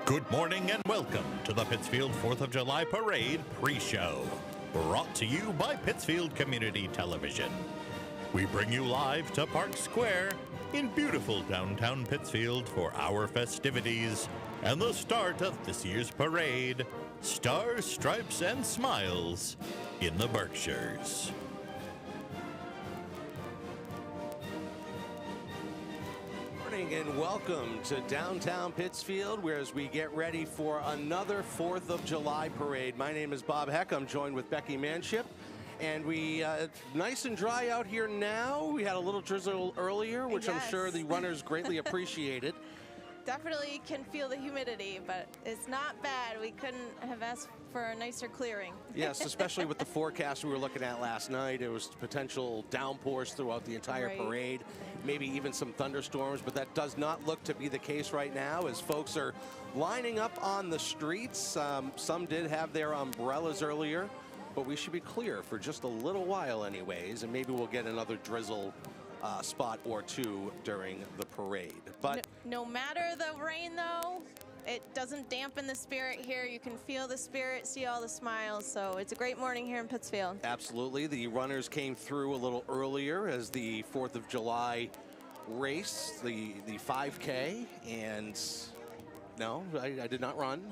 Good morning and welcome to the Pittsfield 4th of July Parade pre-show, brought to you by Pittsfield Community Television. We bring you live to Park Square in beautiful downtown Pittsfield for our festivities and the start of this year's parade, Stars, Stripes, and Smiles in the Berkshires. And welcome to downtown Pittsfield, where as we get ready for another 4th of July parade. My name is Bob Heck. I'm joined with Becky Manship. And nice and dry out here now. We had a little drizzle earlier, which yes. I'm sure the runners greatly appreciated. Definitely can feel the humidity, but it's not bad. We couldn't have asked for a nicer clearing. Yes, especially with the forecast we were looking at last night. It was potential downpours throughout the entire parade, maybe even some thunderstorms, but that does not look to be the case right now as folks are lining up on the streets. Some did have their umbrellas earlier, but we should be clear for just a little while anyways, and maybe we'll get another drizzle spot or two during the parade. But no matter the rain, though, it doesn't dampen the spirit here. You can feel the spirit, see all the smiles. So it's a great morning here in Pittsfield. Absolutely. The runners came through a little earlier as the 4th of July race, the 5K, and no, I did not run.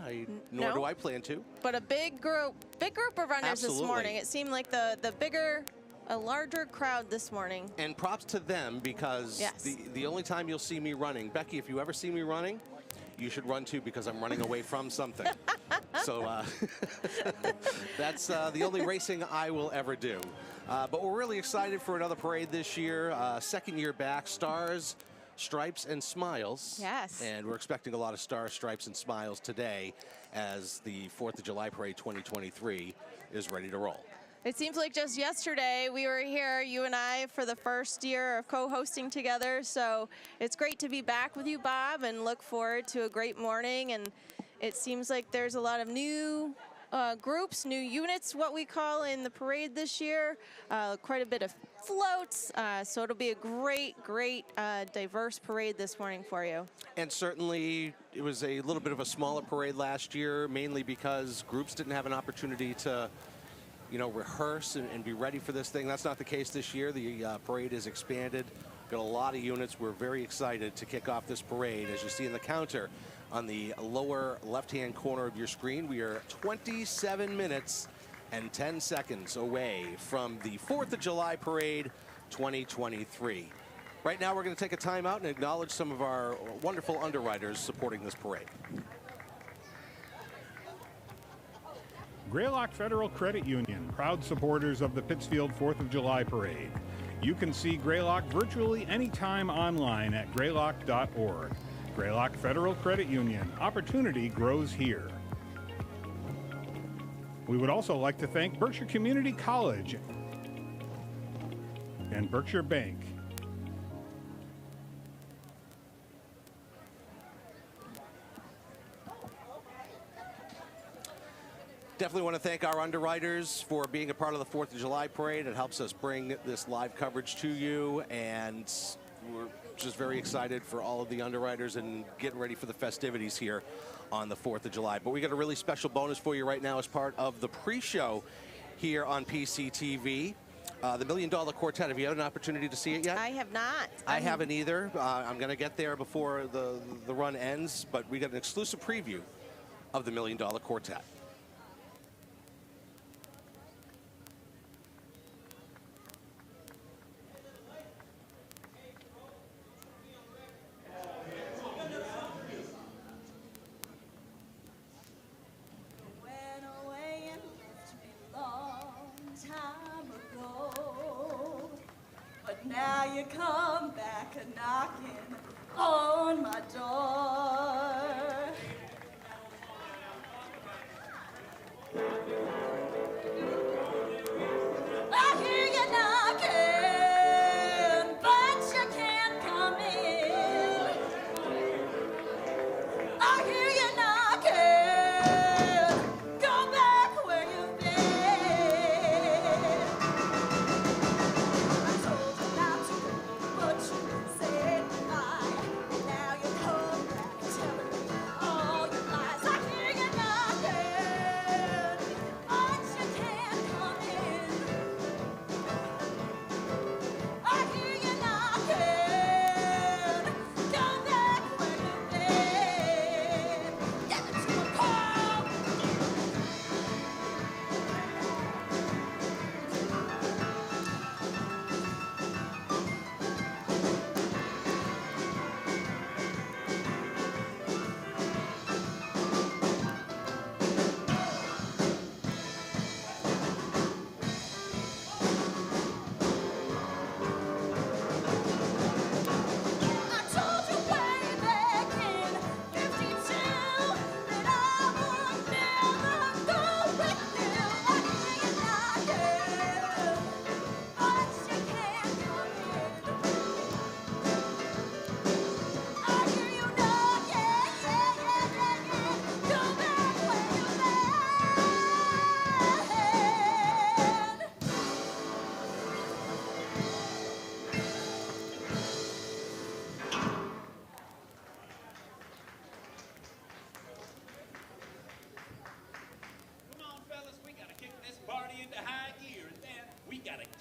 Nor do I plan to. But a big group of runners this morning. It seemed like a larger crowd this morning. And props to them, because yes. the only time you'll see me running, Becky, if you ever see me running, you should run too, because I'm running away from something. So that's the only racing I will ever do. But we're really excited for another parade this year. Second year back, Stars, Stripes, and Smiles. Yes. And we're expecting a lot of Stars, Stripes, and Smiles today as the 4th of July Parade 2023 is ready to roll. It seems like just yesterday we were here, you and I, for the first year of co-hosting together. So it's great to be back with you, Bob, and look forward to a great morning. And it seems like there's a lot of new groups, new units, what we call, in the parade this year. Quite a bit of floats. So it'll be a great, diverse parade this morning for you. And certainly it was a little bit of a smaller parade last year, mainly because groups didn't have an opportunity to rehearse and be ready for this thing. That's not the case this year. The parade is expanded. Got a lot of units. We're very excited to kick off this parade. As you see in the counter on the lower left-hand corner of your screen, we are 27 minutes and 10 seconds away from the 4th of July Parade 2023. Right now, we're going to take a timeout and acknowledge some of our wonderful underwriters supporting this parade. Greylock Federal Credit Union, proud supporters of the Pittsfield 4th of July Parade. You can see Greylock virtually anytime online at greylock.org. Greylock Federal Credit Union, opportunity grows here. We would also like to thank Berkshire Community College and Berkshire Bank. Definitely want to thank our underwriters for being a part of the 4th of July Parade. It helps us bring this live coverage to you, and we're just very excited for all of the underwriters and getting ready for the festivities here on the 4th of July. But we got a really special bonus for you right now as part of the pre-show here on PCTV. The $1 Million Quartet. Have you had an opportunity to see it yet? I have not. I haven't either. I'm going to get there before the run ends, but we got an exclusive preview of the $1 Million Quartet. Now you come back a-knocking on my door. I hear you knocking, but you can't come in. I hear you knocking, go back where you've been. I told you not to, but you said goodbye. Now you come back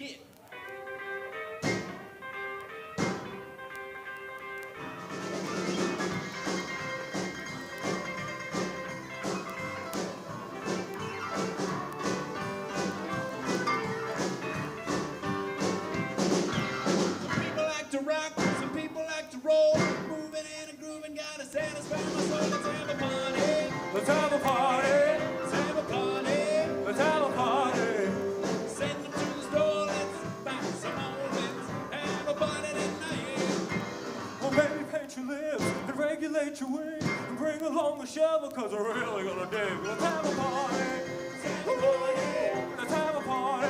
Kid. To rock, some people like to roll, moving and grooving, gotta satisfy my soul. Let's have a party. Let's have a party. Let's have a party. Let's have a party. Send them to the store. Let's buy some more. Let's have a party tonight. Well, baby, paint your lips and regulate your wing and bring along a shovel, cause we're really gonna dig. Let's have a party. Let's have a party. Let's have a party.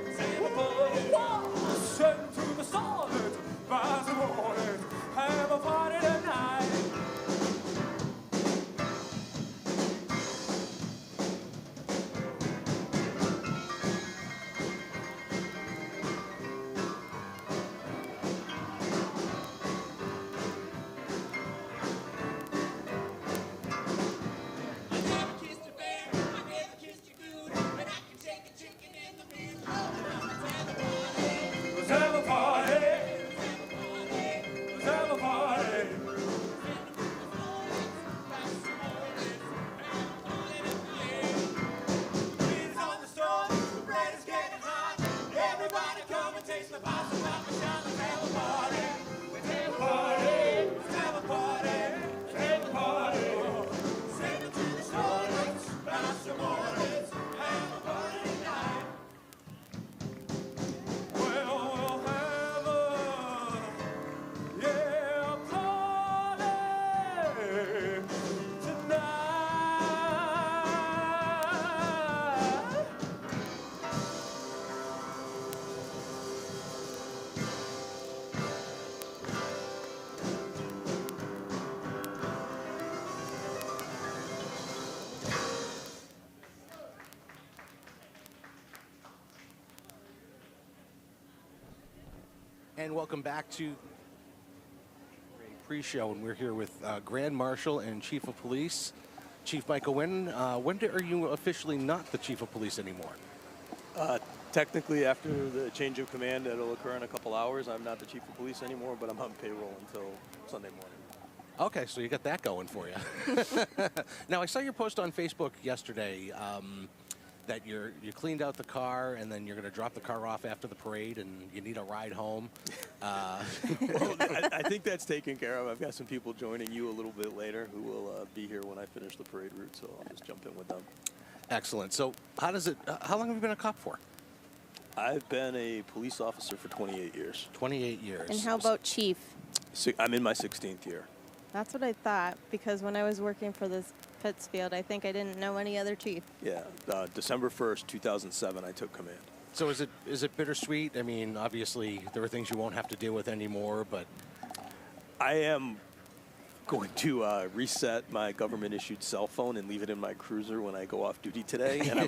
Let's have a party. Send them to the store. Let's buy some more. Let's have a party tonight. I never kissed a bear, I never kissed a goose, but I can take a chicken in the bin. Let's have a party. Let's have a party. Let's have a party. Beans on the stove, the bread is getting hot. Everybody come and taste the pasta, pop and shine. Let's have a party. Let's have a party. Let's have a party. Let's have a party. Send it to the store. Let's buy some more. Let's have a party tonight. Well, we'll have a yeah party tonight. And welcome back to a pre-show, and we're here with Grand Marshal and Chief of Police, Chief Michael Wynn. When are you officially not the Chief of Police anymore? Technically, after the change of command that'll occur in a couple hours, I'm not the chief of police anymore, but I'm on payroll until Sunday morning. Okay, so you got that going for you. Now, I saw your post on Facebook yesterday that you cleaned out the car and then you're going to drop the car off after the parade and you need a ride home. Well, I think that's taken care of. I've got some people joining you a little bit later who will be here when I finish the parade route, so I'll just jump in with them. Excellent. So how long have you been a cop for? I've been a police officer for 28 years. 28 years. And how about Chief? I'm in my 16th year. That's what I thought, because when I was working for this Pittsfield, I think I didn't know any other chief. Yeah, December 1st, 2007, I took command. So is it bittersweet? I mean, obviously there are things you won't have to deal with anymore, but I am going to reset my government-issued cell phone and leave it in my cruiser when I go off duty today, and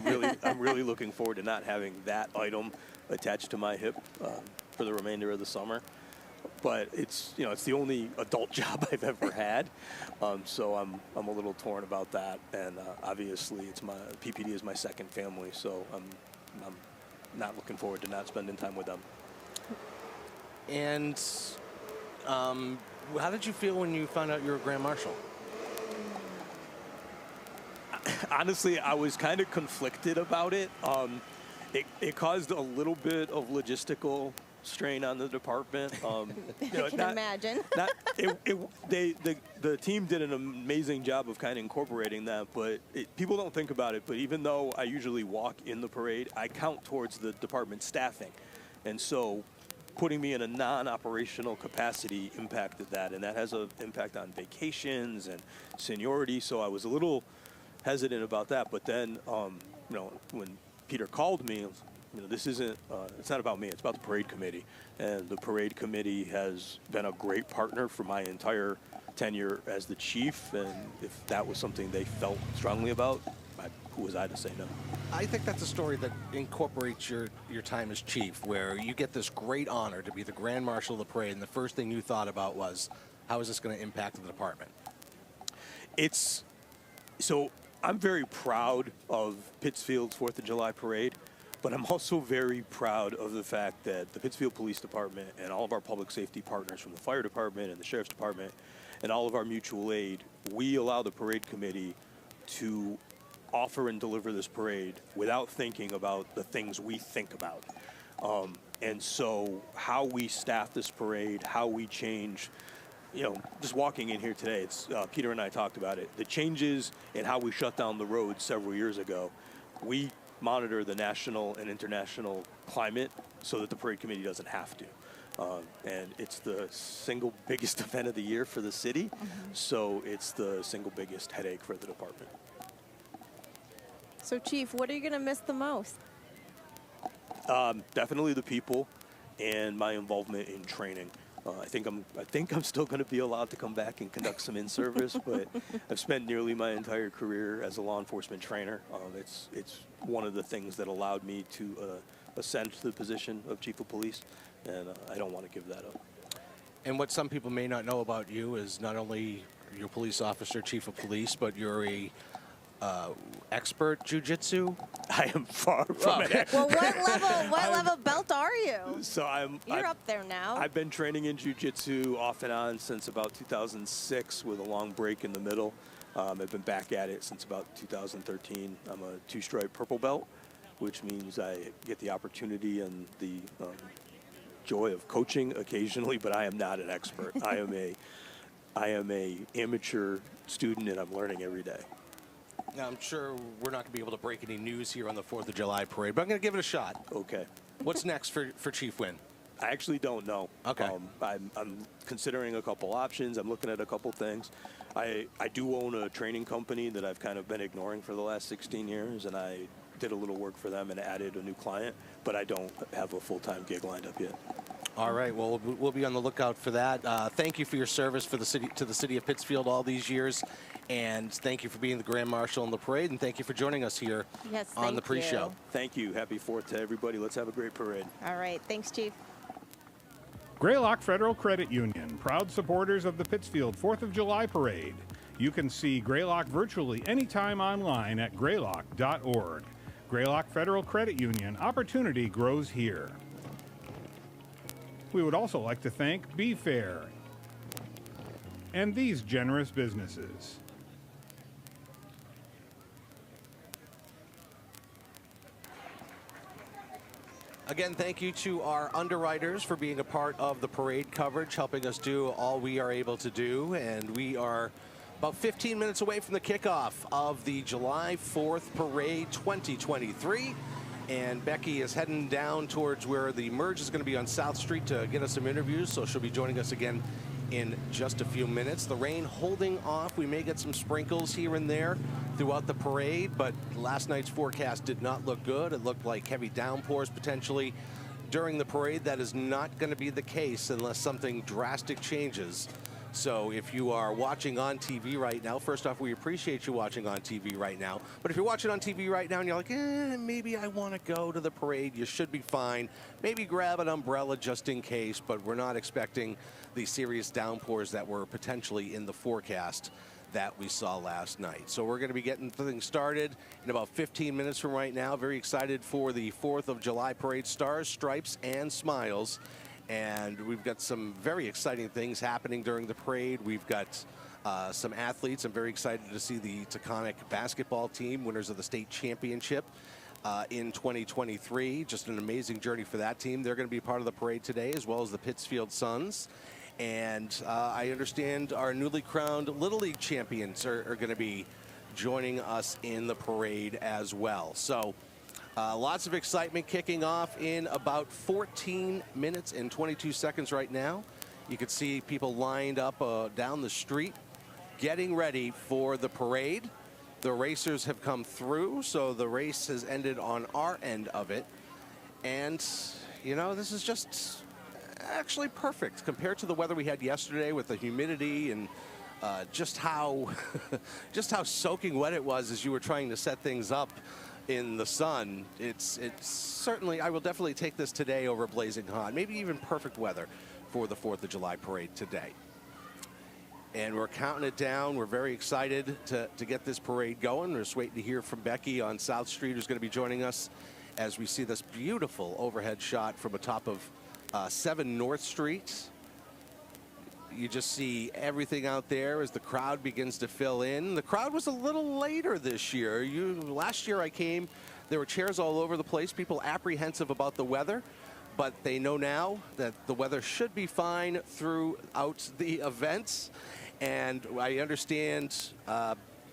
I'm really looking forward to not having that item attached to my hip for the remainder of the summer. But it's the only adult job I've ever had, so I'm a little torn about that. And obviously, it's PPD is my second family, so I'm not looking forward to not spending time with them. And how did you feel when you found out you were a Grand Marshal? Honestly, I was kind of conflicted about it. It caused a little bit of logistical strain on the department. I can imagine. The team did an amazing job of kind of incorporating that, but people don't think about it, but even though I usually walk in the parade, I count towards the department staffing. And so putting me in a non-operational capacity impacted that, and that has an impact on vacations and seniority, so I was a little hesitant about that. But then, when Peter called me, this isn't, it's not about me, it's about the parade committee. And the parade committee has been a great partner for my entire tenure as the chief. And if that was something they felt strongly about, who was I to say no? I think that's a story that incorporates your time as chief, where you get this great honor to be the Grand Marshal of the parade, and the first thing you thought about was, how is this going to impact the department? So I'm very proud of Pittsfield's 4th of July parade, But I'm also very proud of the fact that the Pittsfield Police Department and all of our public safety partners from the fire department and the sheriff's department and all of our mutual aid, we allow the parade committee to offer and deliver this parade without thinking about the things we think about. And so how we staff this parade, how we change, you know, just walking in here today, it's Peter and I talked about it. The changes in how we shut down the roads several years ago, we monitor the national and international climate so that the parade committee doesn't have to. And it's the single biggest event of the year for the city, so it's the single biggest headache for the department. So, Chief, what are you going to miss the most? Definitely the people and my involvement in training. I think I'm still going to be allowed to come back and conduct some in-service, but I've spent nearly my entire career as a law enforcement trainer. It's one of the things that allowed me to ascend to the position of chief of police, and I don't want to give that up. And what some people may not know about you is not only you're a police officer, chief of police, but you're a expert jiu-jitsu. I am far from it. Well, what level belt are you? So You're up there now. I've been training in jiu-jitsu off and on since about 2006 with a long break in the middle. I've been back at it since about 2013. I'm a two-stripe purple belt, which means I get the opportunity and the joy of coaching occasionally, but I am not an expert. I am a amateur student, and I'm learning every day. Now, I'm sure we're not going to be able to break any news here on the 4th of July parade, but I'm going to give it a shot. Okay. What's next for Chief Wynn? I actually don't know. Okay. I'm considering a couple options. I'm looking at a couple things. I do own a training company that I've kind of been ignoring for the last 16 years, and I did a little work for them and added a new client, but I don't have a full-time gig lined up yet. All right, well, we'll be on the lookout for that. Thank you for your service for the city of Pittsfield all these years, and thank you for being the Grand Marshal in the parade, and thank you for joining us here on the pre-show. Thank you. Happy 4th to everybody. Let's have a great parade. All right, thanks, Chief. Greylock Federal Credit Union, proud supporters of the Pittsfield 4th of July Parade. You can see Greylock virtually anytime online at greylock.org. Greylock Federal Credit Union, opportunity grows here. We would also like to thank Be Fair and these generous businesses. Again, thank you to our underwriters for being a part of the parade coverage, helping us do all we are able to do. And we are about 15 minutes away from the kickoff of the July 4th Parade 2023. And Becky is heading down towards where the merge is going to be on South Street to get us some interviews, so she'll be joining us again in just a few minutes. The rain holding off. We may get some sprinkles here and there throughout the parade, but last night's forecast did not look good. It looked like heavy downpours potentially during the parade. That is not going to be the case unless something drastic changes. So if you are watching on TV right now, first off, we appreciate you watching on TV right now. But if you're watching on TV right now and you're like, maybe I want to go to the parade, you should be fine. Maybe grab an umbrella just in case, but we're not expecting the serious downpours that were potentially in the forecast that we saw last night. So we're going to be getting things started in about 15 minutes from right now. Very excited for the 4th of July Parade, Stars, Stripes, and Smiles. And we've got some very exciting things happening during the parade. We've got some athletes. I'm very excited to see the Taconic basketball team, winners of the state championship in 2023. Just an amazing journey for that team. They're going to be part of the parade today, as well as the Pittsfield Suns. And I understand our newly crowned Little League champions are going to be joining us in the parade as well. So lots of excitement kicking off in about 14 minutes and 22 seconds right now. You can see people lined up down the street getting ready for the parade. The racers have come through, so the race has ended on our end of it. And, you know, this is just actually perfect compared to the weather we had yesterday with the humidity and just how just how soaking wet it was as you were trying to set things up in the sun. It's certainly, I will definitely take this today over blazing hot, maybe even perfect weather for the 4th of July parade today. And we're counting it down. We're very excited to get this parade going. We're just waiting to hear from Becky on South Street, who's going to be joining us as we see this beautiful overhead shot from the top of 7 North Street. You just see everything out there as the crowd begins to fill in. The crowd was a little later this year. Last year I came, there were chairs all over the place, people apprehensive about the weather, but they know now that the weather should be fine throughout the events. And I understand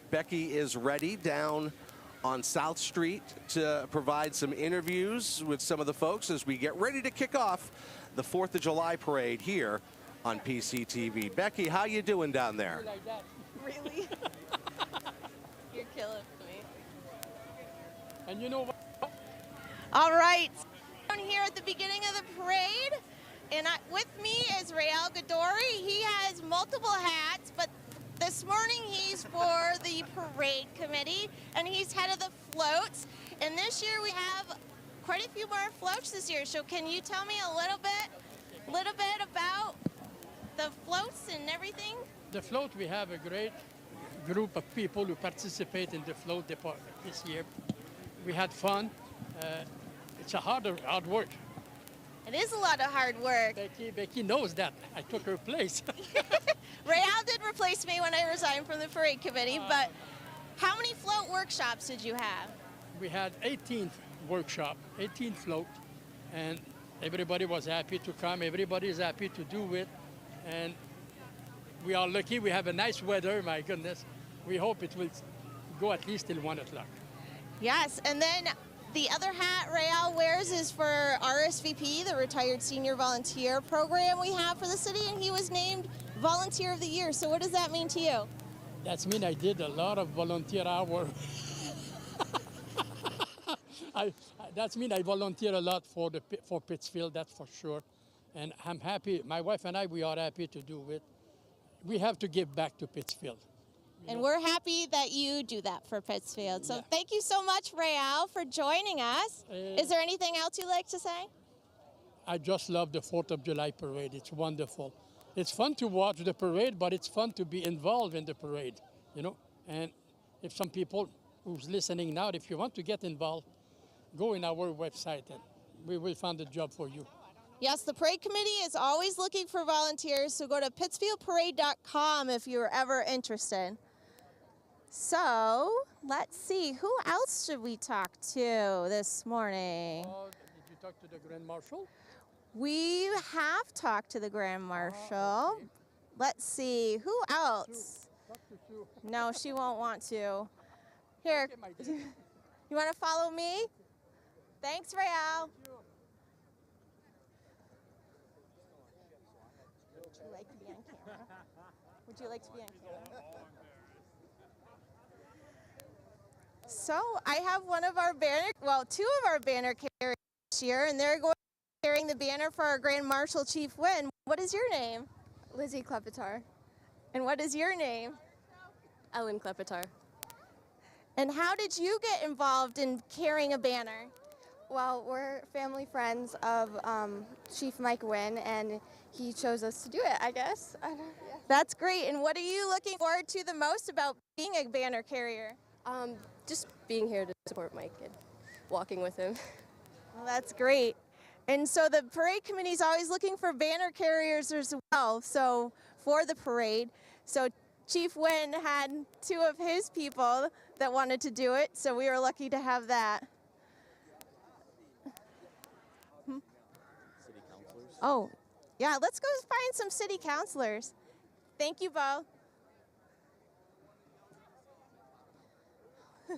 Becky is ready down on South Street to provide some interviews with some of the folks as we get ready to kick off the 4th of July parade here on PCTV. Becky, how you doing down there? Like that. Really? You're killing me. And you know what? All right. Down here at the beginning of the parade, and with me is Rael Gadori. He has multiple hats, but this morning he's for the parade committee, and he's head of the floats. And this year we have quite a few more floats this year. So can you tell me a little bit about the floats and everything? The float, we have a great group of people who participate in the float department this year. We had fun. It's a hard work. It is a lot of hard work. Becky knows that. I took her place. Rael did replace me when I resigned from the parade committee, but how many float workshops did you have? We had 18 workshop, 18 float, and everybody was happy to come. Everybody is happy to do it, and we are lucky. We have a nice weather, my goodness. We hope it will go at least till 1 o'clock. Yes, and then the other hat Rael wears is for RSVP, the Retired Senior Volunteer Program we have for the city, and he was named Volunteer of the Year. So what does that mean to you? That means I did a lot of volunteer hours. That means I volunteer a lot for Pittsfield, that's for sure. And I'm happy, my wife and I, we are happy to do it. We have to give back to Pittsfield. And we're happy that you do that for Pittsfield. So thank you so much, Rael, for joining us. Is there anything else you'd like to say? I just love the 4th of July parade. It's wonderful. It's fun to watch the parade, but it's fun to be involved in the parade, you know. And if some people who's listening now, if you want to get involved, go in our website and we will find a job for you. Yes, the parade committee is always looking for volunteers, so go to pittsfieldparade.com if you're ever interested. So, let's see, who else should we talk to this morning? Did you talk to the Grand Marshal? We have talked to the Grand Marshal. Okay. Let's see, who else? No, she won't want to. Here, you want to follow me? Thanks, Rael. Would you like to be on camera? Would you like to be on camera? So I have one of our banner, well, 2 of our banner carriers here, and they're going carrying the banner for our Grand Marshal Chief Wynn. What is your name? Lizzie Klepitar. And what is your name? Ellen Klepitar. And how did you get involved in carrying a banner? Well, we're family friends of Chief Mike Wynn, and he chose us to do it, I guess. That's great. And what are you looking forward to the most about being a banner carrier? Just being here to support Mike and walking with him. Well, that's great. And so the parade committee is always looking for banner carriers as well, so for the parade. So Chief Wynn had 2 of his people that wanted to do it, so we were lucky to have that. City councilors? Oh, yeah, let's go find some city councilors. Thank you, Bo. Oh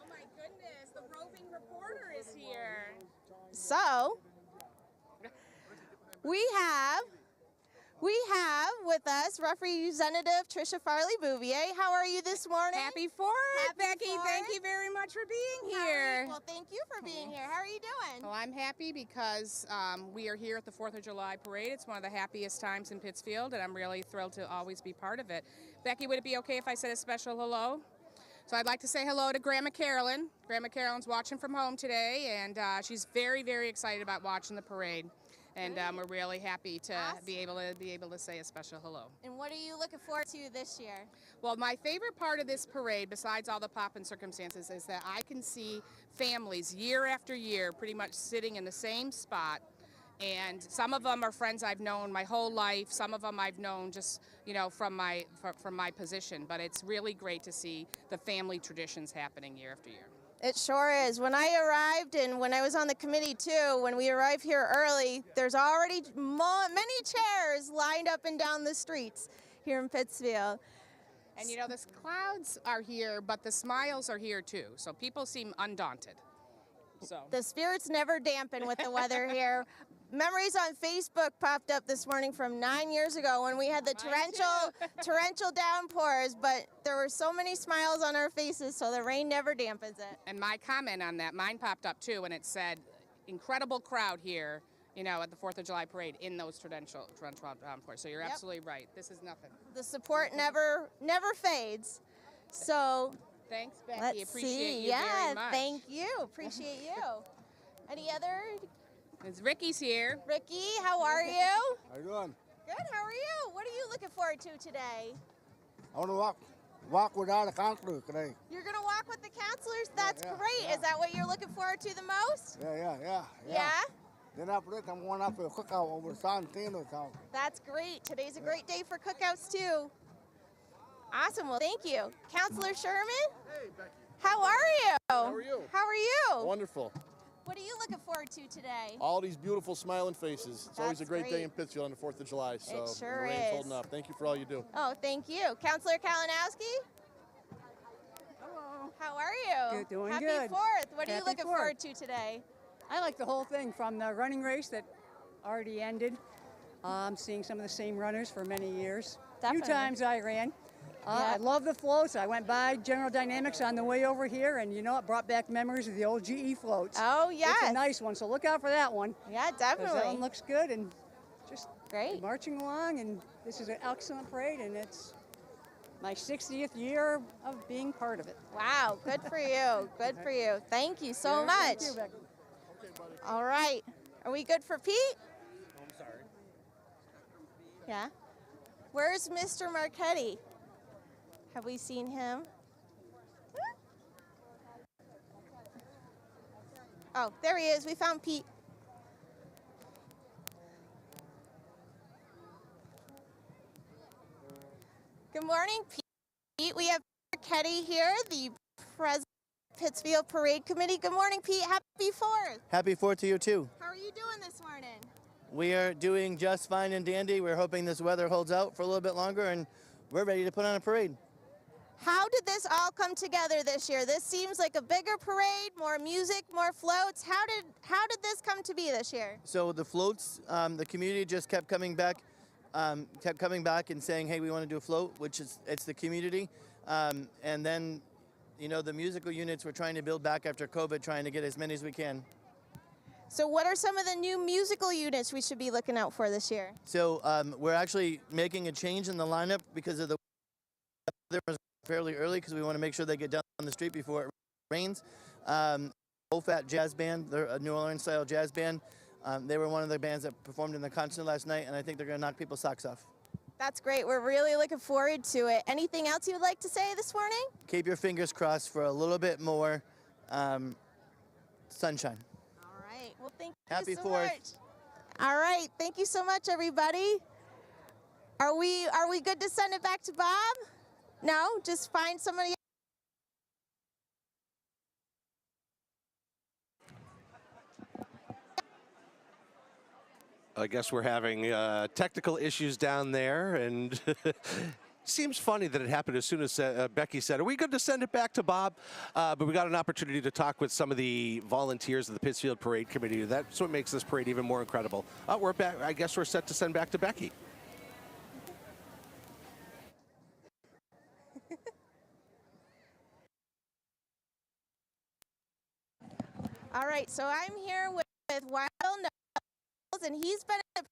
my goodness, the roving reporter is here. So, we have with us Representative Tricia Farley-Bouvier. How are you this morning? Happy 4th, Becky. Thank you very much for being here. Well, thank you for being here. How are you doing? Well, I'm happy because we are here at the 4th of July parade. It's one of the happiest times in Pittsfield, and I'm really thrilled to always be part of it. Becky, would it be okay if I said a special hello So I'd like to say hello to Grandma Carolyn. Grandma Carolyn's watching from home today, and she's very, very excited about watching the parade. And we're really happy to be able to say a special hello. And what are you looking forward to this year? Well, my favorite part of this parade, besides all the pomp and circumstances, is that I can see families year after year pretty much sitting in the same spot. And some of them are friends I've known my whole life. Some of them I've known just, you know, from my position. But it's really great to see the family traditions happening year after year. It sure is. When I arrived, and when I was on the committee too, when we arrived here early, there's already many chairs lined up and down the streets here in Pittsfield. And you know, the clouds are here, but the smiles are here too. So people seem undaunted. So the spirits never dampen with the weather here. Memories on Facebook popped up this morning from 9 years ago when we had the torrential downpours, but there were so many smiles on our faces, so the rain never dampens it. And my comment on that, mine popped up too, and it said, incredible crowd here, you know, at the 4th of July parade in those torrential downpours. So you're absolutely right. This is nothing. The support never fades. So thanks, Becky. Let's Appreciate see. you very much. Thank you. Appreciate you. Any other? It's Ricky's here. Ricky, how are you? How you doing? Good. How are you? What are you looking forward to today? I want to walk with all the counselors today. You're gonna walk with the counselors? That's yeah, great. yeah. Is that what you're looking forward to the most? Yeah. Then after that, I'm going up to a cookout over at Santino's house. That's great. Today's a great day for cookouts too. Awesome. Well, thank you, Counselor Sherman. Hey, Becky. How are you? How are you? How are you? Wonderful. What are you looking forward to today? All these beautiful smiling faces. It's always a great day great. in Pittsfield on the 4th of July. So It sure the rain's is. holding up. Thank you for all you do. Oh, thank you. Counselor Kalinowski? Hello. How are you? Good, doing Happy good. 4th. What are you Happy looking 4th. forward to today? I like the whole thing from the running race that already ended. Seeing some of the same runners for many years. A few Definitely. times I ran. I love the floats. I went by General Dynamics on the way over here, and you know, it brought back memories of the old GE floats. Oh, yeah. It's a nice one, so look out for that one. Yeah, 'Cause definitely. that one looks good and just great. Marching along, and this is an excellent parade, and it's my 60th year of being part of it. Wow, good for you. Good for you. Thank you so Yeah, much. Thank you, Becky. All right. Are we good for Pete? I'm sorry. Yeah. Where's Mr. Marchetti? Have we seen him? Oh, there he is. We found Pete. Good morning, Pete. We have Marchetti here, the president of Pittsfield Parade Committee. Good morning, Pete. Happy 4th. Happy 4th to you, too. How are you doing this morning? We are doing just fine and dandy. We're hoping this weather holds out for a little bit longer, and we're ready to put on a parade. How did this all come together this year? This seems like a bigger parade, more music, more floats. How did this come to be this year? So the floats, the community just kept coming back and saying, hey, we want to do a float, which is, it's the community. And then, you know, the musical units we're trying to build back after COVID, trying to get as many as we can. So what are some of the new musical units we should be looking out for this year? So we're actually making a change in the lineup because of the weather was fairly early, because we want to make sure they get down on the street before it rains. Old Fat Jazz Band, they're a New Orleans style jazz band. They were one of the bands that performed in the concert last night, and I think they're going to knock people's socks off. That's great. We're really looking forward to it. Anything else you would like to say this morning? Keep your fingers crossed for a little bit more sunshine. All right. Well, thank Happy you so 4th. much. All right. Thank you so much, everybody. Are we good to send it back to Bob? No? Just find somebody. I guess we're having technical issues down there, and seems funny that it happened as soon as Becky said, are we good to send it back to Bob? But we got an opportunity to talk with some of the volunteers of the Pittsfield Parade Committee. That's what makes this parade even more incredible. We're back. I guess we're set to send back to Becky. All right, so I'm here with Wild Knowles, and he's been at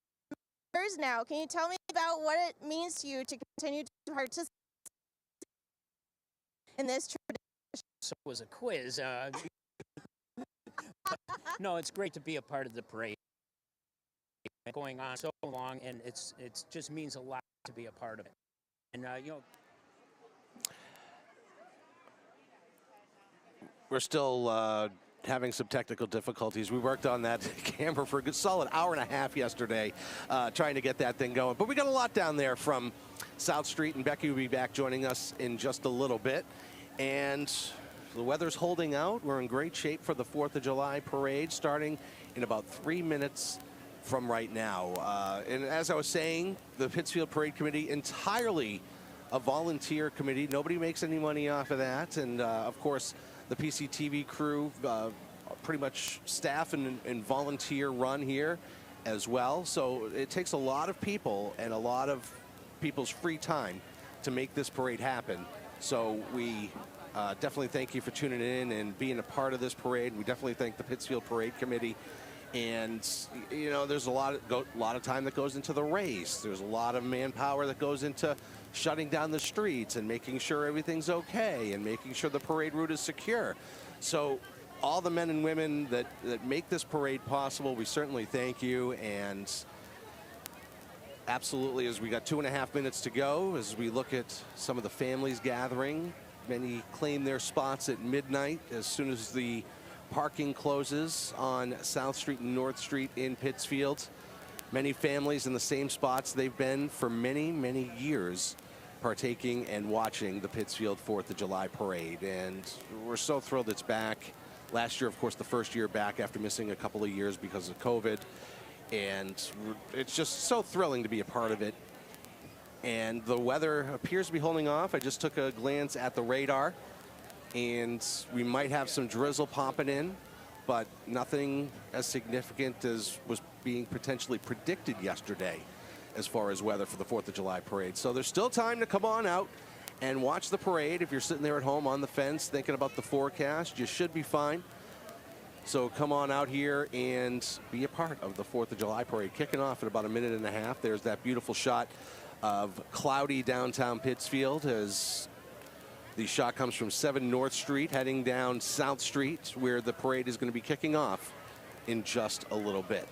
years now. Can you tell me about what it means to you to continue to participate in this tradition? so it was a quiz. No, it's great to be a part of the parade. Going on so long, and it just means a lot to be a part of it. And you know, we're still having some technical difficulties. We worked on that camera for a good solid hour and a half yesterday, trying to get that thing going. But we got a lot down there from South Street, and Becky will be back joining us in just a little bit. And the weather's holding out. We're in great shape for the 4th of July parade, starting in about 3 minutes from right now. And as I was saying, the Pittsfield Parade Committee, entirely a volunteer committee. Nobody makes any money off of that. And of course, the PCTV crew, pretty much staff and volunteer run here as well. So it takes a lot of people and a lot of people's free time to make this parade happen. So we definitely thank you for tuning in and being a part of this parade. We definitely thank the Pittsfield Parade Committee. And, you know, there's a lot of time that goes into the race. There's a lot of manpower that goes into shutting down the streets and making sure everything's okay and making sure the parade route is secure. So all the men and women that make this parade possible, we certainly thank you. And absolutely, as we got 2.5 minutes to go, as we look at some of the families gathering, many claim their spots at midnight as soon as the parking closes on South Street and North Street in Pittsfield. Many families in the same spots they've been for many, many years, partaking and watching the Pittsfield 4th of July parade. And we're so thrilled it's back. Last year, of course, the first year back after missing a couple of years because of COVID. And it's just so thrilling to be a part of it. And the weather appears to be holding off. I just took a glance at the radar, and we might have some drizzle popping in, but nothing as significant as was being potentially predicted yesterday as far as weather for the 4th of July parade. So there's still time to come on out and watch the parade. If you're sitting there at home on the fence thinking about the forecast, you should be fine. So come on out here and be a part of the 4th of July parade. Kicking off in about 1.5 minutes. There's that beautiful shot of cloudy downtown Pittsfield as the shot comes from 7 North Street heading down South Street, where the parade is going to be kicking off in just a little bit.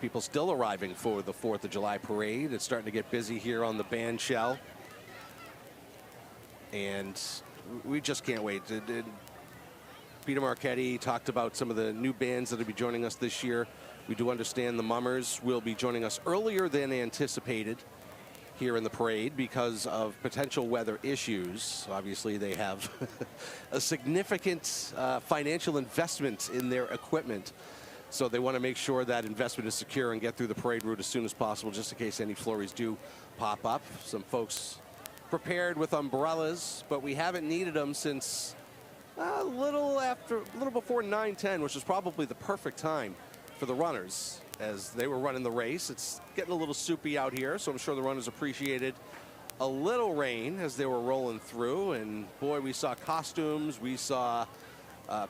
People still arriving for the 4th of July parade. It's starting to get busy here on the band shell. And we just can't wait. Peter Marchetti talked about some of the new bands that will be joining us this year. We do understand the Mummers will be joining us earlier than anticipated here in the parade because of potential weather issues. Obviously, they have a significant financial investment in their equipment. So they want to make sure that investment is secure and get through the parade route as soon as possible, just in case any flurries do pop up. Some folks prepared with umbrellas, but we haven't needed them since a little before 9:10, which was probably the perfect time for the runners as they were running the race. It's getting a little soupy out here, so I'm sure the runners appreciated a little rain as they were rolling through. And boy, we saw costumes. We saw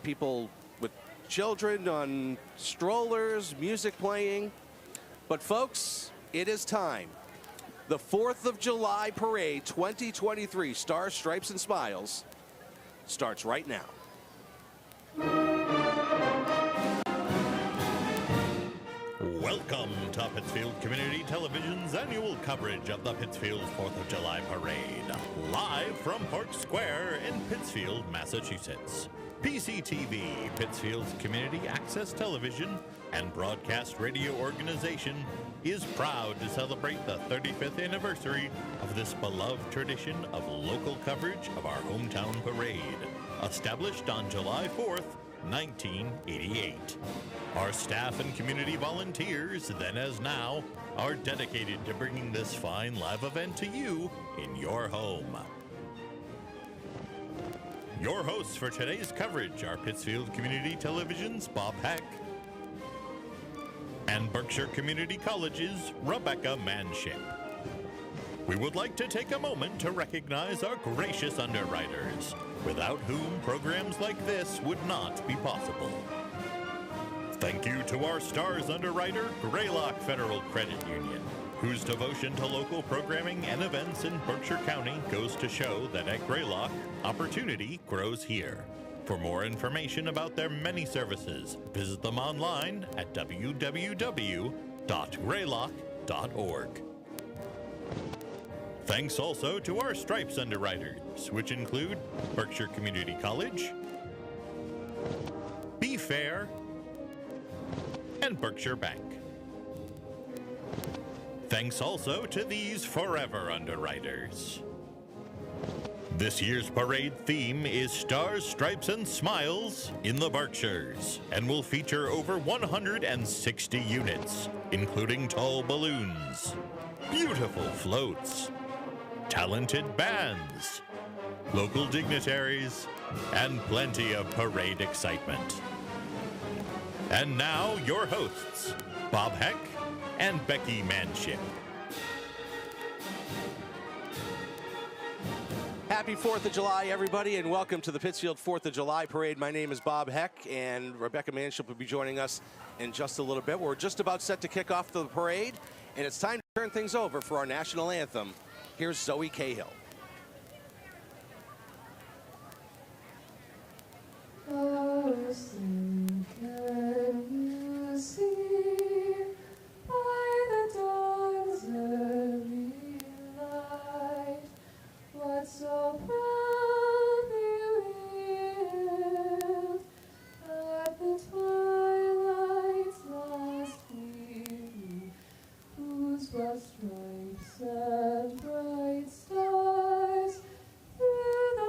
people with children on strollers, music playing. But folks, it is time. The 4th of July Parade 2023, Stars, Stripes, and Smiles, starts right now. Welcome to Pittsfield Community Television's annual coverage of the Pittsfield 4th of July Parade, live from Park Square in Pittsfield, Massachusetts. PCTV, Pittsfield's community access television and broadcast radio organization, is proud to celebrate the 35th anniversary of this beloved tradition of local coverage of our hometown parade, established on July 4th, 1988. Our staff and community volunteers, then as now, are dedicated to bringing this fine live event to you in your home. Your hosts for today's coverage are Pittsfield Community Television's Bob Heck and Berkshire Community College's Rebecca Manship. We would like to take a moment to recognize our gracious underwriters, without whom programs like this would not be possible. Thank you to our Stars underwriter, Greylock Federal Credit Union, whose devotion to local programming and events in Berkshire County goes to show that at Greylock, opportunity grows here. For more information about their many services, visit them online at www.greylock.org. Thanks also to our Stripes underwriters, which include Berkshire Community College, Be Fair, and Berkshire Bank. Thanks also to these forever underwriters. This year's parade theme is Stars, Stripes, and Smiles in the Berkshires, and will feature over 160 units, including tall balloons, beautiful floats, talented bands, local dignitaries, and plenty of parade excitement. And now, your hosts, Bob Heck and Becky Manship. Happy 4th of July, everybody, and welcome to the Pittsfield 4th of July Parade. My name is Bob Heck, and Rebecca Manship will be joining us in just a little bit. We're just about set to kick off the parade, and it's time to turn things over for our national anthem. Here's Zoe Cahill. Oh, sing, can you see by the dawn's early light what so proudly wheeled at the twilight's last gleam, whose broad stripes and bright stars through the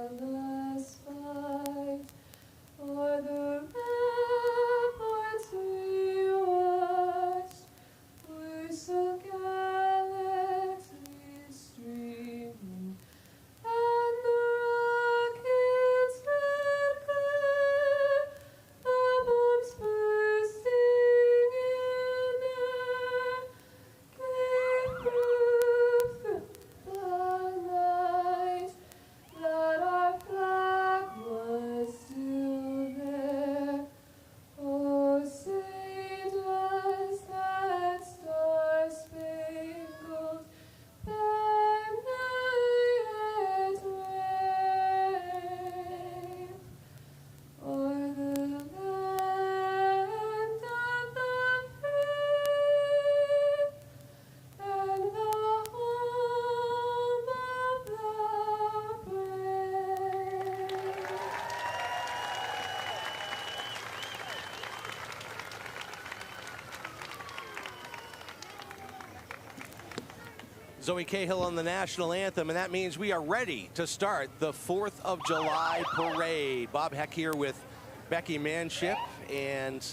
perilous fight o'er the ramparts we watched were so gallantly streaming, and the rocket's red glare, the bombs bursting in air, gave proof through the night that our flag was still there. Oh, say does that star-spangled banner yet wave o'er the land of the free and the home of the brave? Zoe Cahill on the national anthem, and that means we are ready to start the 4th of July parade. Bob Heck here with Becky Manship, and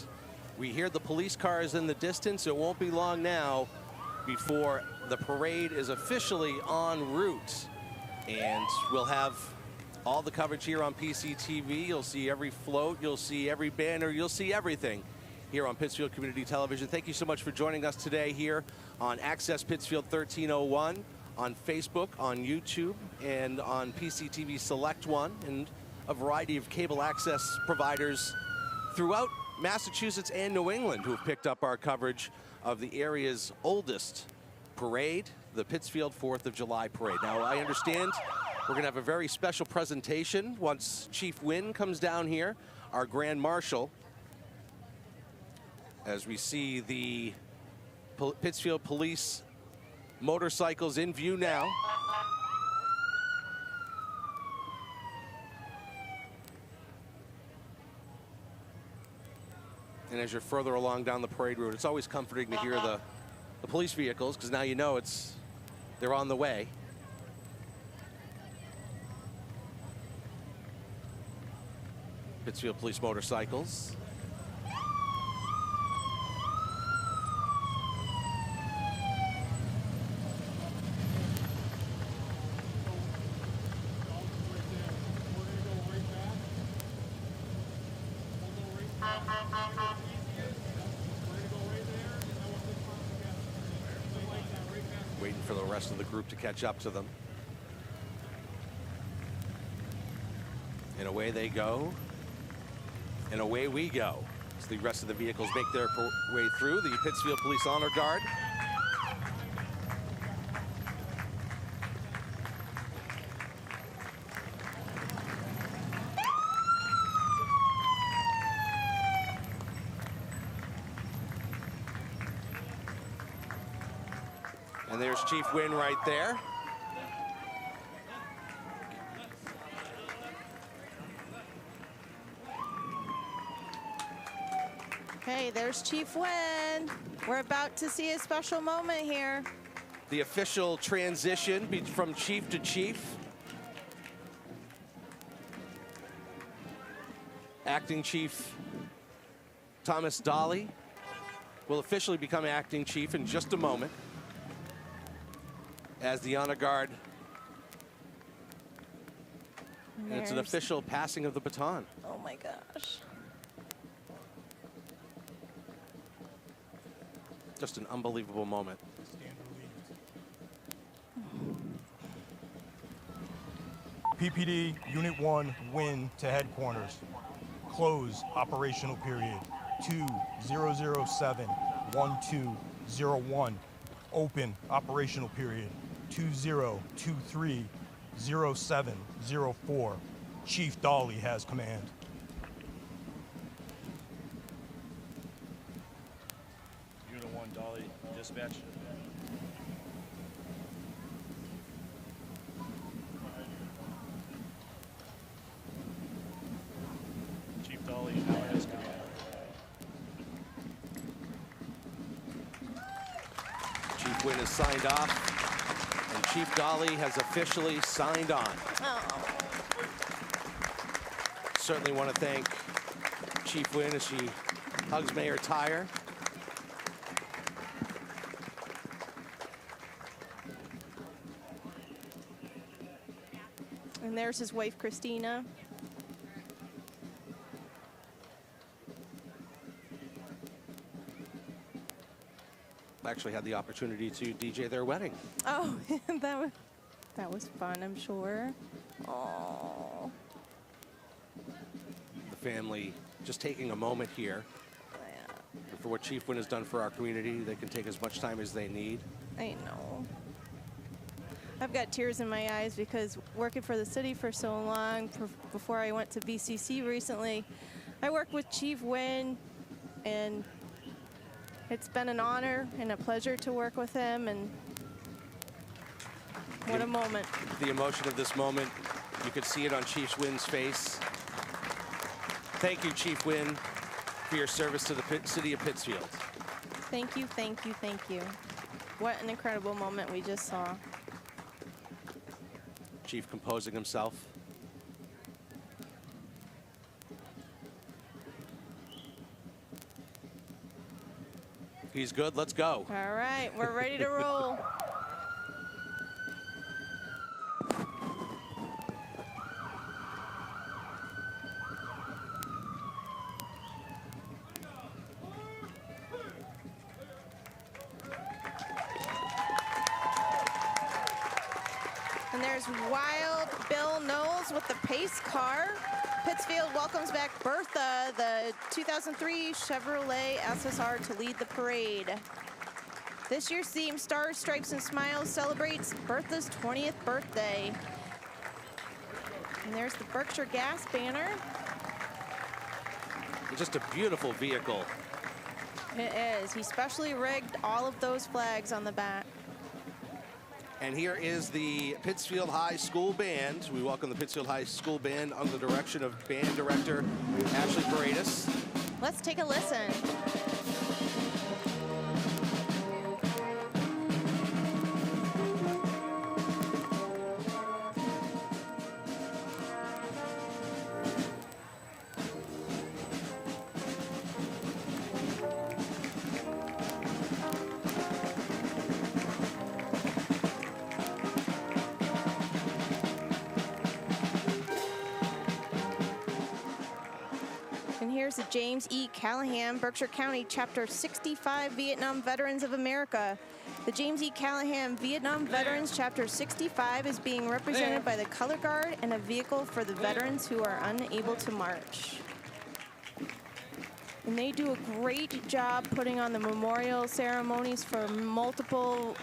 we hear the police cars in the distance. It won't be long now before the parade is officially en route, and we'll have all the coverage here on PCTV. You'll see every float, you'll see every banner, you'll see everything here on Pittsfield Community Television. Thank you so much for joining us today here on Access Pittsfield 1301, on Facebook, on YouTube, and on PCTV Select One, and a variety of cable access providers throughout Massachusetts and New England who have picked up our coverage of the area's oldest parade, the Pittsfield 4th of July Parade. Now, I understand we're going to have a very special presentation once Chief Wynn comes down here, our Grand Marshal, as we see the Pittsfield Police motorcycles in view now. And as you're further along down the parade route, it's always comforting to hear the police vehicles, because now you know they're on the way. Pittsfield Police motorcycles. Waiting for the rest of the group to catch up to them. And away they go. And away we go. As the rest of the vehicles make their way through, the Pittsfield Police Honor Guard. And there's Chief Wynn right there. Hey, there's Chief Wynn. We're about to see a special moment here. The official transition from chief to chief. Acting Chief Thomas Dolly will officially become acting chief in just a moment, as the honor guard. And it's an official passing of the baton. Oh my gosh. Just an unbelievable moment. PPD Unit 1 Win to headquarters. Close operational period 2007-1201. Open operational period 2023-0704. Chief Dolly has command. Unit 1 Dolly, dispatch. Chief Dolly now has command. Chief Wynn has signed off, and Chief Dolly has officially signed on. Certainly want to thank Chief Wynn as she hugs Mayor Tyre. And there's his wife, Christina. I actually had the opportunity to DJ their wedding. Oh, that was fun, I'm sure. Oh. The family just taking a moment here. For what Chief Wynn has done for our community, they can take as much time as they need. I know. I've got tears in my eyes because working for the city for so long, before I went to BCC recently, I worked with Chief Wynn, and it's been an honor and a pleasure to work with him, and what a moment. The emotion of this moment, you could see it on Chief Wynn's face. Thank you, Chief Wynn, for your service to the city of Pittsfield. Thank you, thank you, thank you. What an incredible moment we just saw. Chief composing himself. He's good, let's go. All right, we're ready to roll. And there's Wild Bill Knowles with the pace car. Pittsfield welcomes back Bertha, the 2003 Chevrolet SSR, to lead the parade. This year's theme, Stars, Stripes, and Smiles, celebrates Bertha's 20th birthday. And there's the Berkshire Gas banner. Just a beautiful vehicle. It is. He specially rigged all of those flags on the back. And here is the Pittsfield High School Band. We welcome the Pittsfield High School Band under the direction of band director Ashley Paredes. Let's take a listen. Here's the James E. Callahan, Berkshire County, Chapter 65 Vietnam Veterans of America. The James E. Callahan Vietnam Veterans Chapter 65 is being represented by the Color Guard and a vehicle for the veterans who are unable to march. And they do a great job putting on the memorial ceremonies for multiple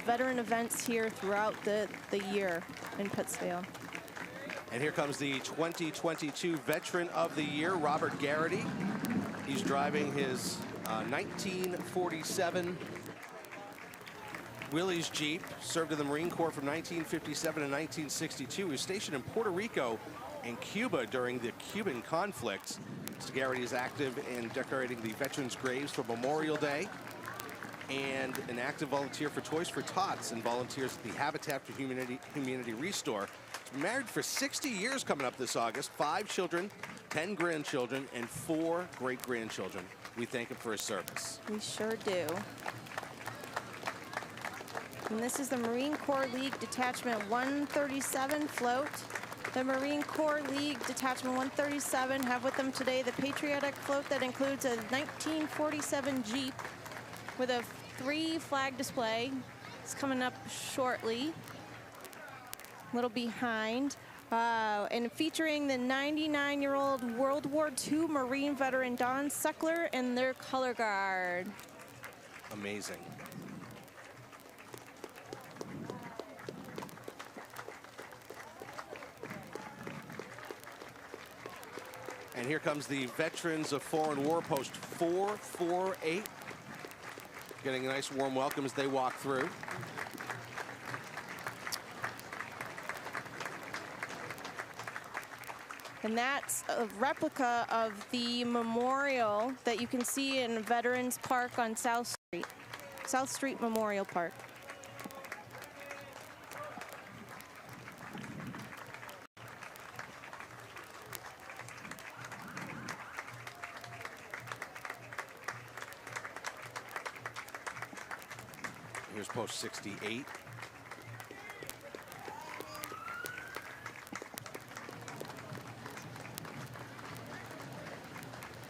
veteran events here throughout the year in Pittsfield. And here comes the 2022 Veteran of the Year, Robert Garrity. He's driving his 1947 Willys Jeep, served in the Marine Corps from 1957 to 1962. He was stationed in Puerto Rico and Cuba during the Cuban conflict. Mr. Garrity is active in decorating the veterans' graves for Memorial Day and an active volunteer for Toys for Tots and volunteers at the Habitat for Humanity Restore. He's been married for 60 years coming up this August, 5 children, 10 grandchildren, and 4 great-grandchildren. We thank him for his service. We sure do. And this is the Marine Corps League Detachment 137 float. The Marine Corps League Detachment 137 have with them today the patriotic float that includes a 1947 Jeep with a 3 flag display. It's coming up shortly, a little behind. And featuring the 99-year-old World War II Marine veteran Don Seckler and their color guard. Amazing. And here comes the Veterans of Foreign War Post 448. Getting a nice warm welcome as they walk through. And that's a replica of the memorial that you can see in Veterans Park on South Street Memorial Park. Here's post 68.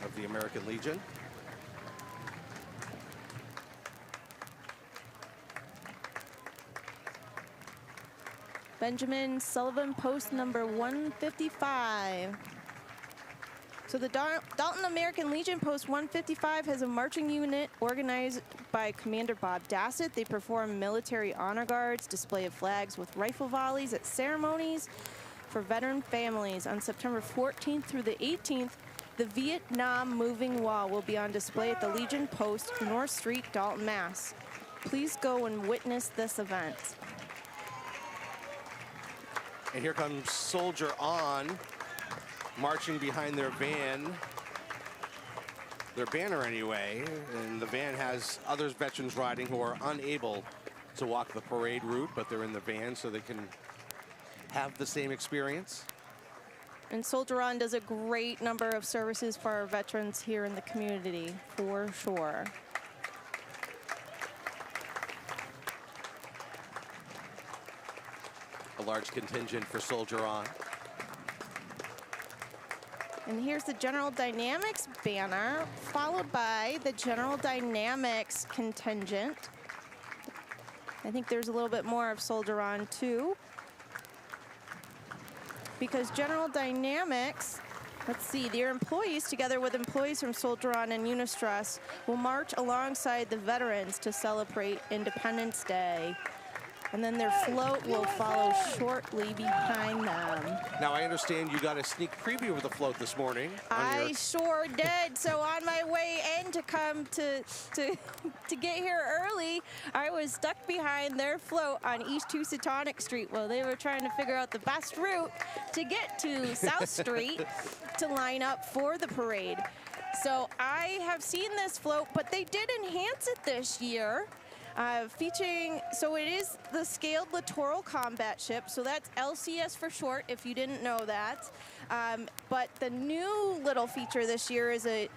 Of the American Legion. Benjamin Sullivan, post number 155. So the Dalton American Legion Post 155 has a marching unit organized by Commander Bob Dassett. They perform military honor guards, display of flags with rifle volleys at ceremonies for veteran families. On September 14th through the 18th, the Vietnam Moving Wall will be on display at the Legion Post, North Street, Dalton, Mass. Please go and witness this event. And here comes Soldier On, marching behind their van, their banner anyway, and the van has other veterans riding who are unable to walk the parade route, but they're in the van so they can have the same experience. And Soldier On does a great number of services for our veterans here in the community, for sure. A large contingent for Soldier On. And here's the General Dynamics banner, followed by the General Dynamics contingent. I think there's a little bit more of Soldier On too, because General Dynamics, let's see, their employees, together with employees from Soldier On and Unistress, will march alongside the veterans to celebrate Independence Day. And then their float will follow shortly behind them. Now, I understand you got a sneak preview of the float this morning. I sure did. So on my way in to come to get here early, I was stuck behind their float on East Housatonic Street while they were trying to figure out the best route to get to South Street to line up for the parade. So I have seen this float, but they did enhance it this year. Featuring, so it is the Scaled Littoral Combat Ship, so that's LCS for short, if you didn't know that. But the new little feature this year is a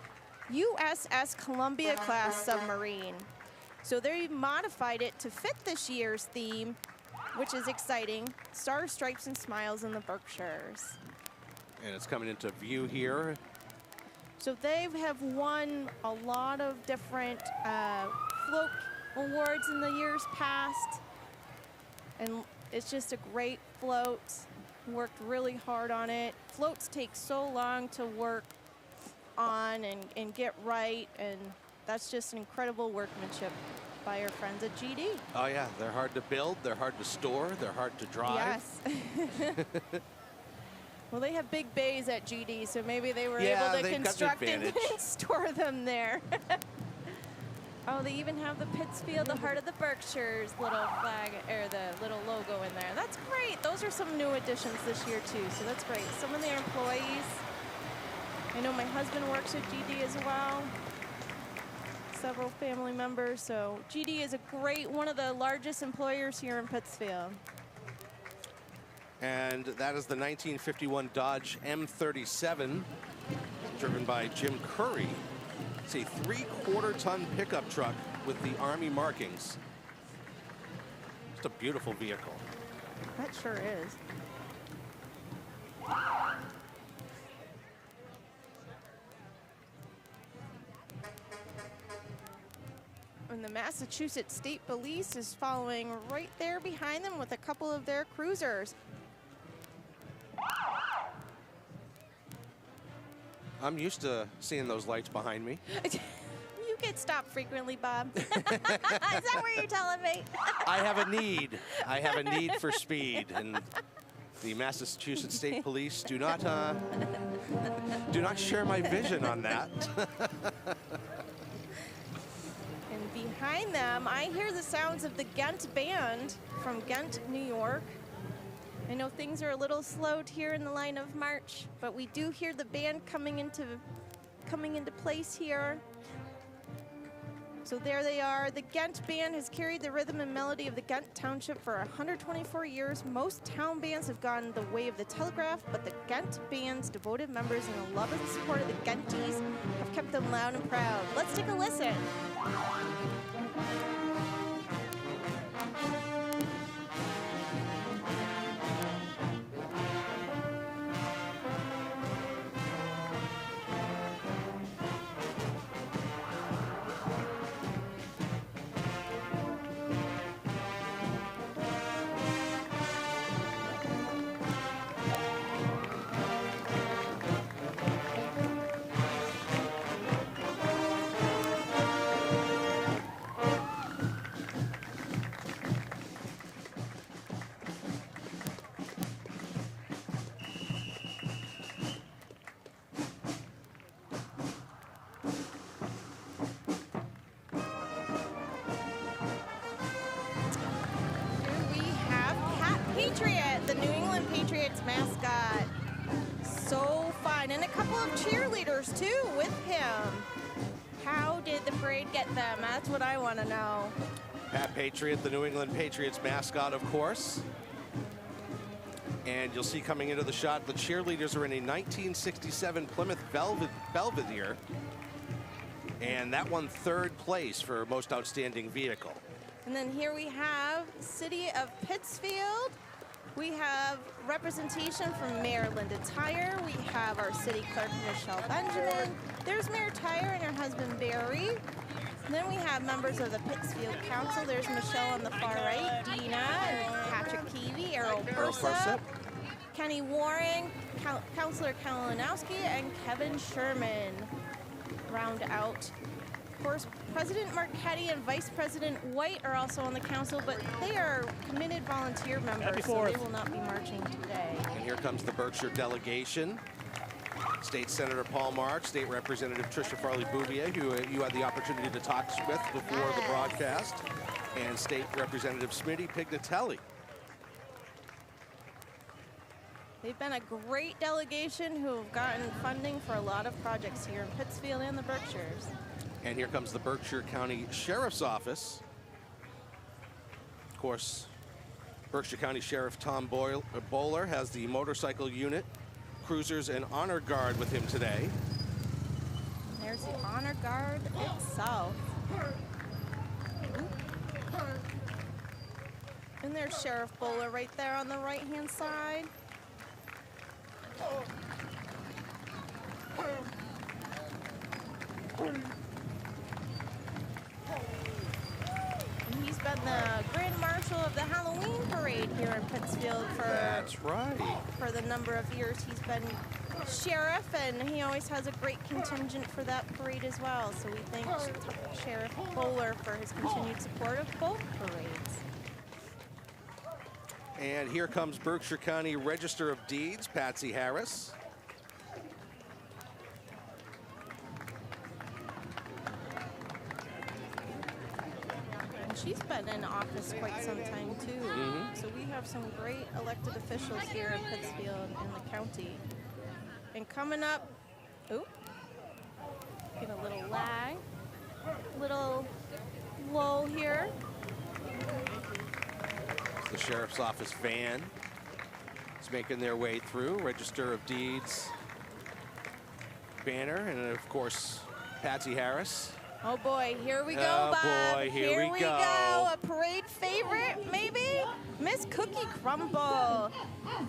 USS Columbia-class submarine. So they modified it to fit this year's theme, which is exciting. Stars, Stripes, and Smiles in the Berkshires. And it's coming into view here. So they have won a lot of different float awards in the years past, and it's just a great float. Worked really hard on it. Floats take so long to work on and get right, and that's just incredible workmanship by our friends at GD. Oh yeah, they're hard to build, they're hard to store, they're hard to drive. Yes. Well, they have big bays at GD, so maybe they were Yeah, able to they've got the construct and advantage. store them there. Oh, they even have the Pittsfield, the Heart of the Berkshires little flag, or the little logo in there. That's great. Those are some new additions this year too, so that's great. Some of their employees. I know my husband works at GD as well. Several family members, so GD is a great, one of the largest employers here in Pittsfield. And that is the 1951 Dodge M37, driven by Jim Curry. It's a 3/4-ton pickup truck with the Army markings. Just a beautiful vehicle. That sure is. And the Massachusetts State Police is following right there behind them with a couple of their cruisers. I'm used to seeing those lights behind me. You get stopped frequently, Bob. Is that what you're telling me? I have a need. I have a need for speed, and the Massachusetts State Police do not share my vision on that. And behind them, I hear the sounds of the Ghent Band from Ghent, New York. I know things are a little slowed here in the line of march, but we do hear the band coming into place here. So there they are. The Ghent Band has carried the rhythm and melody of the Ghent Township for 124 years. Most town bands have gone the way of the telegraph, but the Ghent Band's devoted members and the love and support of the Ghenties have kept them loud and proud. Let's take a listen. Patriot, the New England Patriots mascot. So fun. And a couple of cheerleaders, too, with him. How did the parade get them? That's what I want to know. Pat Patriot, the New England Patriots mascot, of course. And you'll see coming into the shot, the cheerleaders are in a 1967 Plymouth Belvedere. And that won 3rd place for most outstanding vehicle. And then here we have City of Pittsfield. We have representation from Mayor Linda Tyre. We have our city clerk, Michelle Benjamin. There's Mayor Tyre and her husband, Barry. And then we have members of the Pittsfield Council. There's Michelle on the far right, Dina, and Patrick Peavy, Errol Bursa, Kenny Warren, Councilor Kalinowski, and Kevin Sherman round out. Of course, President Marchetti and Vice President White are also on the council, but they are committed volunteer members, so they will not be marching today. And here comes the Berkshire delegation. State Senator Paul Marks, State Representative Tricia Farley-Bouvier, who you had the opportunity to talk with before the broadcast, and State Representative Smitty Pignatelli. They've been a great delegation who have gotten funding for a lot of projects here in Pittsfield and the Berkshires. And here comes the Berkshire County Sheriff's Office. Of course, Berkshire County Sheriff Tom Bowler has the motorcycle unit, cruisers, and honor guard with him today. There's the honor guard itself. And there's Sheriff Bowler right there on the right-hand side. And he's been the Grand Marshal of the Halloween Parade here in Pittsfield for, That's right, for the number of years he's been sheriff, and he always has a great contingent for that parade as well. So we thank Sheriff Bowler for his continued support of both parades. And here comes Berkshire County Register of Deeds, Patsy Harris. And she's been in office quite some time too. So we have some great elected officials here in Pittsfield and the county. And coming up, get a little lag, little lull here. The sheriff's office van is making their way through. Register of Deeds banner, and of course, Patsy Harris. Oh boy, here we go, Oh Bob. boy, here we go. A parade favorite, maybe? Miss Cookie Crumble.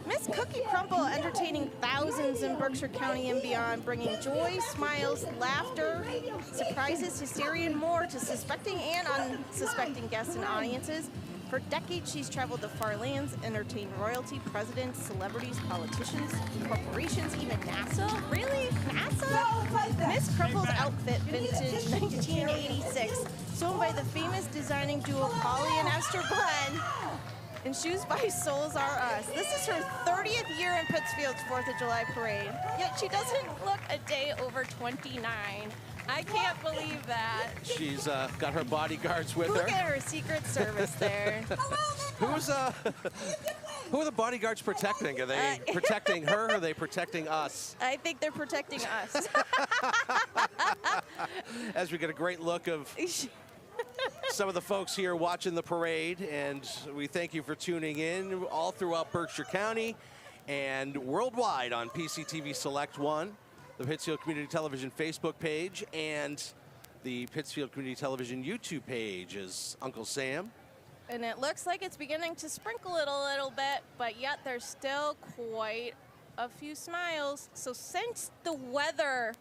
Miss Cookie Crumble entertaining thousands in Berkshire County and beyond, bringing joy, smiles, laughter, surprises, hysteria, and more to suspecting and unsuspecting guests and audiences. For decades, she's traveled to far lands, entertained royalty, presidents, celebrities, politicians, corporations, even NASA. Really? NASA? Miss Crumple's outfit, vintage 1986, sewn by the famous designing duo Polly and Esther Glenn, and shoes by Souls Are Us. This is her 30th year in Pittsfield's 4th of July parade, yet she doesn't look a day over 29. I can't believe that. She's got her bodyguards with her. Look at her Secret Service there. Who are the bodyguards protecting? Are they protecting her, or are they protecting us? I think they're protecting us. As we get a great look of some of the folks here watching the parade, and we thank you for tuning in all throughout Berkshire County and worldwide on PCTV Select 1, the Pittsfield Community Television Facebook page, and the Pittsfield Community Television YouTube page is Uncle Sam. And it looks like it's beginning to sprinkle it a little bit, but yet there's still quite a few smiles. So since the weather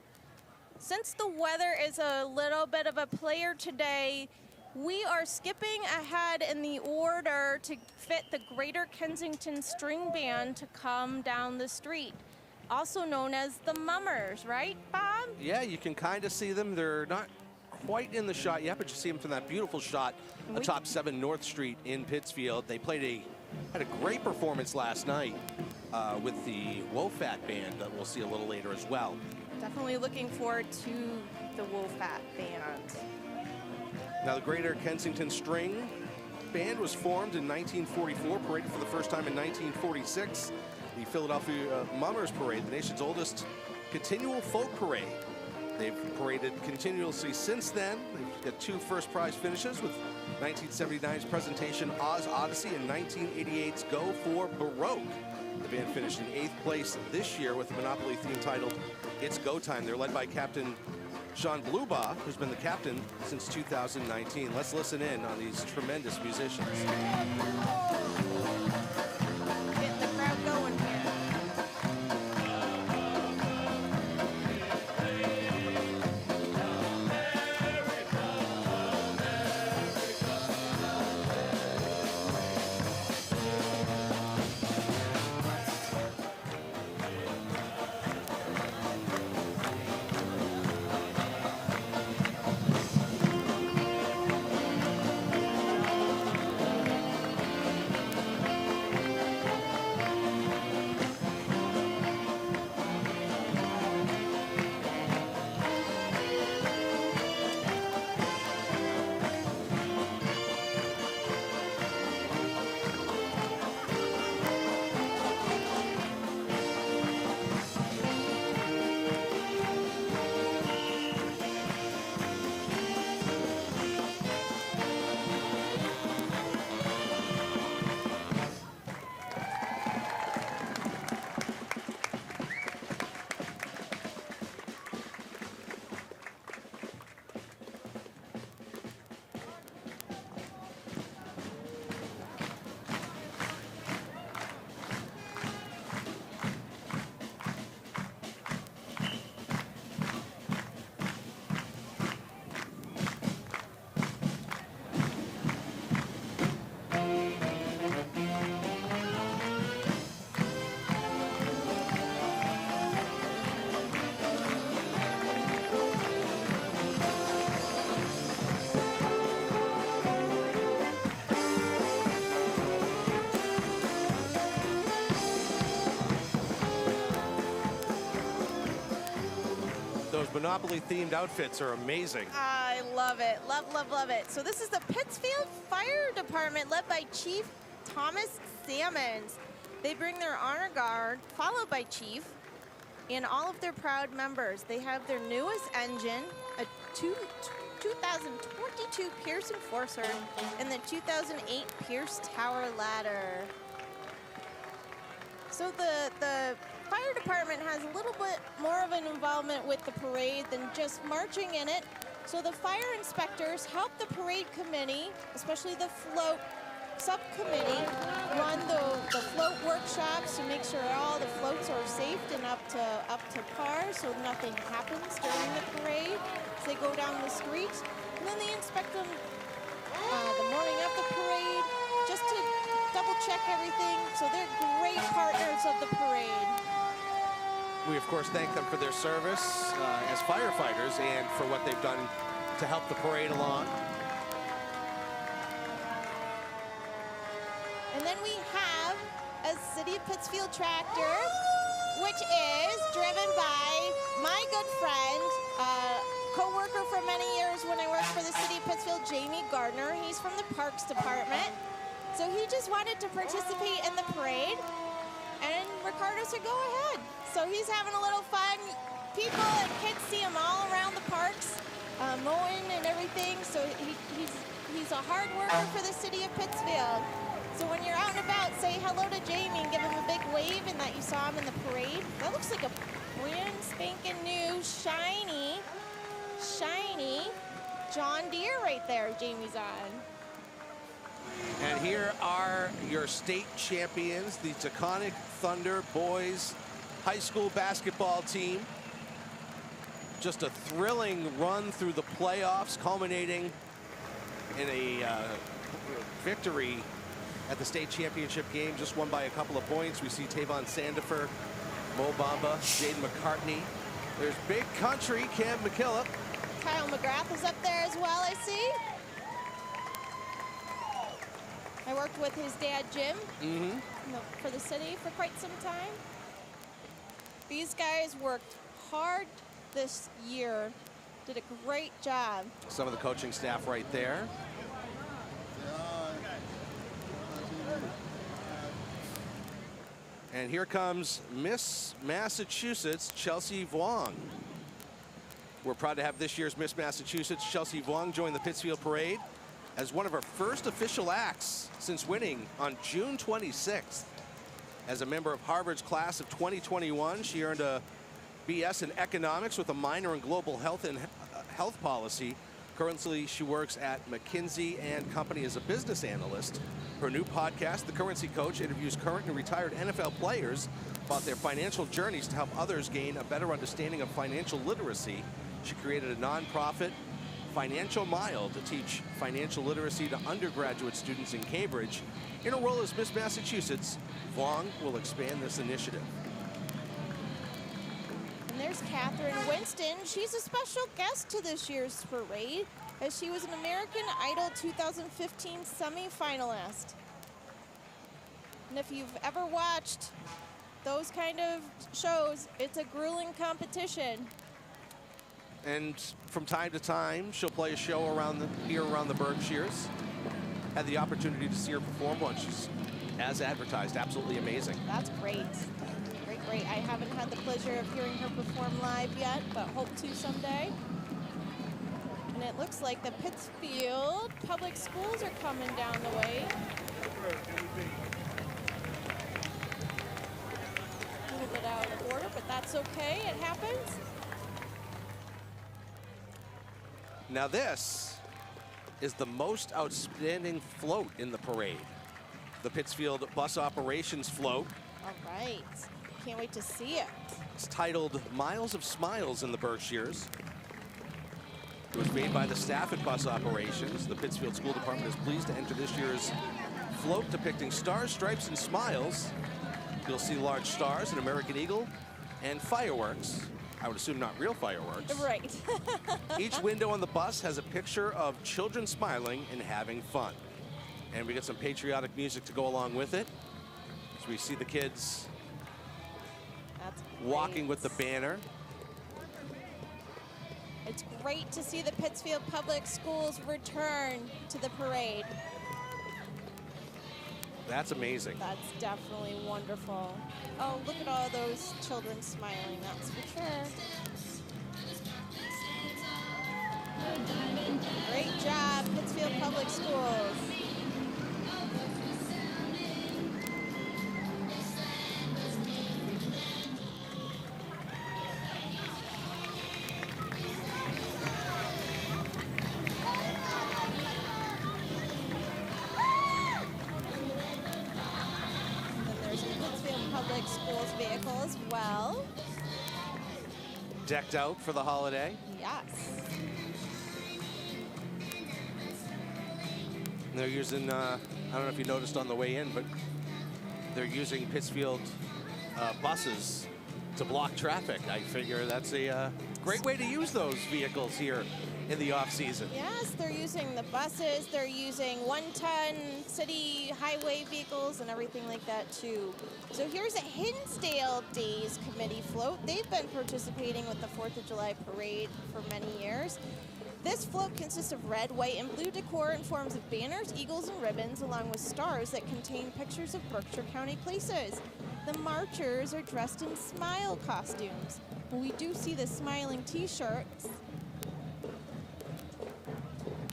is a little bit of a player today, we are skipping ahead in the order to fit the Greater Kensington String Band to come down the street, also known as the Mummers, right, Bob? Yeah, you can kind of see them. They're not quite in the shot yet, but you see them from that beautiful shot atop 7 North Street in Pittsfield. They had a great performance last night with the WOFAT band that we'll see a little later as well. Definitely looking forward to the WOFAT band. Now, the Greater Kensington String Band was formed in 1944, paraded for the first time in 1946. The Philadelphia Mummers Parade, the nation's oldest continual folk parade. They've paraded continuously since then. They've got 2 first prize finishes with 1979's presentation Oz Odyssey and 1988's Go for Baroque. The band finished in 8th place this year with a Monopoly theme titled It's Go Time. They're led by Captain Sean Blubaugh, who's been the captain since 2019. Let's listen in on these tremendous musicians. Get the crowd going here. Monopoly-themed outfits are amazing. I love it. Love, love, love it. So this is the Pittsfield Fire Department led by Chief Thomas Sammons. They bring their honor guard, followed by Chief, and all of their proud members. They have their newest engine, a 2022 Pierce Enforcer, and the 2008 Pierce Tower Ladder. So the fire department has a little bit more of an involvement with the parade than just marching in it. So the fire inspectors help the parade committee, especially the float subcommittee, run the float workshops to make sure all the floats are safe and up to par, so nothing happens during the parade. They go down the street, and then they inspect them the morning of the parade just to double check everything. So they're great partners of the parade. We, of course, thank them for their service as firefighters and for what they've done to help the parade along. And then we have a City of Pittsfield tractor, which is driven by my good friend, co-worker for many years when I worked for the City of Pittsfield, Jamie Gardner. He's from the Parks Department. So he just wanted to participate in the parade, and Ricardo said, go ahead. So he's having a little fun. People and kids see him all around the parks, mowing and everything. So he's a hard worker for the City of Pittsfield. So when you're out and about, say hello to Jamie and give him a big wave and that you saw him in the parade. That looks like a brand spanking new, shiny John Deere right there Jamie's on. And here are your state champions, the Taconic Thunder boys high school basketball team. Just a thrilling run through the playoffs, culminating in a victory at the state championship game, just won by a couple of points. We see Tavon Sandifer, Mo Bamba, Jaden McCartney. There's Big Country, Cam McKillop. Kyle McGrath is up there as well, I see. I worked with his dad, Jim, for the city for quite some time. These guys worked hard this year, did a great job. Some of the coaching staff right there. And here comes Miss Massachusetts, Chelsea Vuong. We're proud to have this year's Miss Massachusetts, Chelsea Vuong, join the Pittsfield Parade as one of her first official acts since winning on June 26th. As a member of Harvard's class of 2021, she earned a BS in economics with a minor in global health and health policy. Currently, she works at McKinsey & Company as a business analyst. Her new podcast, The Currency Coach, interviews current and retired NFL players about their financial journeys to help others gain a better understanding of financial literacy. She created a nonprofit, Financial Mile, to teach financial literacy to undergraduate students in Cambridge. In her role as Miss Massachusetts, Vuong will expand this initiative. And there's Catherine Winston. She's a special guest to this year's parade, as she was an American Idol 2015 semi-finalist. And if you've ever watched those kind of shows, it's a grueling competition. And from time to time, she'll play a show around the Berkshires. Had the opportunity to see her perform once. She's, as advertised, absolutely amazing. That's great. Great, great. I haven't had the pleasure of hearing her perform live yet, but hope to someday. And it looks like the Pittsfield Public Schools are coming down the way. A little bit out of order, but that's okay. It happens. Now this is the most outstanding float in the parade. The Pittsfield Bus Operations Float. All right. Can't wait to see it. It's titled Miles of Smiles in the Berkshires. It was made by the staff at Bus Operations. The Pittsfield School Department is pleased to enter this year's float depicting stars, stripes, and smiles. You'll see large stars, an American eagle, and fireworks. I would assume not real fireworks. Right. Each window on the bus has a picture of children smiling and having fun. And we get some patriotic music to go along with it. So we see the kids walking with the banner. It's great to see the Pittsfield Public Schools return to the parade. That's amazing. That's definitely wonderful. Oh, look at all those children smiling, that's for sure. Great job, Pittsfield Public Schools. Public Schools vehicle as well. Decked out for the holiday. Yes. And they're using, I don't know if you noticed on the way in, but they're using Pittsfield buses to block traffic. I figure that's a great way to use those vehicles here in the off-season. Yes, they're using the buses, they're using one-ton city highway vehicles and everything like that too. So here's a Hinsdale Days Committee float. They've been participating with the 4th of July parade for many years. This float consists of red, white, and blue decor in forms of banners, eagles, and ribbons, along with stars that contain pictures of Berkshire County places. The marchers are dressed in smile costumes. We do see the smiling t-shirts.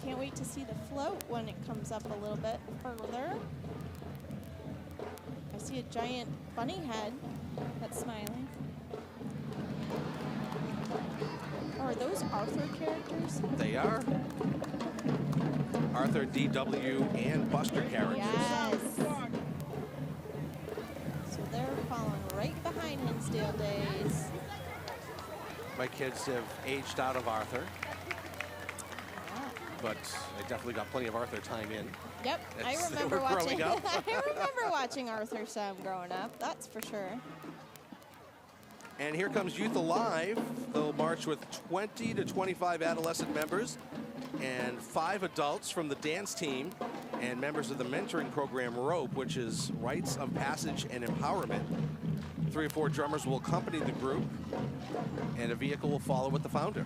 Can't wait to see the float when it comes up a little bit further. I see a giant bunny head that's smiling. Oh, are those Arthur characters? They are. Arthur, DW, and Buster characters. Yes. So they're following right behind Hinsdale Days. My kids have aged out of Arthur, but I definitely got plenty of Arthur time in. Yep, I as they remember were watching. growing up. I remember watching Arthur some growing up. That's for sure. And here comes Youth Alive. They'll march with 20 to 25 adolescent members and 5 adults from the dance team and members of the mentoring program ROPE, which is Rites of Passage and Empowerment. 3 or 4 drummers will accompany the group, and a vehicle will follow with the founder.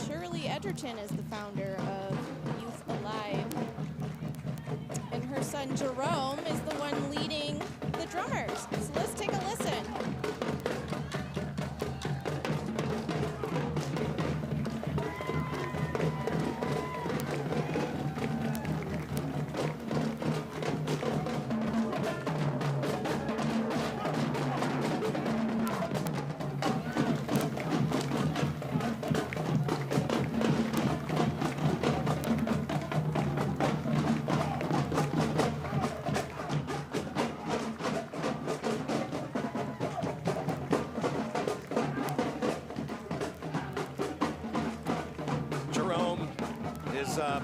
Shirley Edgerton is the founder of Youth Alive. And her son Jerome is the one leading the drummers. So let's take a listen.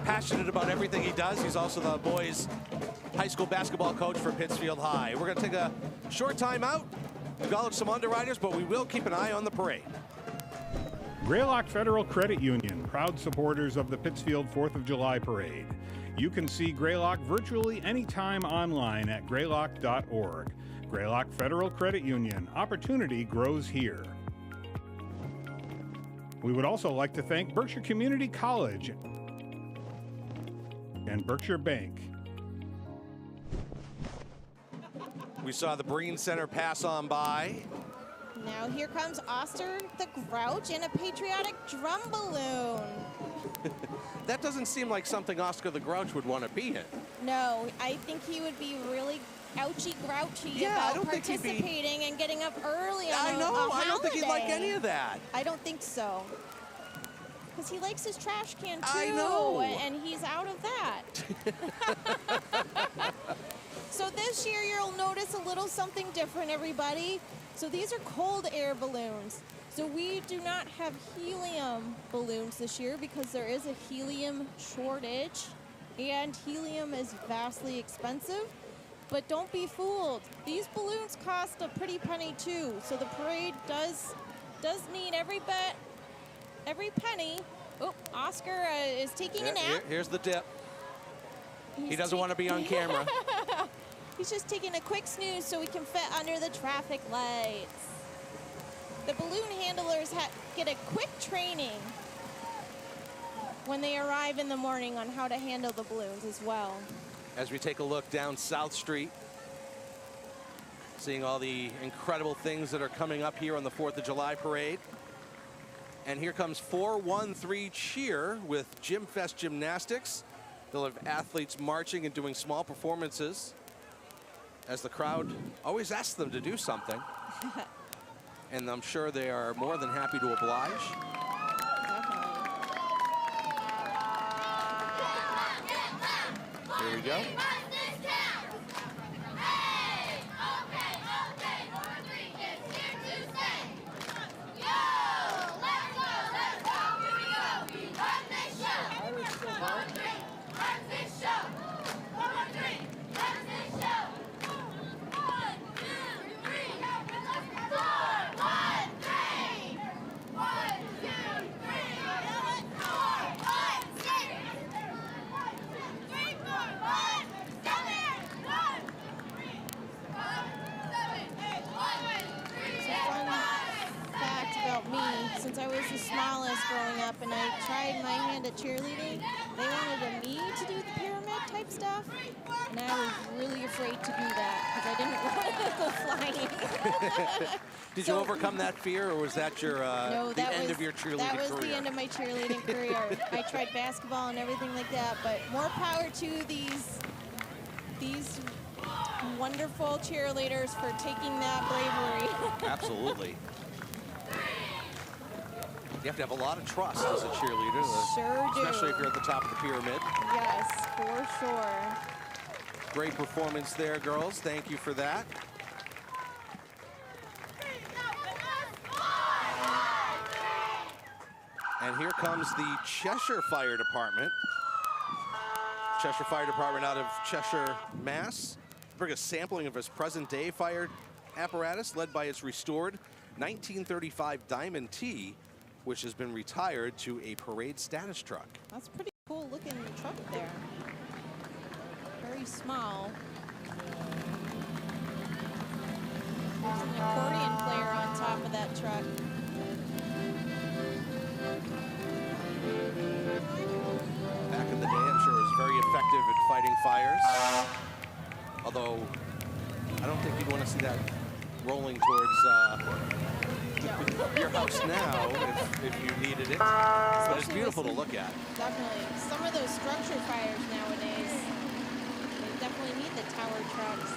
Passionate about everything he does. He's also the boys' high school basketball coach for Pittsfield High. We're going to take a short time out, acknowledge some underwriters, but we will keep an eye on the parade. Greylock Federal Credit Union, proud supporters of the Pittsfield 4th of July Parade. You can see Greylock virtually anytime online at greylock.org. Greylock Federal Credit Union, opportunity grows here. We would also like to thank Berkshire Community College and Berkshire Bank. We saw the Breen Center pass on by. Now here comes Oster the Grouch in a patriotic drum balloon. That doesn't seem like something Oscar the Grouch would want to be in. No, I think he would be really ouchy grouchy I about don't think he'd be- participating and getting up early on I know, a I don't think he'd like holiday. any of that. I don't think so. Because he likes his trash can too. I know. And he's out of that. So this year you'll notice a little something different, everybody. So these are cold air balloons. So we do not have helium balloons this year because there is a helium shortage and helium is vastly expensive. But don't be fooled. These balloons cost a pretty penny too. So the parade does need every penny. Oh, Oscar is taking a nap. Here's the dip. He doesn't want to be on camera. He's just taking a quick snooze so we can fit under the traffic lights. the balloon handlers get a quick training when they arrive in the morning on how to handle the balloons as well. As we take a look down South Street, seeing all the incredible things that are coming up here on the 4th of July parade. And here comes 413 Cheer with Gym Fest Gymnastics. They'll have athletes marching and doing small performances as the crowd always asks them to do something. And I'm sure they are more than happy to oblige. Definitely. Here we go. Since I was the smallest growing up and I tried my hand at cheerleading, they wanted me to do the pyramid type stuff, and I was really afraid to do that because I didn't want to go flying. Did you overcome that fear, or was that your the end of your cheerleading career? That was the end of my cheerleading career. I tried basketball and everything like that, but more power to these wonderful cheerleaders for taking that bravery. Absolutely. You have to have a lot of trust as a cheerleader. Sure do. Especially if you're at the top of the pyramid. Yes, for sure. Great performance there, girls. Thank you for that. And here comes the Cheshire Fire Department. Cheshire Fire Department out of Cheshire, Mass. Bring a sampling of its present-day fire apparatus led by its restored 1935 Diamond T, which has been retired to a parade status truck. That's pretty cool looking truck there. Very small. There's an accordion player on top of that truck. Back in the day, I'm sure it was very effective at fighting fires. Although, I don't think you'd want to see that rolling towards your house now if you needed it. But it's beautiful to look at. Definitely. Some of those structure fires nowadays, they definitely need the tower trucks.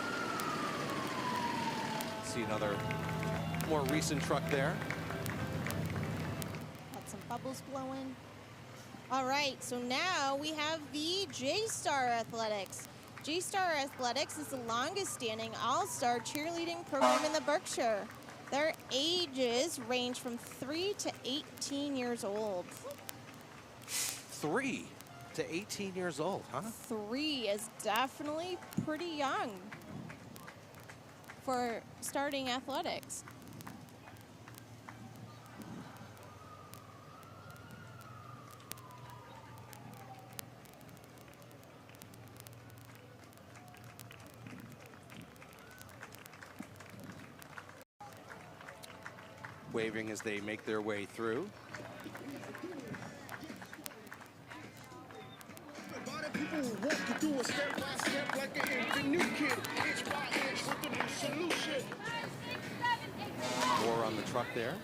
See another more recent truck there. Got some bubbles blowing. All right, so now we have the J-Star Athletics. J-Star Athletics is the longest standing all-star cheerleading program in the Berkshire. Their ages range from 3 to 18 years old. 3 to 18 years old, huh? 3 is definitely pretty young for starting athletics. Waving as they make their way through. People walk you through a step by step like an infant new kid, inch by inch with the new solution. More on the truck there.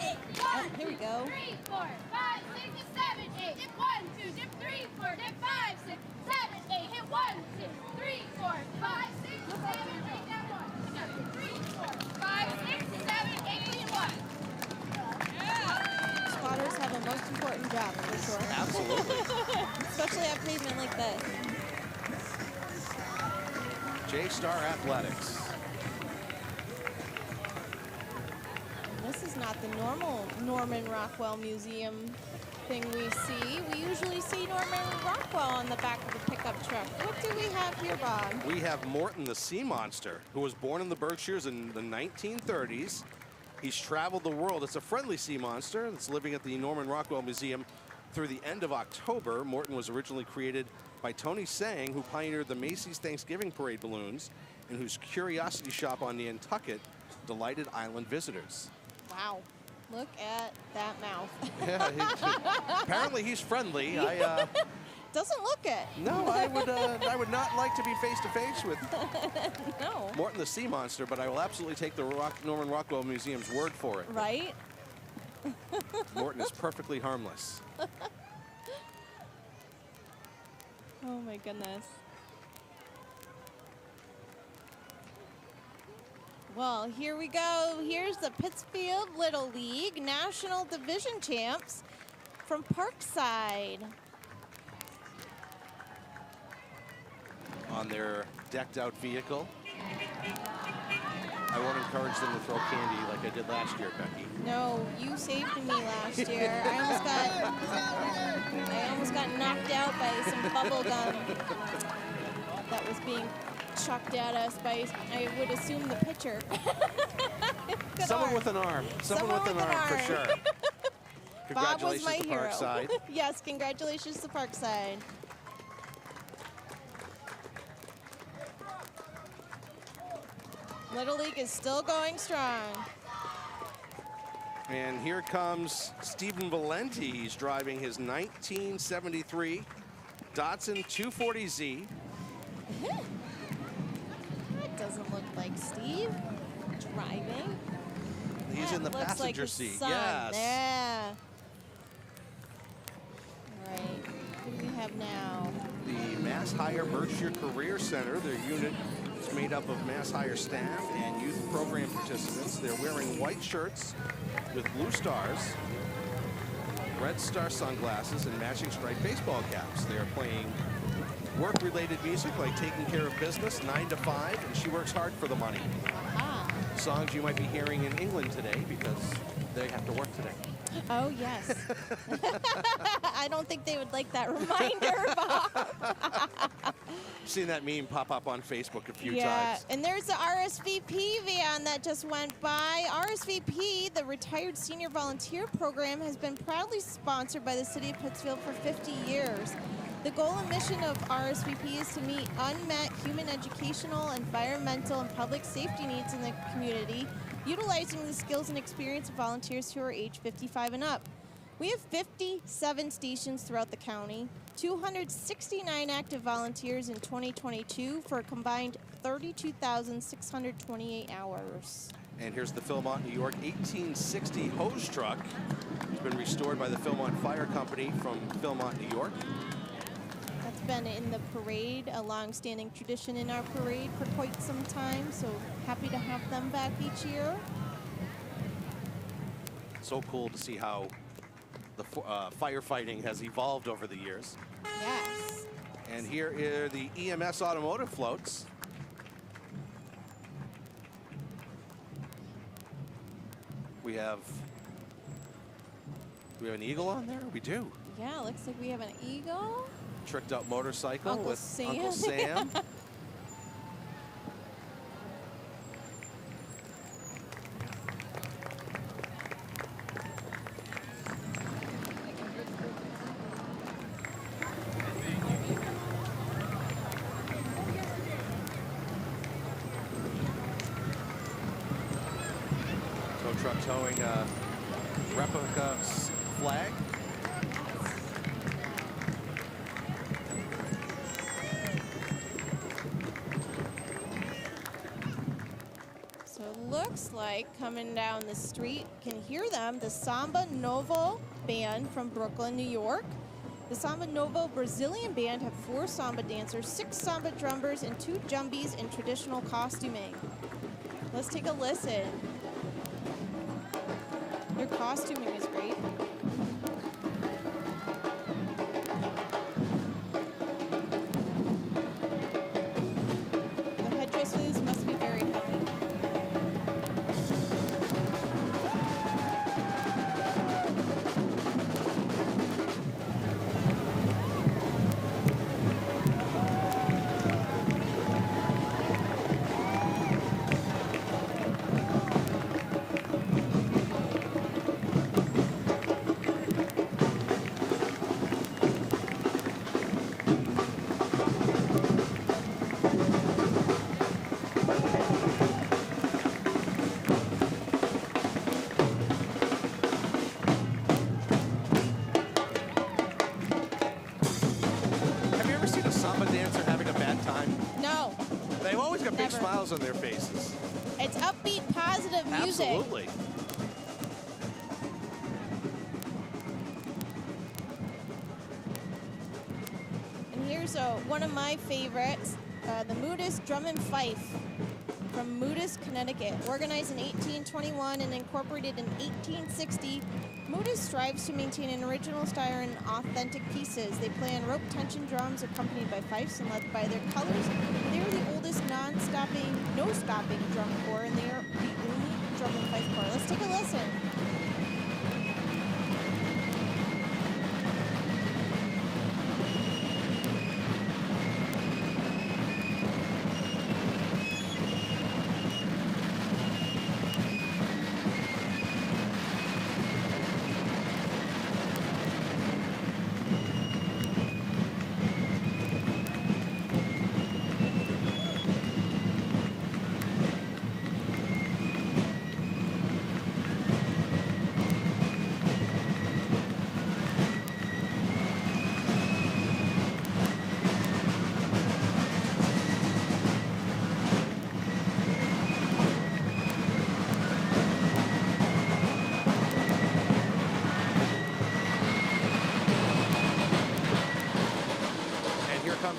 Oh, here we go. 3, 4, 5, 6, 7, 8. Dip 1, 2, dip 3, 4, dip 5, 6, 7, 8. Hit 1, 6, 3, 4, 5, 6, 7, 8. Down 1. 3, 4, 5, 6, 7, 8. Hit 1. Spotters have a most important job, for sure. Absolutely. Especially at pavement like this. J-Star Athletics. This is not the normal Norman Rockwell Museum thing we see. We usually see Norman Rockwell on the back of a pickup truck. What do we have here, Bob? We have Morton the Sea Monster, who was born in the Berkshires in the 1930s. He's traveled the world. It's a friendly sea monster that's living at the Norman Rockwell Museum through the end of October. Morton was originally created by Tony Sang, who pioneered the Macy's Thanksgiving Parade balloons and whose Curiosity Shop on Nantucket delighted island visitors. Wow. Look at that mouth. Yeah, apparently he's friendly. Doesn't look it. No, I would not like to be face to face with No. Morton the Sea Monster, but I will absolutely take the Norman Rockwell Museum's word for it. Right? Morton is perfectly harmless. Oh my goodness. Well, here we go. Here's the Pittsfield Little League National Division champs from Parkside. On their decked out vehicle. I won't encourage them to throw candy like I did last year, Becky. No, you saved me last year. I almost got knocked out by some bubble gum that was being chucked at us by, I would assume, the pitcher. Someone with an arm. Someone with an arm for sure. Bob was Congratulations my to hero. Parkside. Yes, congratulations to Parkside. Little League is still going strong. And here comes Stephen Valenti. He's driving his 1973 Datsun 240Z. That doesn't look like Steve driving. He's in the looks passenger like his seat. son. Yes. Yeah. All right. Who do we have now? The Mass Hire Berkshire Career Center. Their unit is made up of Mass Hire staff and youth program participants. They're wearing white shirts with blue stars, red star sunglasses, and matching striped baseball caps. They're playing work-related music like Taking Care of Business, 9 to 5, and She Works Hard for the Money. Songs you might be hearing in England today because they have to work today. Oh, yes. I don't think they would like that reminder, Bob. Seen that meme pop up on Facebook a few Yeah, times. and there's the RSVP van that just went by. RSVP, the Retired Senior Volunteer Program, has been proudly sponsored by the City of Pittsfield for 50 years. The goal and mission of RSVP is to meet unmet human, educational, environmental, and public safety needs in the community, utilizing the skills and experience of volunteers who are age 55 and up. We have 57 stations throughout the county, 269 active volunteers in 2022 for a combined 32,628 hours. And here's the Philmont, New York 1860 hose truck. It's been restored by the Philmont Fire Company from Philmont, New York. That's been in the parade, a long-standing tradition in our parade for quite some time, so happy to have them back each year. So cool to see how the firefighting has evolved over the years. Yes. And here are the EMS automotive floats. We have an eagle on there? We do. Yeah, looks like we have an eagle. Tricked out motorcycle Uncle with Sam. Uncle Sam. Tow truck towing a replica flag. So it looks like coming down the street, can hear them, the Samba Novo Band from Brooklyn, New York. The Samba Novo Brazilian Band have 4 samba dancers, 6 samba drummers, and 2 jumbies in traditional costuming. Let's take a listen. Your costuming is great. The headdresses must be very heavy. dance are having a bad time? No. They've always got big Never. smiles on their faces. It's upbeat, positive music. Absolutely. And here's one of my favorites, the Moodus Drum and Fife from Moodus, Connecticut. Organized in 1821 and incorporated in 1860, Moodus strives to maintain an original style and authentic pieces. They play on rope tension drums accompanied by fifes and led by their colors. They are the oldest no-stopping drum corps, and they are the only drum and fife corps. Let's take a listen.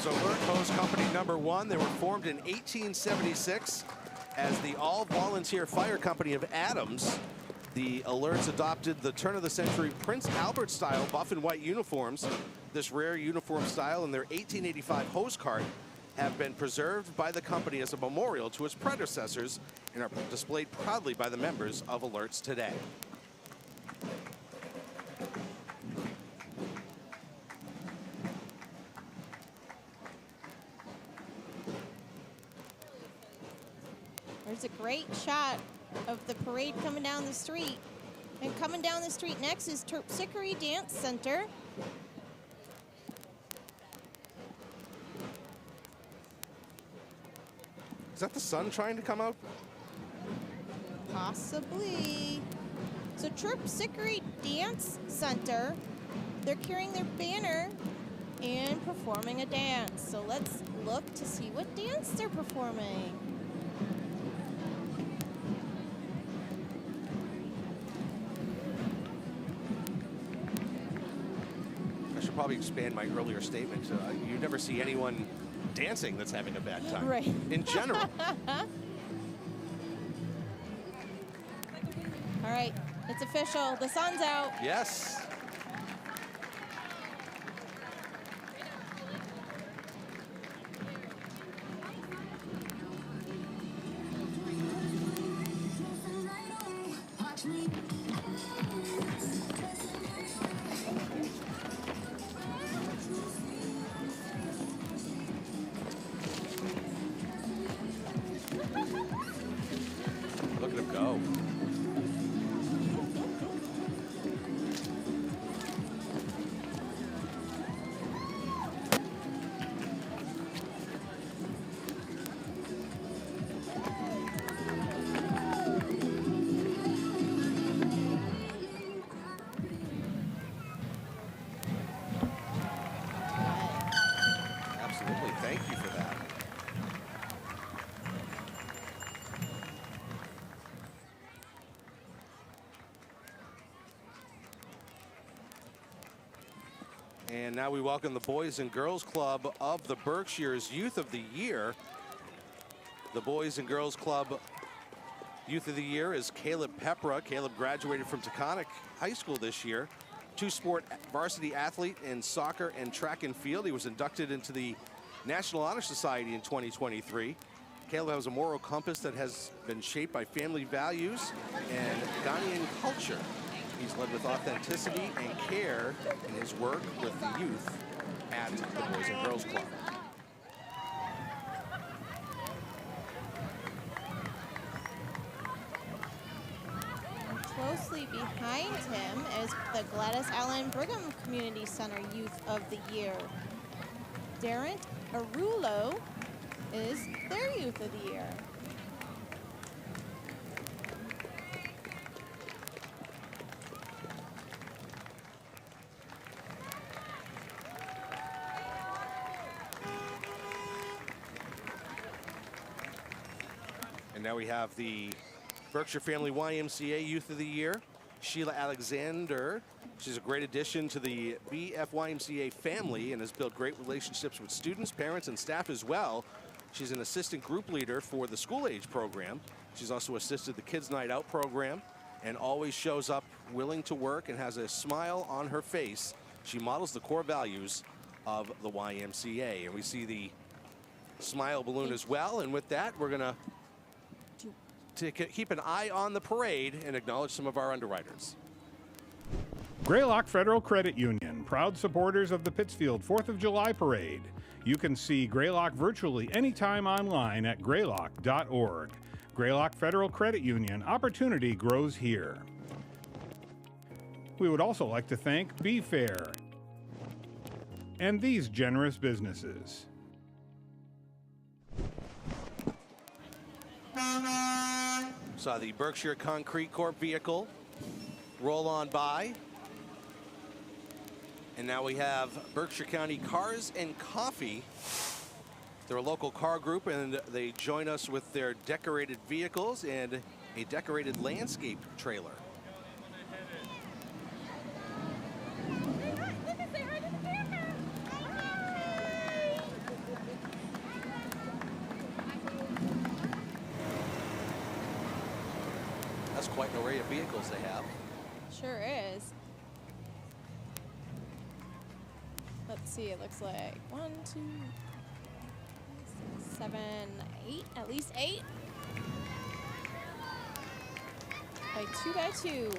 Alert Hose Company number 1. They were formed in 1876 as the all-volunteer fire company of Adams. The Alerts adopted the turn-of-the-century Prince Albert style buff and white uniforms. This rare uniform style and their 1885 hose cart have been preserved by the company as a memorial to its predecessors and are displayed proudly by the members of Alerts today. There's a great shot of the parade coming down the street. And coming down the street next is Terpsichore Dance Center. Is that the sun trying to come out? Possibly. So Terpsichore Dance Center, they're carrying their banner and performing a dance. So let's look to see what dance they're performing. Probably expand my earlier statement. You never see anyone dancing that's having a bad time. Right. In general. All right, it's official. The sun's out. Yes. Look at him go. Absolutely. Thank you for that. And now we welcome the Boys and Girls Club of the Berkshires Youth of the Year. The Boys and Girls Club Youth of the Year is Caleb Pepra. Caleb graduated from Taconic High School this year. Two-sport varsity athlete in soccer and track and field. He was inducted into the National Honor Society in 2023. Caleb has a moral compass that has been shaped by family values and Ghanaian culture. He's led with authenticity and care in his work with the youth at the Boys and Girls Club. Closely behind him is the Gladys Allen Brigham Community Center Youth of the Year. Darren Arulo is their Youth of the Year. now we have the Berkshire Family YMCA Youth of the Year, Sheila Alexander. She's a great addition to the BFYMCA family and has built great relationships with students, parents, and staff as well. She's an assistant group leader for the school age program. She's also assisted the Kids Night Out program and always shows up willing to work and has a smile on her face. She models the core values of the YMCA. And we see the smile balloon as well. And with that, we're gonna keep an eye on the parade and acknowledge some of our underwriters. Greylock Federal Credit Union, proud supporters of the Pittsfield 4th of July Parade. You can see Greylock virtually anytime online at greylock.org. Greylock Federal Credit Union, opportunity grows here. We would also like to thank Be Fair and these generous businesses. Saw the Berkshire Concrete Corp vehicle roll on by. And now we have Berkshire County Cars and Coffee. They're a local car group, and they join us with their decorated vehicles and a decorated landscape trailer. That's quite an array of vehicles they have. Sure is. Let's see, it looks like 1, 2, 6, 7, 8, at least 8. By 2 by 2.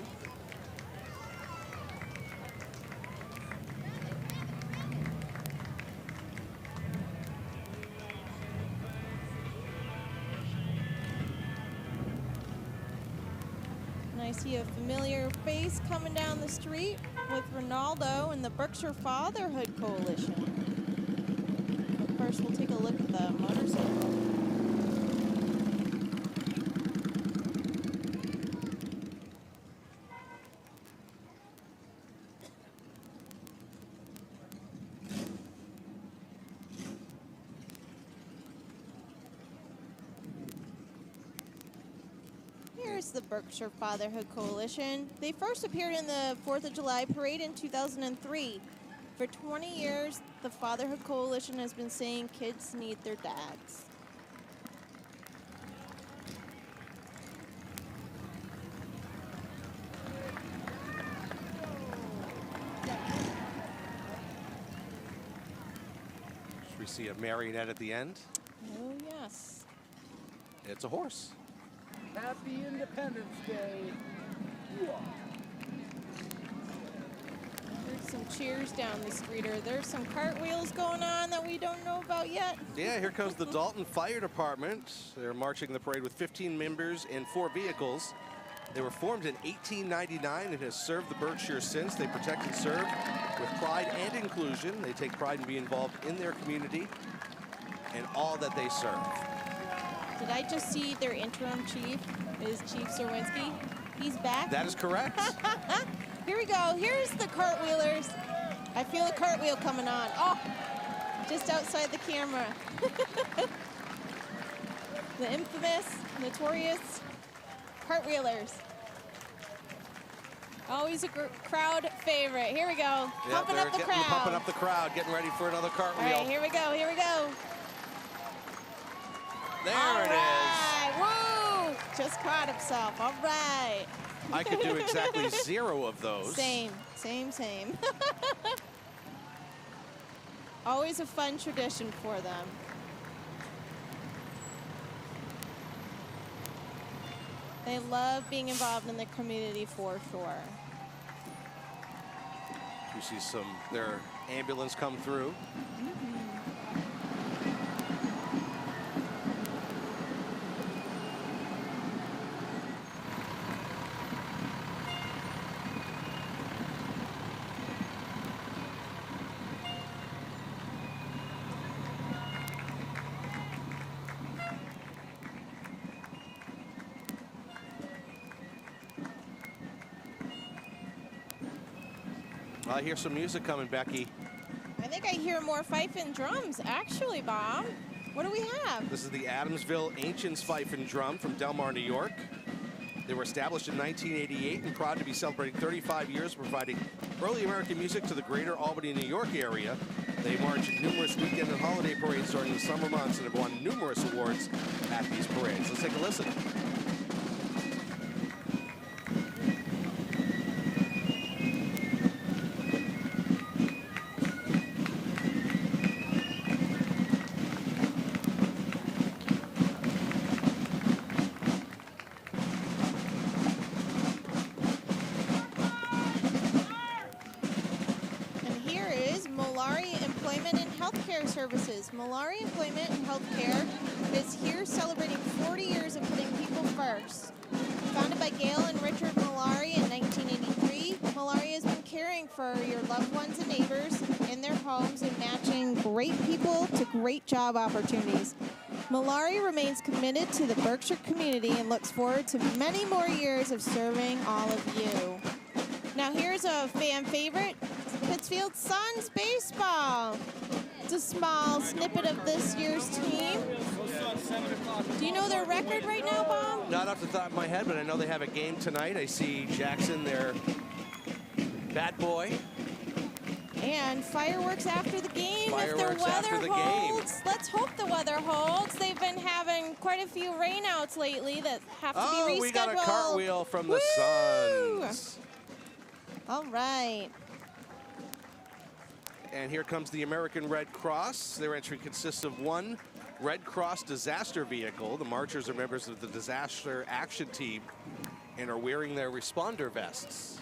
And I see a familiar face coming down the street with Ronaldo and the Berkshire Fatherhood Coalition. But first, we'll take a look at the motorcycle. Here's the Berkshire Fatherhood Coalition. They first appeared in the 4th of July Parade in 2003. For 20 years, the Fatherhood Coalition has been saying kids need their dads. Should we see a marionette at the end? Oh, yes. It's a horse. Happy Independence Day. There's some cheers down the street. There's some cartwheels going on that we don't know about yet. Yeah, here comes the Dalton Fire Department. They're marching the parade with 15 members and 4 vehicles. They were formed in 1899 and has served the Berkshire since. They protect and serve with pride and inclusion. They take pride in being involved in their community and all that they serve. Did I just see their interim chief is Chief Serwinski? He's back? That is correct. Here we go. Here's the cartwheelers. I feel a cartwheel coming on. Oh, just outside the camera. The infamous, notorious cartwheelers. Always a crowd favorite. Here we go. Yeah, Pumping up the crowd. Pumping up the crowd, getting ready for another cartwheel. All right, here we go. Here we go. There it is. Woo! Just caught himself. All right. I could do exactly 0 of those. Same. Always a fun tradition for them. They love being involved in the community for sure. We see their ambulance come through. I hear some music coming, Becky. I think I hear more fife and drums, actually, Bob. What do we have? This is the Adamsville Ancients Fife and Drum from Delmar, New York. They were established in 1988 and proud to be celebrating 35 years providing early American music to the greater Albany, New York area. They march in numerous weekend and holiday parades during the summer months and have won numerous awards at these parades. Let's take a listen. Services. Malari Employment and Healthcare is here celebrating 40 years of putting people first. Founded by Gail and Richard Malari in 1983, Malari has been caring for your loved ones and neighbors in their homes and matching great people to great job opportunities. Malari remains committed to the Berkshire community and looks forward to many more years of serving all of you. Now here's a fan favorite, Pittsfield Suns baseball. It's a small snippet of this year's team. Do you know their record right now, Bob? Not off the top of my head, but I know they have a game tonight. I see Jackson, their bat boy. And fireworks after the game Fireworks if the weather after the holds. game. Let's hope the weather holds. They've been having quite a few rainouts lately that have to be rescheduled. Oh, we got a cartwheel from the Suns. All right. And here comes the American Red Cross. Their entry consists of one Red Cross disaster vehicle. The marchers are members of the Disaster Action Team and are wearing their responder vests.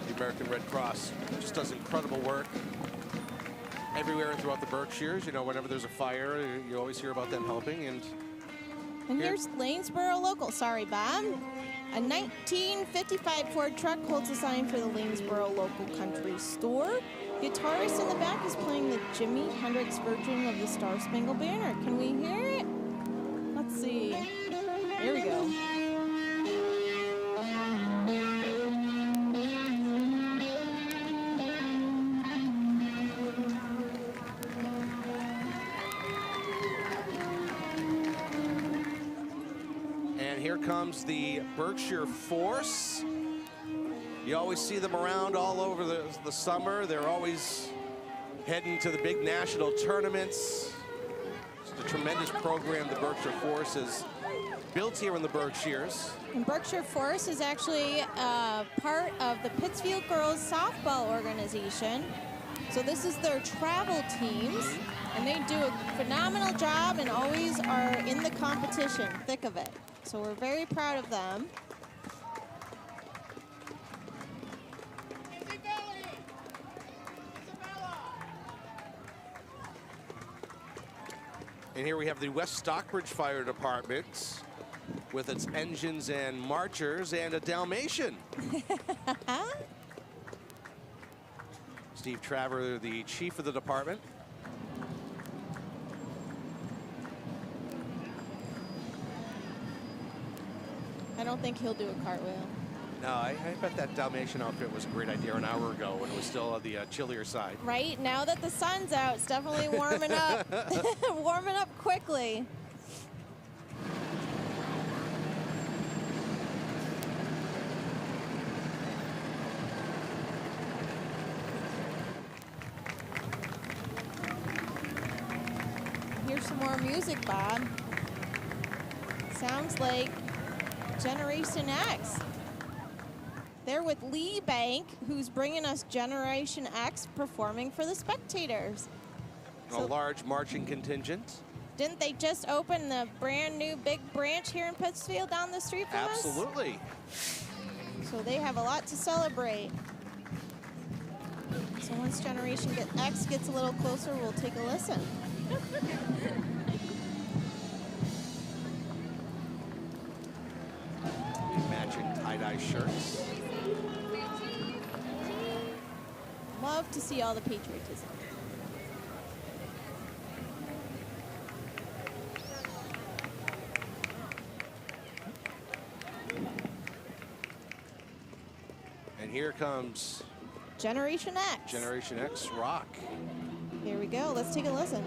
The American Red Cross just does incredible work everywhere throughout the Berkshires. You know, whenever there's a fire, you always hear about them helping. And here's Lanesboro Local. Sorry, Bob. A 1955 Ford truck holds a sign for the Lanesboro Local Country Store. Guitarist in the back is playing the Jimi Hendrix version of the Star Spangled Banner. Can we hear it? Let's see. Here we go. Here comes the Berkshire Force. You always see them around all over the summer. They're always heading to the big national tournaments. It's a tremendous program the Berkshire Force has built here in the Berkshires. And Berkshire Force is actually part of the Pittsfield Girls Softball Organization. So this is their travel teams, and they do a phenomenal job and always are in the competition, thick of it. So we're very proud of them. And here we have the West Stockbridge Fire Department with its engines and marchers and a Dalmatian. Steve Traver, the chief of the department. I don't think he'll do a cartwheel. No, I bet that Dalmatian outfit was a great idea an hour ago when it was still on the chillier side. Right, now that the sun's out, it's definitely warming up. Warming up quickly. Here's some more music, Bob. Sounds like Generation X. They're with Lee Bank, who's bringing us Generation X performing for the spectators. A large marching contingent. Didn't they just open the brand new big branch here in Pittsfield down the street from us? Absolutely. So they have a lot to celebrate. So once Generation X gets a little closer, we'll take a listen. Matching tie-dye shirts. Love to see all the patriotism. And here comes Generation X. Generation X rock. Here we go. Let's take a listen.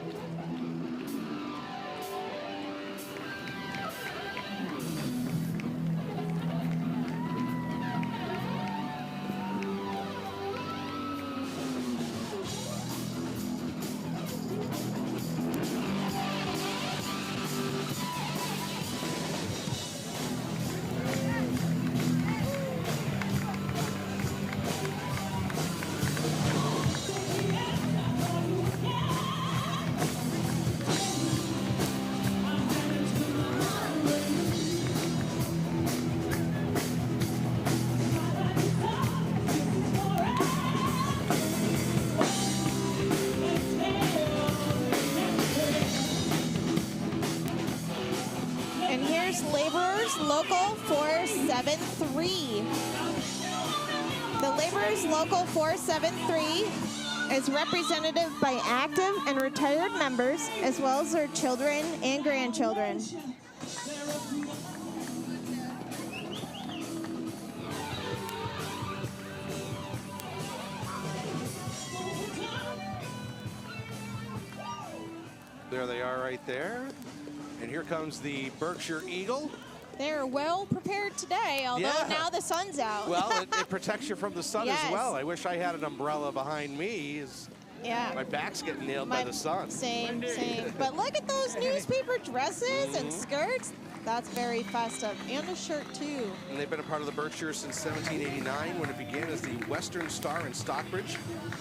And here's Laborers Local 473. The Laborers Local 473 is representative by active and retired members, as well as their children and grandchildren. There they are right there. And here comes the Berkshire Eagle. They're well prepared today, although Yeah. now the sun's out. Well, it protects you from the sun Yes. as well. I wish I had an umbrella behind me. Yeah. My back's getting nailed by the sun. Same. But look at those newspaper dresses and skirts. That's very festive. And a shirt, too. And they've been a part of the Berkshire since 1789 when it began as the Western Star in Stockbridge.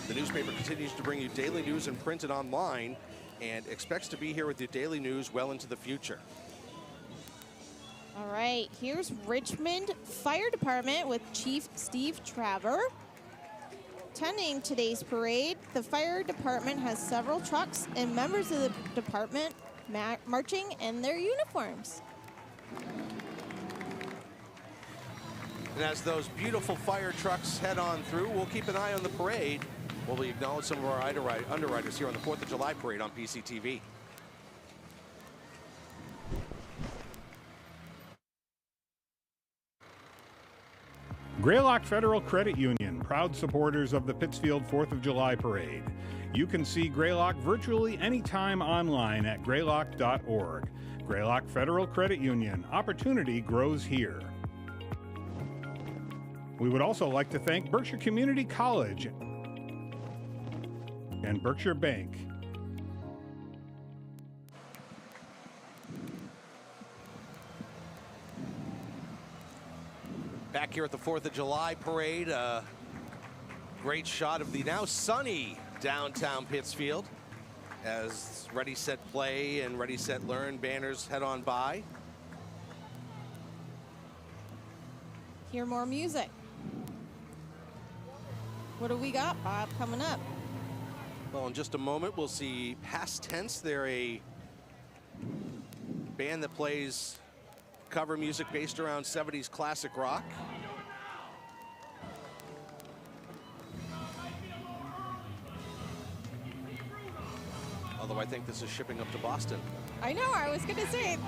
The newspaper continues to bring you daily news in print and online, and expects to be here with your daily news well into the future. All right, here's Richmond Fire Department with Chief Steve Traver. Attending today's parade, the fire department has several trucks and members of the department marching in their uniforms. And as those beautiful fire trucks head on through, we'll keep an eye on the parade. We'll acknowledge some of our underwriters here on the 4th of July parade on PCTV. Greylock Federal Credit Union, proud supporters of the Pittsfield 4th of July Parade. You can see Greylock virtually anytime online at greylock.org. Greylock Federal Credit Union, opportunity grows here. We would also like to thank Berkshire Community College and Berkshire Bank. Back here at the 4th of July parade, a great shot of the now sunny downtown Pittsfield as Ready, Set, Play and Ready, Set, Learn banners head on by. Hear more music. What do we got, Bob, coming up? Well, in just a moment, we'll see Past Tense. They're a band that plays cover music based around 70s classic rock. Although I think this is shipping up to Boston. I know, I was gonna say.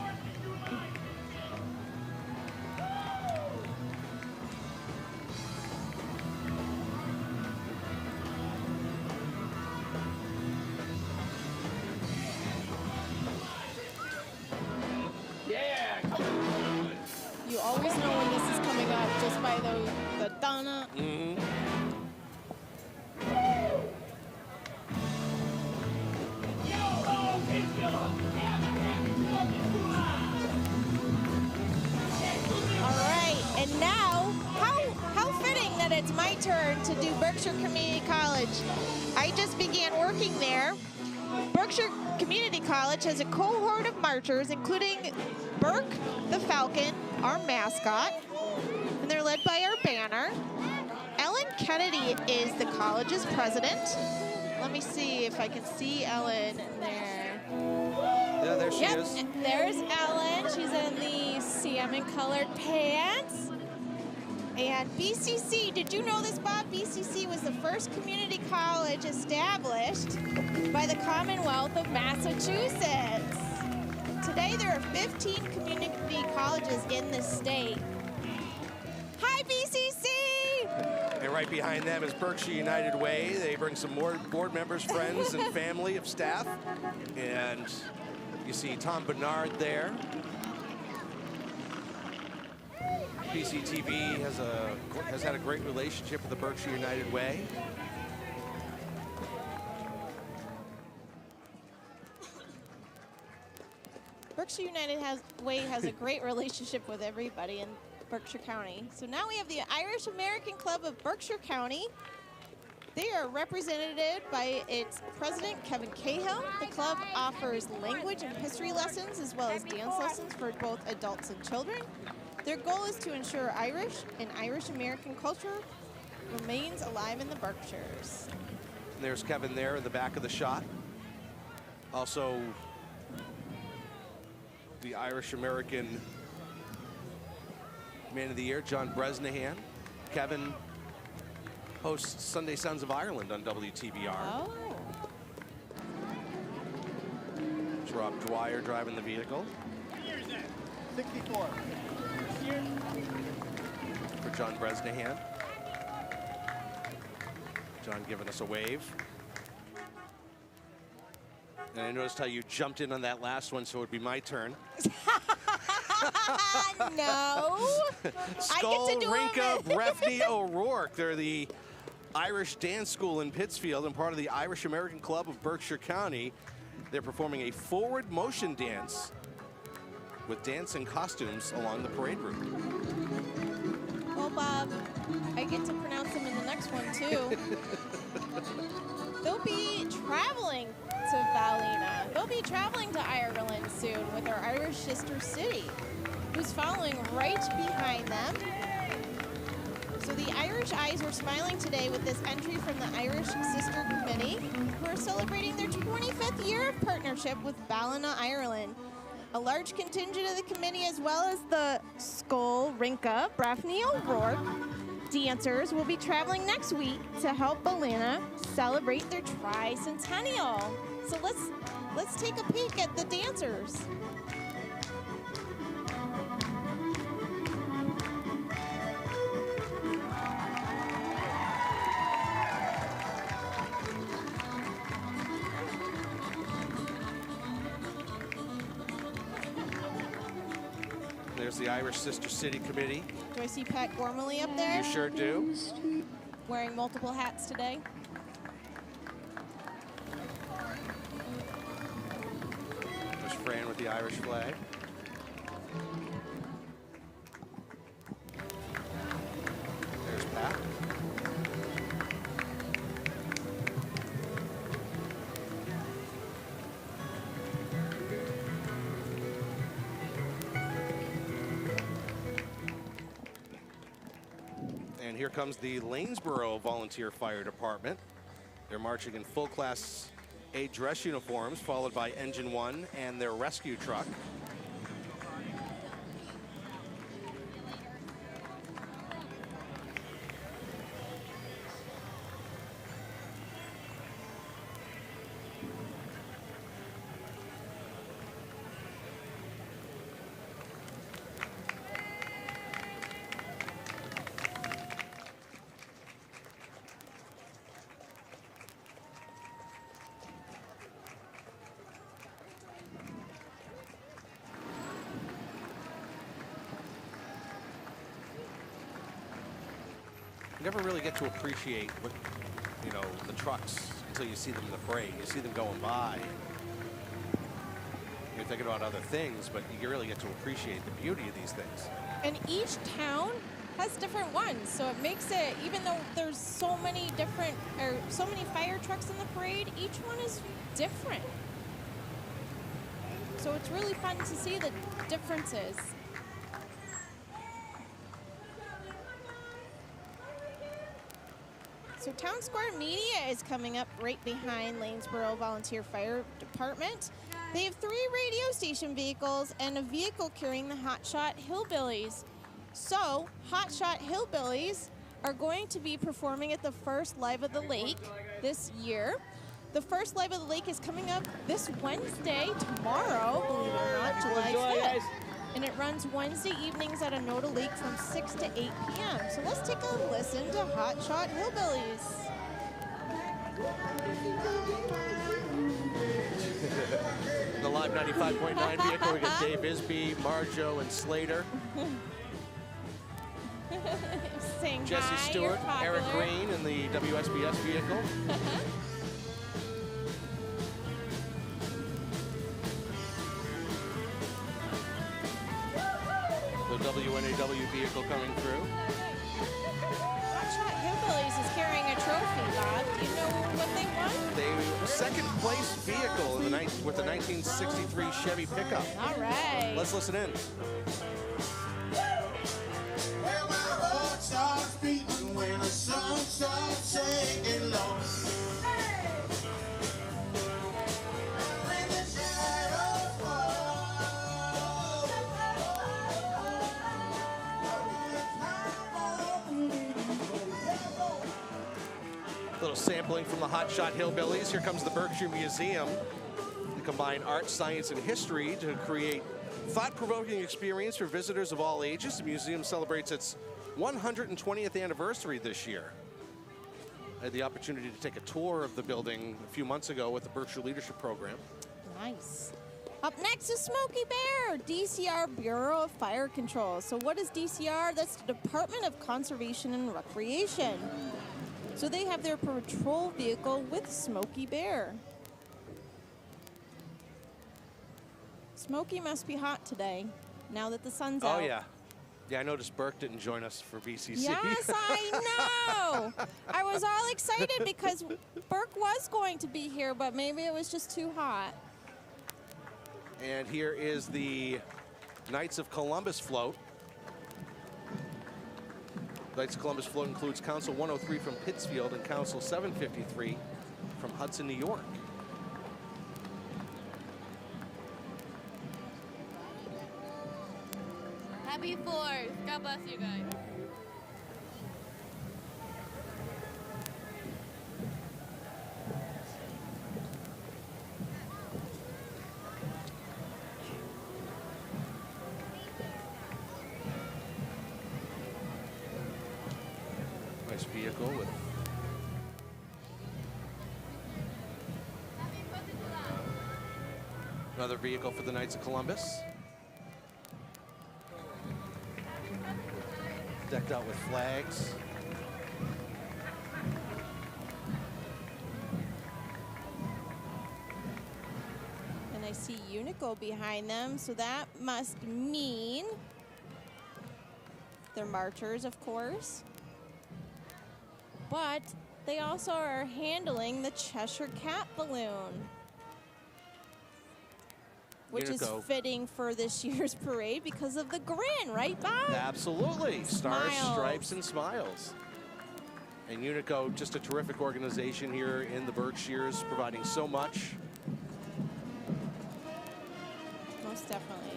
You always know when this is coming up just by the Donna. All right, and now, how fitting that it's my turn to do Berkshire Community College. I just began working there. Berkshire Community College has a cohort of marchers, including Burke the Falcon, our mascot, and they're led by our banner. Ellen Kennedy is the college's president. Let me see if I can see Ellen there. Yeah, there she is. Yep, there's Ellen. She's in the salmon-colored pants. And BCC, did you know this, Bob? BCC was the first community college established by the Commonwealth of Massachusetts. Today, there are 15 community colleges in the state. Hi, BCC! And right behind them is Berkshire United Way. They bring some more board members, friends, and family of staff. And you see Tom Bernard there. PCTV has had a great relationship with the Berkshire United Way. Berkshire United Way has a great relationship with everybody in Berkshire County. So now we have the Irish American Club of Berkshire County. They are represented by its president, Kevin Cahill. The club offers language and history lessons as well as dance lessons for both adults and children. Their goal is to ensure Irish and Irish American culture remains alive in the Berkshires. And there's Kevin there in the back of the shot. Also, the Irish American Man of the Year, John Bresnahan. Kevin hosts Sunday Sons of Ireland on WTBR. Oh. It's Rob Dwyer driving the vehicle. 64. For John Bresnahan. John giving us a wave. And I noticed how you jumped in on that last one, so it would be my turn. No. Skull, Rinka, Breffney, O'Rourke. They're the Irish Dance School in Pittsfield and part of the Irish American Club of Berkshire County. They're performing a forward motion dance with dancing costumes along the parade route. Well, Bob, I get to pronounce them in the next one, too. They'll be traveling to Ballina. They'll be traveling to Ireland soon with our Irish sister city, who's following right behind them. So the Irish Eyes are smiling today with this entry from the Irish Sister Committee, who are celebrating their 25th year of partnership with Ballina, Ireland. A large contingent of the committee, as well as the Skull, Rinka, Breffney, O'Rourke dancers, will be traveling next week to help Ballina celebrate their tricentennial. So let's take a peek at the dancers. There's the Irish Sister City Committee. Do I see Pat Gormley up there? You sure do. Wearing multiple hats today. There's Fran with the Irish flag. There's Pat. And here comes the Lanesboro Volunteer Fire Department. They're marching in full Class A dress uniforms, followed by Engine 1 and their rescue truck. You never really get to appreciate what, the trucks until you see them in the parade. You see them going by. You're thinking about other things, but you really get to appreciate the beauty of these things. And each town has different ones, so it makes it, even though there's so many fire trucks in the parade, each one is different. So it's really fun to see the differences. So Town Square Media is coming up right behind Lanesboro Volunteer Fire Department. They have 3 radio station vehicles and a vehicle carrying the Hotshot Hillbillies. So Hotshot Hillbillies are going to be performing at the first Live of the Lake this year. The first Live of the Lake is coming up this Wednesday, tomorrow, believe it or not, July 5th. And it runs Wednesday evenings at Anoda Lake from 6 to 8 p.m. So let's take a listen to Hot Shot Hillbillies. The live 95.9 vehicle, we got Dave Isby, Marjo, and Slater. Saying Jesse hi, Stewart, you're Eric popular. Green in the WSBS vehicle. The WNAW vehicle coming through. Hot Shot Hillbillies is carrying a trophy, Bob. Do you know what they won? The second place vehicle in with the 1963 Chevy pickup. All right. Let's listen in. Well, my heart starts beating when the sun starts sinking low. When the shadows Little sampling from the Hot Shot Hillbillies. Here comes the Berkshire Museum. They combine art, science, and history to create thought-provoking experience for visitors of all ages. The museum celebrates its 120th anniversary this year. I had the opportunity to take a tour of the building a few months ago with the Berkshire Leadership Program. Nice. Up next is Smokey Bear, DCR Bureau of Fire Control. So what is DCR? That's the Department of Conservation and Recreation. So they have their patrol vehicle with Smokey Bear. Smokey must be hot today, now that the sun's out. Oh, yeah. Yeah, I noticed Burke didn't join us for BCC. Yes, I know. I was all excited because Burke was going to be here, but maybe it was just too hot. And here is the Knights of Columbus float. Knights of Columbus float includes Council 103 from Pittsfield and Council 753 from Hudson, New York. Happy 4th. God bless you guys. Nice vehicle with another vehicle for the Knights of Columbus. Decked out with flags. And I see Unico behind them, so that must mean they're marchers, of course. But they also are handling the Cheshire Cat balloon, which Unico. is fitting for this year's parade because of the grin, right, Bob? Absolutely. Stars, Smiles. stripes, and smiles. And Unico, just a terrific organization here in the Berkshires, providing so much. Most definitely.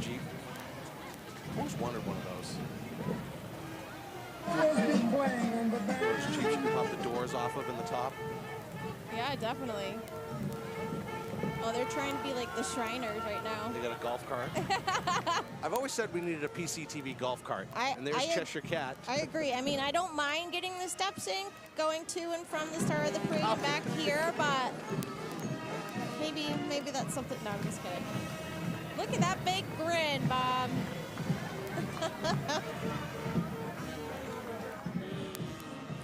Jeep. Always wanted one of those. Those Jeeps you can pop the doors off of in the top. Yeah, definitely. Oh, they're trying to be like the Shriners right now. They got a golf cart. I've always said we needed a PCTV golf cart. And there's Cheshire Cat. I agree. I mean, I don't mind getting the steps in, going to and from the start of the parade and back here, but maybe that's something. No, I'm just kidding. Look at that big grin, Bob.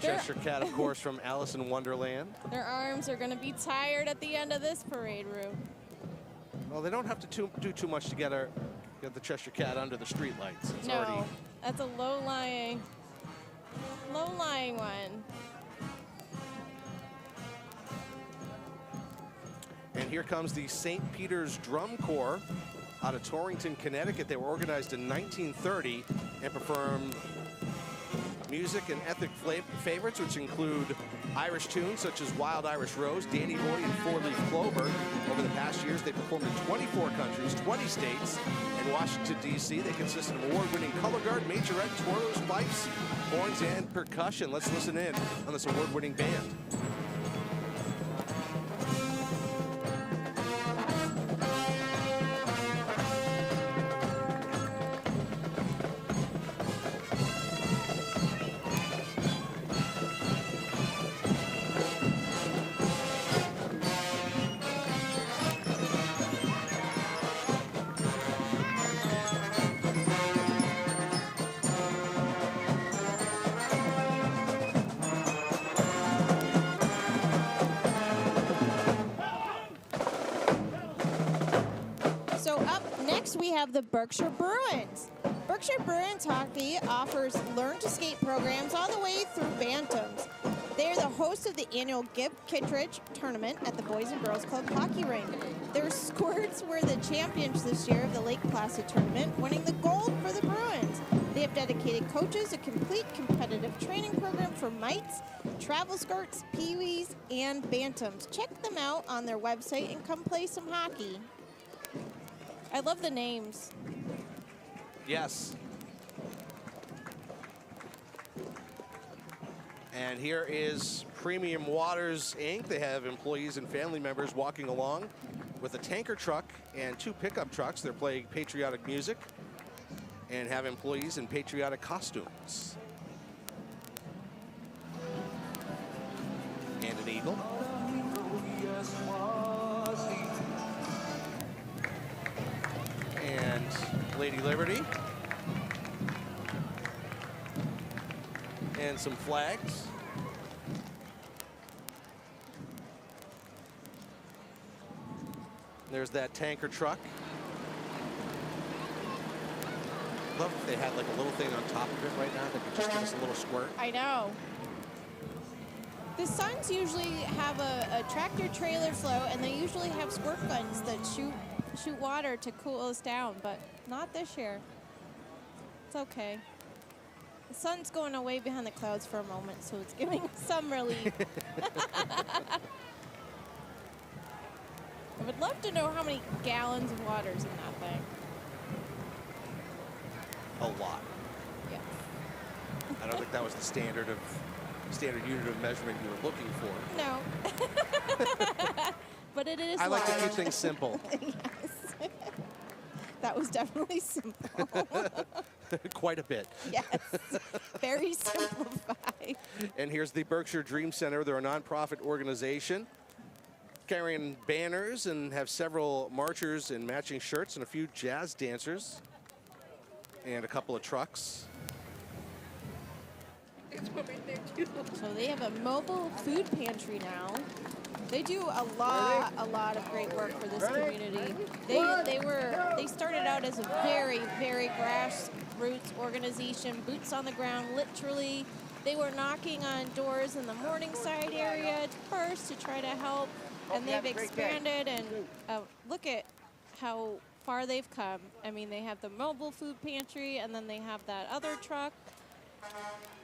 Cheshire Cat, of course, from Alice in Wonderland. Their arms are going to be tired at the end of this parade route. Well, they don't have to do too much to get the Cheshire Cat under the streetlights. It's No, already that's a low-lying one. And here comes the St. Peter's Drum Corps out of Torrington, Connecticut. They were organized in 1930 and performed Music and ethnic favorites, which include Irish tunes such as Wild Irish Rose, Danny Boy, and Four Leaf Clover. Over the past years, they performed in 24 countries, 20 states, and Washington, D.C. They consist of award-winning color guard, majorette, twirlers, pipes, horns, and percussion. Let's listen in on this award-winning band. So up next we have the Berkshire Bruins. Berkshire Bruins hockey offers learn to skate programs all the way through Bantams. They are the host of the annual Gib Kittredge tournament at the Boys and Girls Club hockey rink. Their Squirts were the champions this year of the Lake Placid tournament, winning the gold for the Bruins. They have dedicated coaches, a complete competitive training program for mites, travel skirts, peewees, and bantams. Check them out on their website and come play some hockey. I love the names. Yes. And here is Premium Waters, Inc. They have employees and family members walking along with a tanker truck and 2 pickup trucks. They're playing patriotic music and have employees in patriotic costumes. And an eagle. And Lady Liberty. And some flags. There's that tanker truck. Love if they had like a little thing on top of it right now that could just give us a little squirt. I know. The Suns usually have a tractor trailer float, and they usually have squirt guns that shoot water to cool us down, but not this year. It's okay. The sun's going away behind the clouds for a moment, so it's giving us some relief. I would love to know how many gallons of water's in that thing. A lot. Yeah. I don't think that was the standard unit of measurement you were looking for. No. But it is I like to keep large. things simple. Yes. That was definitely simple. Quite a bit. Yes. Very simplified. And here's the Berkshire Dream Center. They're a nonprofit organization carrying banners and have several marchers in matching shirts and a few jazz dancers and a couple of trucks. So they have a mobile food pantry now. They do a lot of great work for this community. They started out as a very, very grassroots organization, boots on the ground, literally. They were knocking on doors in the Morningside area at first to try to help, and they've expanded, and look at how far they've come. I mean, they have the mobile food pantry, and then they have that other truck.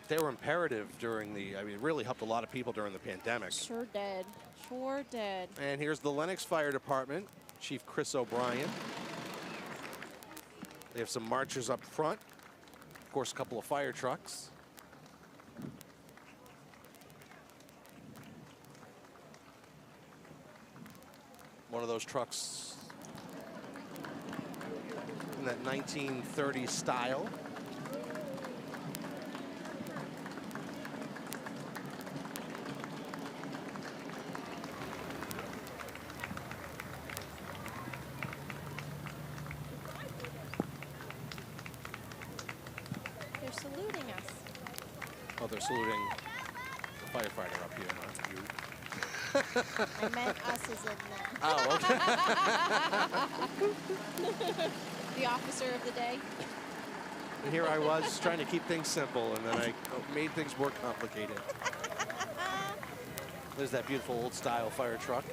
They were imperative during it really helped a lot of people during the pandemic. Sure did. Sure did. And here's the Lenox Fire Department, Chief Chris O'Brien. They have some marchers up front. Of course, a couple of fire trucks. One of those trucks in that 1930s style. They're saluting us. Oh, they're saluting the firefighter up here, not you. I meant us as in them. Oh, okay. The officer of the day. And here I was trying to keep things simple, and then I made things more complicated. There's that beautiful old style fire truck.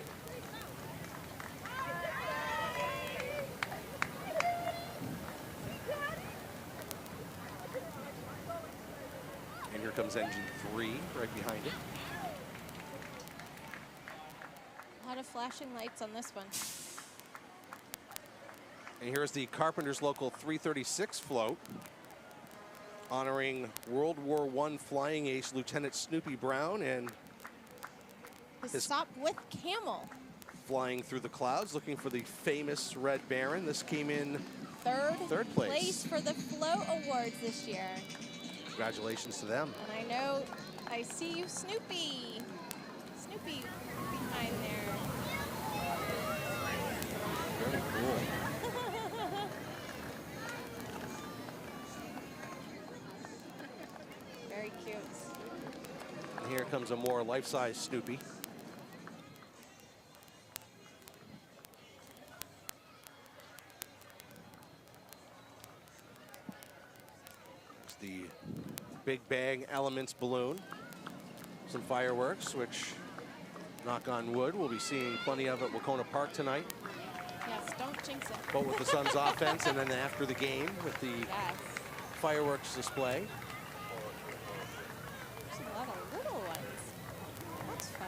And here comes engine 3 right behind it. A lot of flashing lights on this one. And here's the Carpenters Local 336 float, honoring World War I flying ace Lieutenant Snoopy Brown and The stop with Camel. flying through the clouds, looking for the famous Red Baron. This came in Third place. place for the Float Awards this year. Congratulations to them. And I know, I see you, Snoopy. Snoopy behind there. Very cool. Very cute. And here comes a more life-size Snoopy. There's the Big Bang Elements balloon. Some fireworks, which, knock on wood, we'll be seeing plenty of at Wacona Park tonight. Yes, don't jinx it. Both with the Suns offense and then after the game with the fireworks display. There's a lot of little ones. That's fun.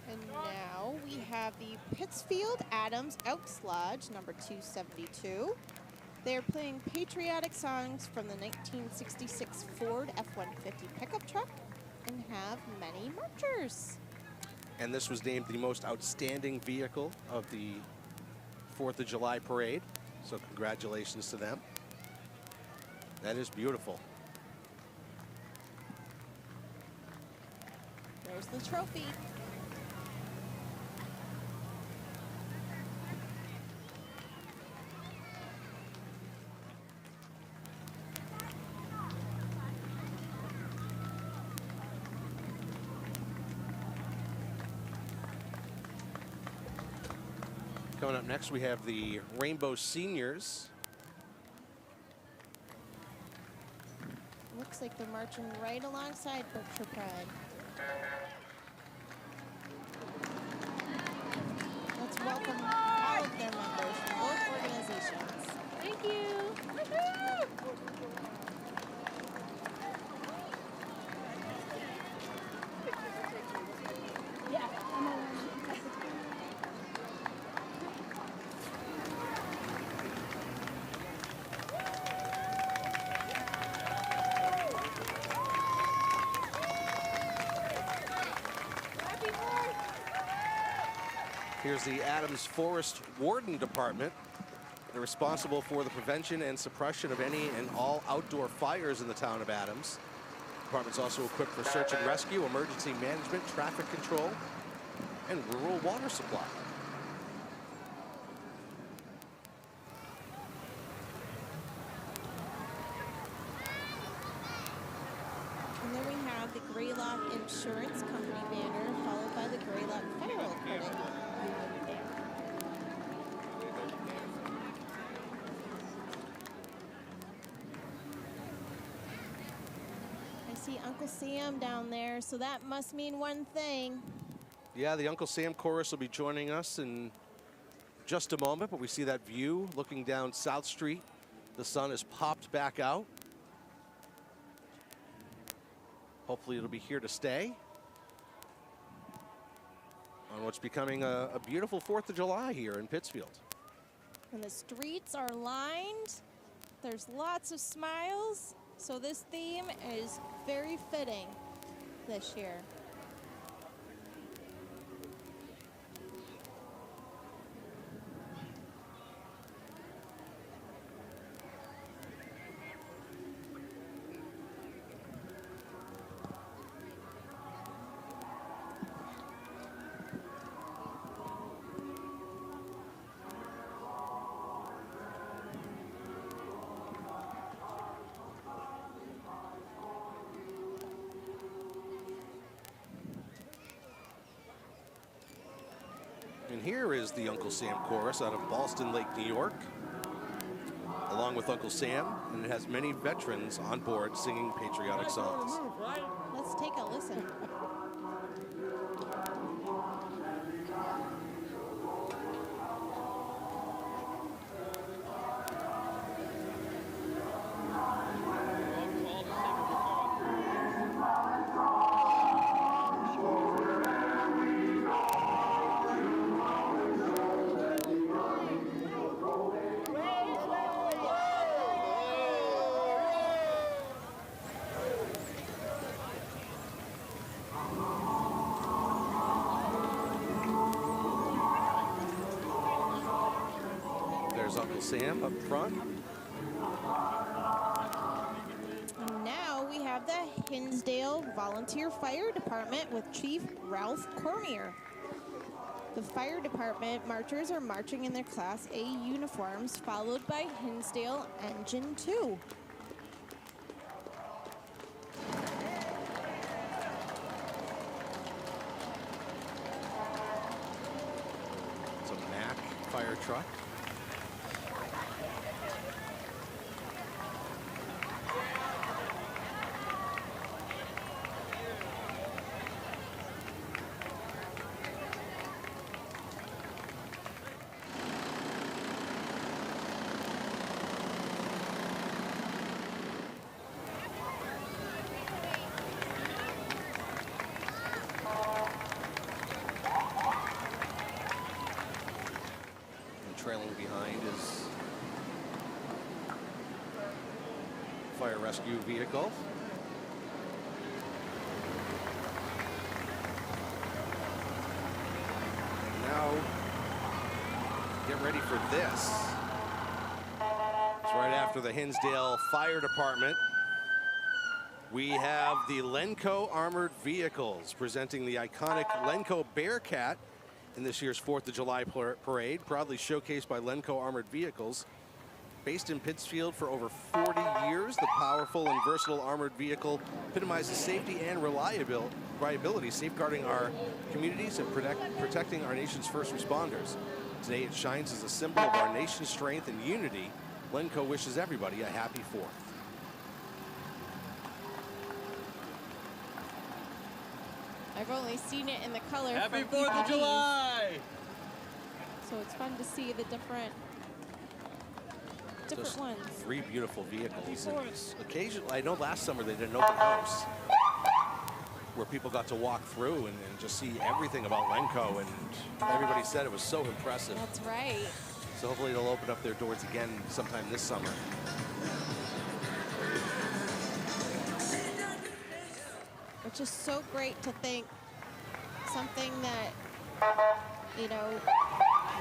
And now we have the Pittsfield Adams Elks Lodge, number 272. They're playing patriotic songs from the 1966 Ford F-150 pickup truck and have many marchers. And this was named the most outstanding vehicle of the 4th of July parade. So congratulations to them. That is beautiful. There's the trophy. Coming up next, we have the Rainbow Seniors. Looks like they're marching right alongside Berkshire Pride. Let's welcome all of their members from both organizations. Thank you. Woohoo! Yeah, I'm on. Here's the Adams Forest Warden Department. They're responsible for the prevention and suppression of any and all outdoor fires in the town of Adams. The department's also equipped for search and rescue, emergency management, traffic control, and rural water supply. And then we have the Greylock Insurance Company banner, followed by the Greylock Federal Credit Union banner. I see Uncle Sam down there, so that must mean one thing. Yeah, the Uncle Sam Chorus will be joining us in just a moment, but we see that view looking down South Street. The sun has popped back out. Hopefully it'll be here to stay on what's becoming a beautiful 4th of July here in Pittsfield. And the streets are lined. There's lots of smiles. So this theme is very fitting this year. And here is the Uncle Sam Chorus out of Ballston Lake, New York. along with Uncle Sam, and it has many veterans on board singing patriotic songs. Let's take a listen. There's Uncle Sam up front. And now we have the Hinsdale Volunteer Fire Department with Chief Ralph Cormier. The fire department marchers are marching in their Class A uniforms, followed by Hinsdale Engine 2. It's a Mack fire truck. Trailing behind is fire rescue vehicle. Now, get ready for this. It's right after the Hinsdale Fire Department. We have the Lenco Armored Vehicles presenting the iconic Lenco Bearcat in this year's 4th of July parade, proudly showcased by Lenco Armored Vehicles. Based in Pittsfield for over 40 years, the powerful and versatile armored vehicle epitomizes safety and reliability, safeguarding our communities and protecting our nation's first responders. Today it shines as a symbol of our nation's strength and unity. Lenco wishes everybody a happy 4th. I've only seen it in the color Happy from 4th of PPD. July! So it's fun to see the different Just ones. 3 beautiful vehicles. And occasionally, I know last summer they did an open house where people got to walk through and just see everything about Lenco, and everybody said it was so impressive. That's right. So hopefully they'll open up their doors again sometime this summer. Which is so great to think something that, you know,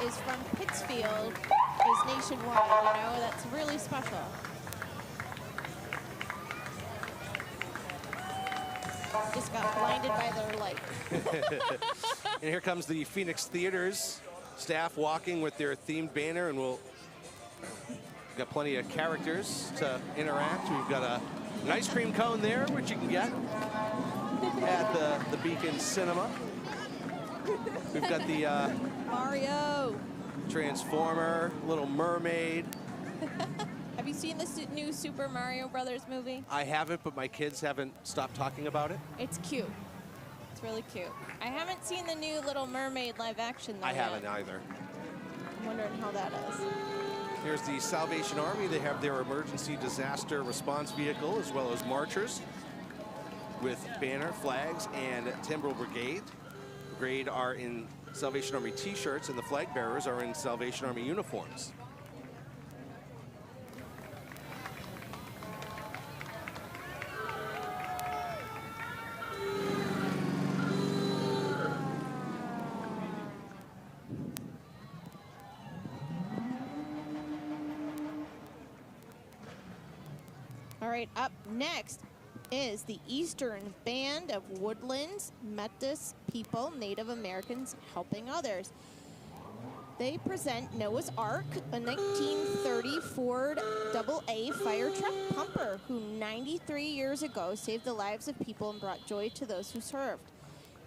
is from Pittsfield is nationwide, you know, that's really special. Just got blinded by their light. And here comes the Phoenix Theaters staff walking with their themed banner, and we've got plenty of characters to interact. We've got an ice cream cone there, which you can get at the Beacon Cinema. We've got the Mario. Transformer, Little Mermaid. Have you seen the new Super Mario Brothers movie? I haven't, but my kids haven't stopped talking about it. It's cute. It's really cute. I haven't seen the new Little Mermaid live action though I yet. haven't either. I'm wondering how that is. Here's the Salvation Army. They have their emergency disaster response vehicle, as well as marchers with banner, flags, and Timbrel Brigade. Brigade are in Salvation Army t-shirts, and the flag bearers are in Salvation Army uniforms. All right, up next is the Eastern Band of Woodlands Metis people, Native Americans helping others. They present Noah's Ark, a 1930 Ford AA fire truck pumper who 93 years ago saved the lives of people and brought joy to those who served.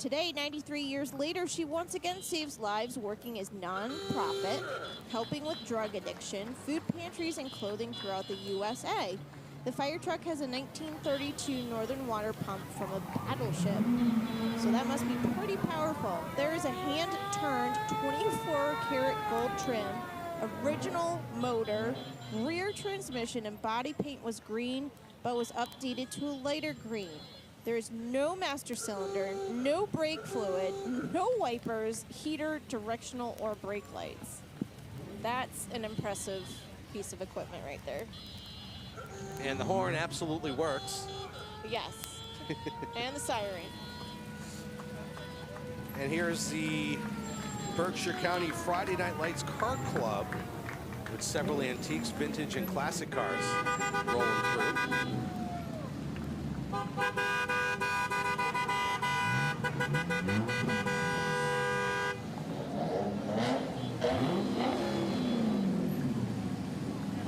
Today, 93 years later, she once again saves lives working as non-profit, helping with drug addiction, food pantries, and clothing throughout the USA. The fire truck has a 1932 Northern water pump from a battleship, so that must be pretty powerful. There is a hand-turned 24-karat gold trim, original motor, rear transmission, and body paint was green, but was updated to a lighter green. There is no master cylinder, no brake fluid, no wipers, heater, directional, or brake lights. That's an impressive piece of equipment right there. And the horn absolutely works. Yes. And the siren. And here's the Berkshire County Friday Night Lights Car Club with several antiques, vintage, and classic cars rolling through.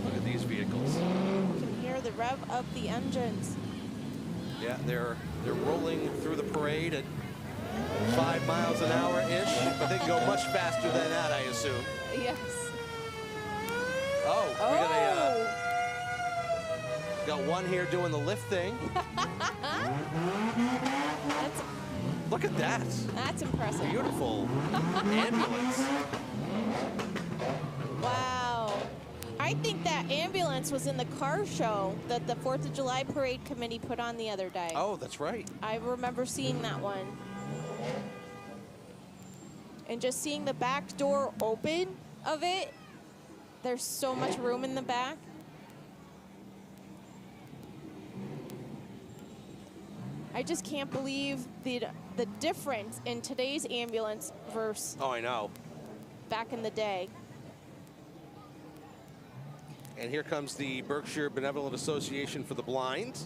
Look at these vehicles. You can hear the rev of the engines. Yeah, they're rolling through the parade at 5 miles an hour-ish, but they can go much faster than that, I assume. Yes. Oh, we got one here doing the lift thing. Look at that. That's impressive. Beautiful ambulance. Wow. I think that ambulance was in the car show that the 4th of July Parade Committee put on the other day. Oh, that's right. I remember seeing that one. And just seeing the back door open of it, there's so much room in the back. I just can't believe the difference in today's ambulance versus Oh, I know. back in the day. And here comes the Berkshire Benevolent Association for the Blind.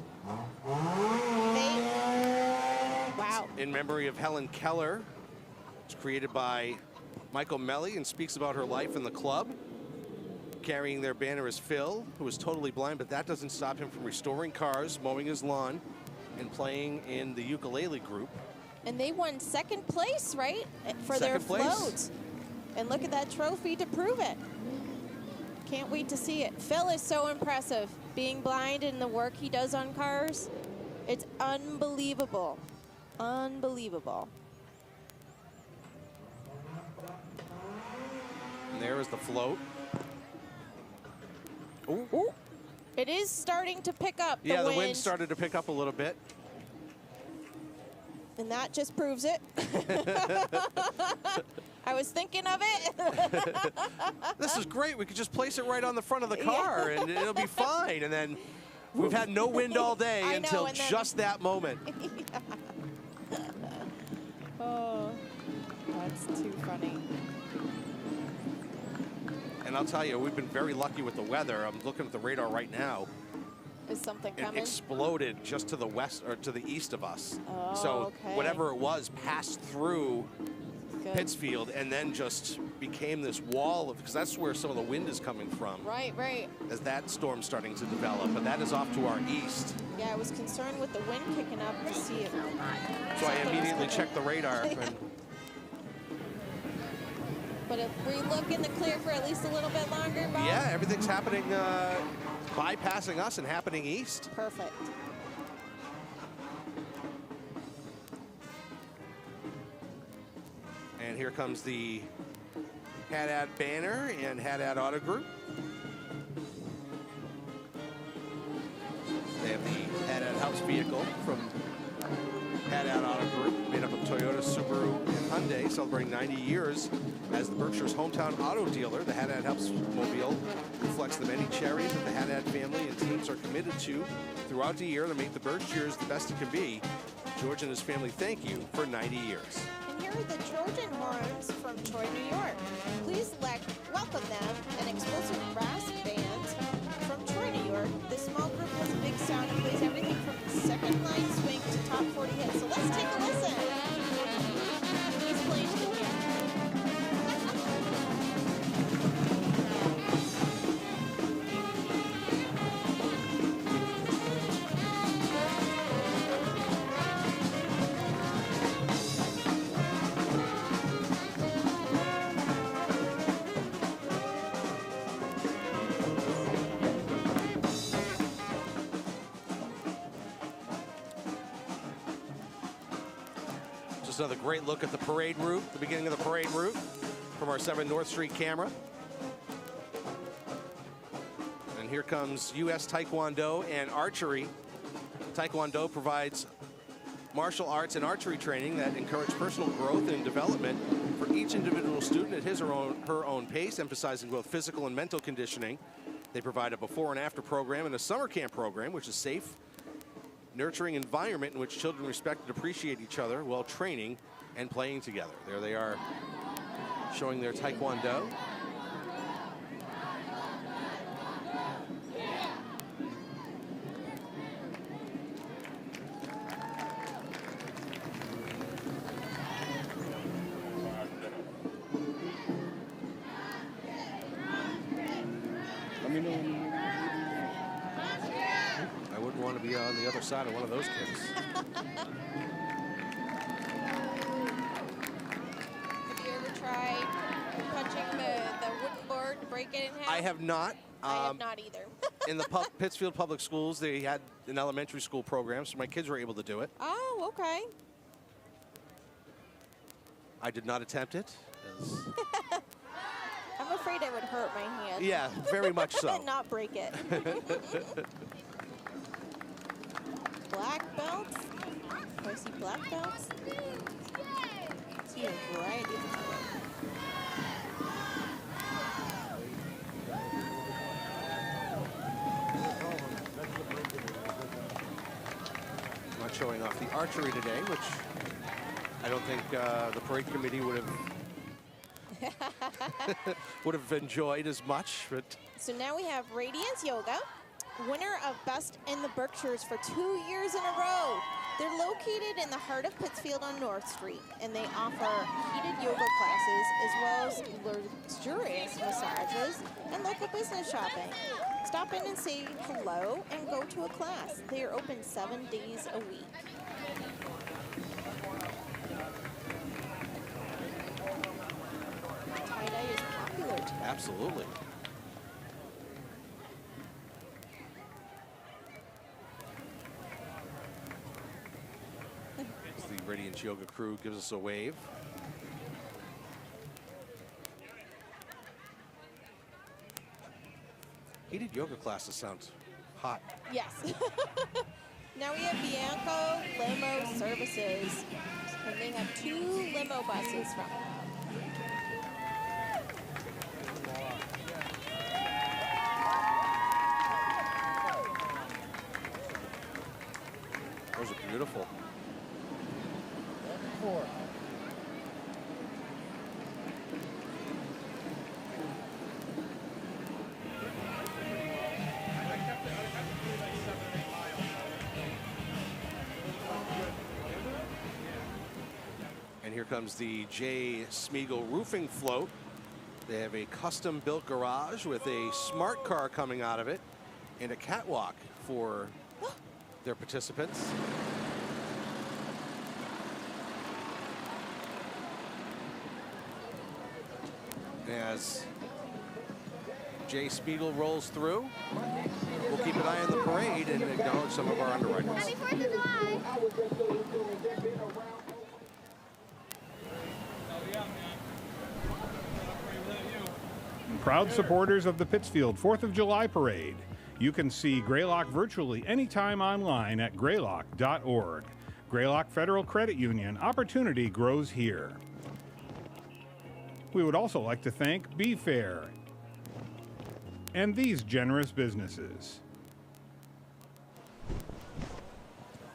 Wow. In memory of Helen Keller. It's created by Michael Melly and speaks about her life in the club. Carrying their banner is Phil, who is totally blind, but that doesn't stop him from restoring cars, mowing his lawn, and playing in the ukulele group. And they won second place, right? For Second their place. floats. And look at that trophy to prove it. Can't wait to see it. Phil is so impressive. Being blind and the work he does on cars, it's unbelievable. Unbelievable. And there is the float. Ooh. Ooh. It is starting to pick up. Yeah, the wind started to pick up a little bit. And that just proves it. I was thinking of it. This is great. We could just place it right on the front of the car and it'll be fine. And then we've had no wind all day until just that moment. Oh, that's too funny. And I'll tell you, we've been very lucky with the weather. I'm looking at the radar right now. Is something It coming? exploded just to the west or to the east of us. Oh, so okay. whatever it was passed through Good. Pittsfield and then just became this wall of, because that's where some of the wind is coming from. Right, right. As that storm's starting to develop, but that is off to our east. Yeah, I was concerned with the wind kicking up to see it. So I immediately checked the radar. And But if we look in the clear for at least a little bit longer, Bob? yeah, everything's happening, bypassing us and happening east. Perfect. And here comes the Haddad banner and Haddad Auto Group. They have the Haddad House vehicle from Haddad Auto Group, made up of Toyota, Subaru, and Hyundai, celebrating 90 years as the Berkshire's hometown auto dealer. The Haddad House mobile reflects the many charities that the Haddad family and teams are committed to throughout the year to make the Berkshires the best it can be. George and his family thank you for 90 years. And here are the Trojan horns from Troy, New York. Please welcome them, an explosive brass band from Troy, New York. This small group has a big sound and plays everything from second line swing to top 40 hits. So let's take a listen. He's playing to the Just another great look at the parade route, the beginning of the parade route from our 7 North Street camera. And here comes U.S. Taekwondo and Archery. Taekwondo provides martial arts and archery training that encourage personal growth and development for each individual student at his or her own pace, emphasizing both physical and mental conditioning. They provide a before and after program and a summer camp program, which is safe, nurturing environment in which children respect and appreciate each other while training and playing together. There they are showing their Taekwondo. I wouldn't want to be on the other side of one of those kicks. Have you ever tried punching the wooden board to break it in half? I have not. I have not either. In the Pittsfield Public Schools, they had an elementary school program, so my kids were able to do it. Oh, okay. I did not attempt it. I'm afraid it would hurt my hand. Yeah, very much so. And not break it. Black belts? Do I see black belts? I see a variety of colors. Not showing off the archery today, which I don't think the parade committee would have enjoyed as much. But So now we have Radiance Yoga, winner of Best in the Berkshires for 2 years in a row. They're located in the heart of Pittsfield on North Street, and they offer heated yoga classes as well as luxurious massages and local business shopping. Stop in and say hello and go to a class. They are open 7 days a week. Tie-dye is popular today. absolutely. As the Radiance Yoga crew gives us a wave. Heated yoga classes sounds hot. Yes. Now we have Bianco Limo Services, and they have 2 limo buses from them. Those are beautiful. And here comes the J. Smeagol roofing float. They have a custom-built garage with a smart car coming out of it and a catwalk for their participants. As Jay Spiegel rolls through, we'll keep an eye on the parade and acknowledge some of our underwriters. Happy 4th of July! Proud supporters of the Pittsfield 4th of July Parade. You can see Greylock virtually anytime online at greylock.org. Greylock Federal Credit Union, opportunity grows here. We would also like to thank Be Fair and these generous businesses.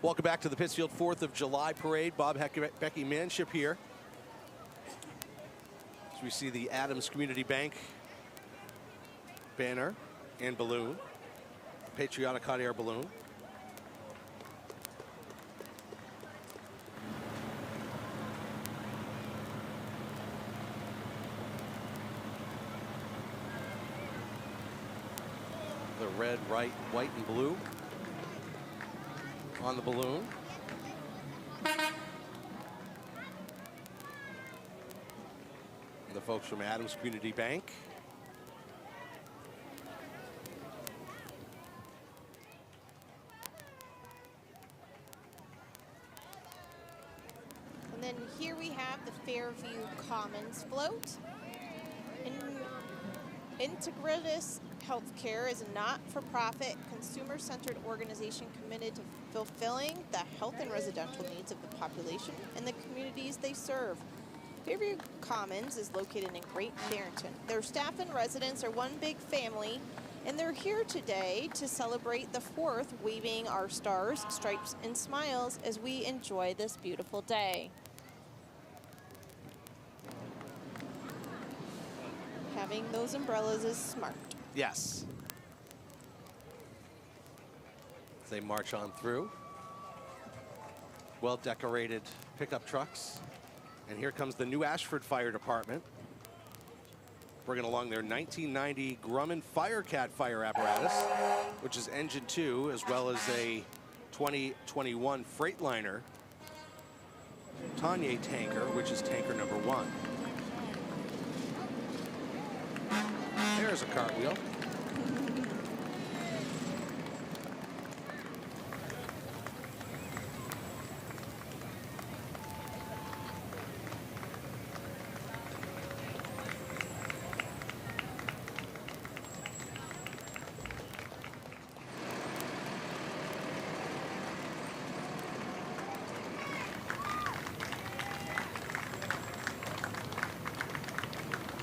Welcome back to the Pittsfield 4th of July Parade. Becky Manship here. As we see the Adams Community Bank banner and balloon, patriotic hot air balloon. The red, white, and blue on the balloon. The folks from Adams Community Bank. And then here we have the Fairview Commons float. Integritas Healthcare is a not-for-profit, consumer-centered organization committed to fulfilling the health and residential needs of the population and the communities they serve. Fairview Commons is located in Great Barrington. Their staff and residents are one big family, and they're here today to celebrate the 4th, waving our stars, stripes, and smiles as we enjoy this beautiful day. Having those umbrellas is smart. Yes. As they march on through. Well-decorated pickup trucks. And here comes the New Ashford Fire Department, bringing along their 1990 Grumman Firecat fire apparatus, which is engine 2, as well as a 2021 Freightliner Tanya tanker, which is tanker number 1. There's a cartwheel.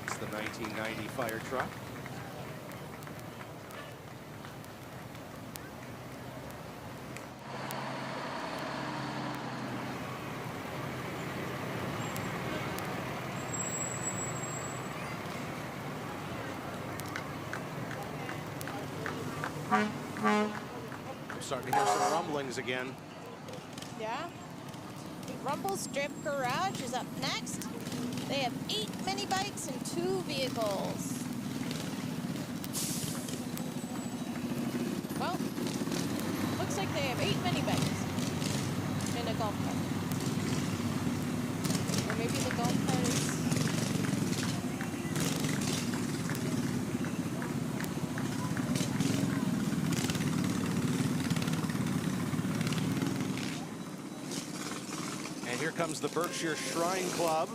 It's the 1990 fire truck. I'm starting to hear some rumblings again. Yeah. The Rumble Strip Garage is up next. They have 8 mini bikes and 2 vehicles. Well, looks like they have 8 mini bikes and a golf cart. Or maybe the golf cart is... And here comes the Berkshire Shrine Club.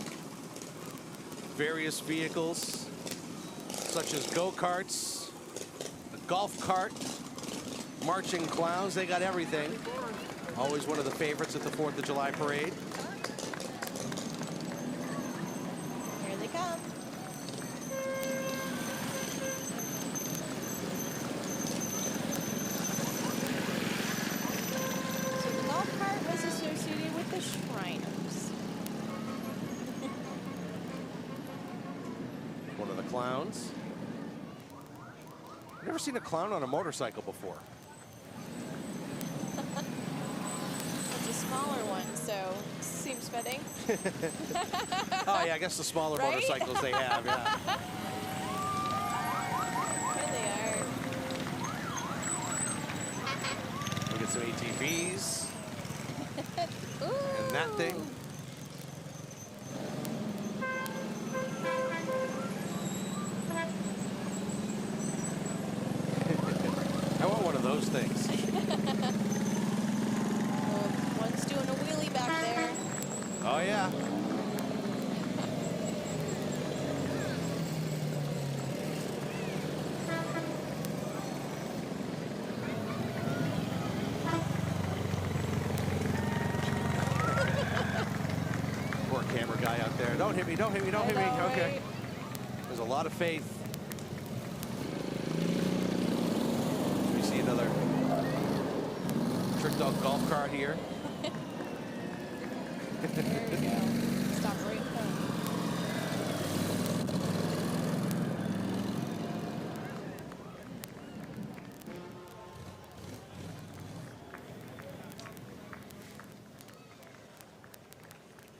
Various vehicles, such as go-karts, a golf cart, marching clowns. They got everything. Always one of the favorites at the 4th of July parade. Here they come. So the golf cart was associated with the Shriners. One of the clowns. I've never seen a clown on a motorcycle before. It's a smaller one, so seems fitting. Oh yeah, I guess the smaller Right? motorcycles they have, yeah. Here they are. Look at some ATVs. And that thing. I want one of those things. One's doing a wheelie back there. Oh yeah. Poor camera guy out there. Don't hit me, don't hit me, don't hit me. Okay. There's a lot of faith. We see another tricked out golf cart here. There we go. Stop right there.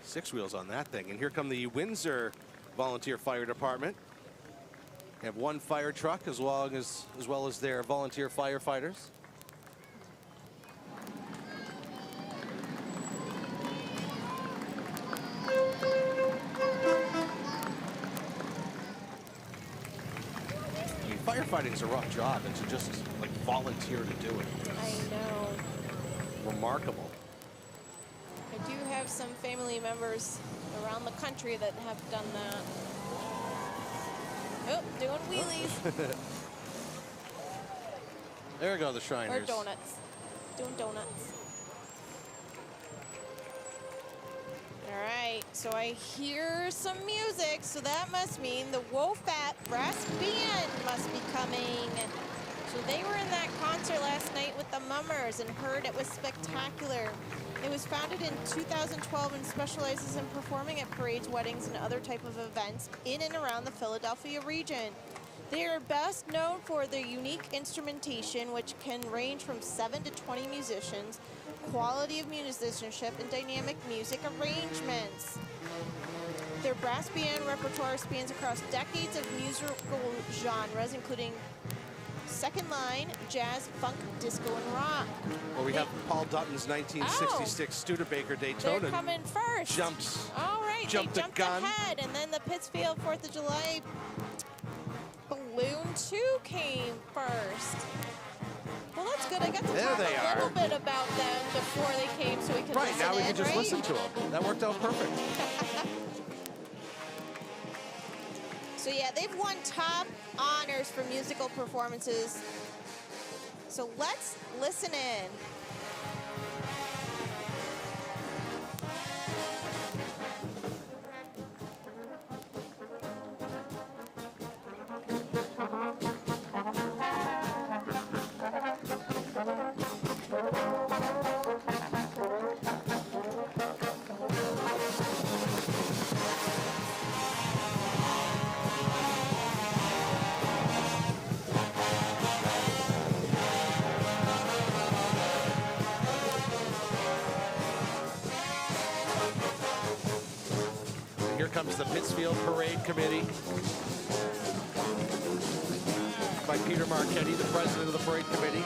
Six wheels on that thing. And here come the Windsor Volunteer Fire Department. They have 1 fire truck as well as their volunteer firefighters. I mean, firefighting's a rough job, and to just like volunteer to do it. I know. Remarkable. I do have some family members around the country that have done that. Oh, doing wheelies. There go the Shriners. Or donuts. Doing donuts. All right, so I hear some music, so that must mean the Wofat Brass Band must be coming. So they were in that concert last night with the Mummers and heard it was spectacular. It was founded in 2012 and specializes in performing at parades, weddings, and other type of events in and around the Philadelphia region. They are best known for their unique instrumentation, which can range from 7 to 20 musicians, quality of musicianship, and dynamic music arrangements. Their brass band repertoire spans across decades of musical genres, including second line, jazz, funk, disco, and rock. Well, we have Paul Dutton's 1966 Studebaker Daytona. They're coming first. All right, they jumped ahead, and then the Pittsfield 4th of July Balloon 2 came first. Well, that's good. I got to talk a little bit about them before they came so we could listen now we can just right? listen to them. That worked out perfect. So yeah, they've won top honors for musical performances. So let's listen in. Here comes the Pittsfield Parade Committee by Peter Marchetti, the president of the Parade Committee.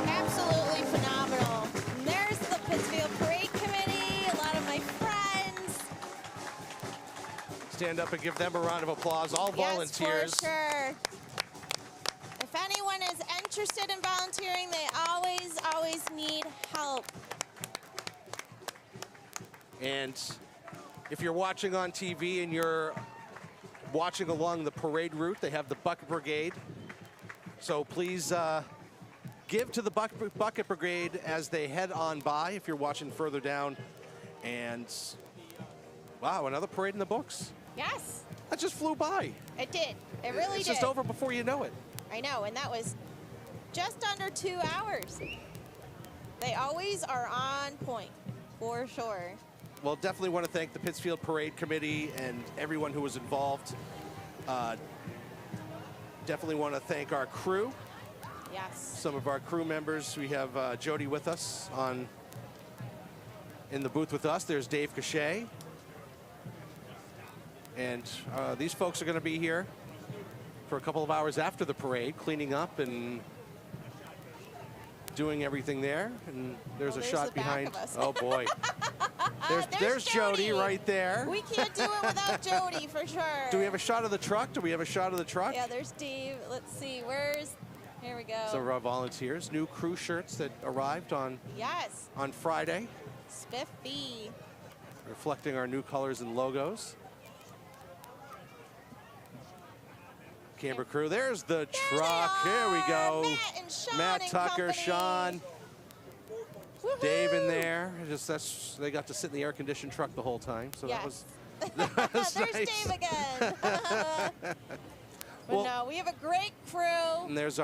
Absolutely phenomenal. And there's the Pittsfield Parade Committee, a lot of my friends. Stand up and give them a round of applause. All volunteers. Yes, for sure. If anyone is interested in volunteering, they always need help. And if you're watching on TV and you're watching along the parade route, they have the Bucket Brigade. So please give to the Bucket Brigade as they head on by if you're watching further down. And wow, another parade in the books. Yes. That just flew by. It did. It really did. It's just over before you know it. I know, and that was just under 2 hours. They always are on point, for sure. Well, definitely want to thank the Pittsfield Parade Committee and everyone who was involved. Definitely want to thank our crew. Yes. Some of our crew members. We have Jody with us in the booth with us. There's Dave Cachet. And these folks are going to be here for a couple of hours after the parade, cleaning up and doing everything there. And there's a there's shot the back behind. of us. Oh, boy. There's Jody right there. We can't do it without Jody, for sure. Do we have a shot of the truck? Do we have a shot of the truck? Yeah, there's Dave. Let's see. Here we go. Some of our volunteers. New crew shirts that arrived on Friday. Spiffy. Reflecting our new colors and logos. Camera crew. There's the truck. Here we go. Matt and Sean Matt and Tucker, company. Sean. Dave in there. They got to sit in the air-conditioned truck the whole time. So that was There's nice. Dave again. But Well, no, we have a great crew. And there's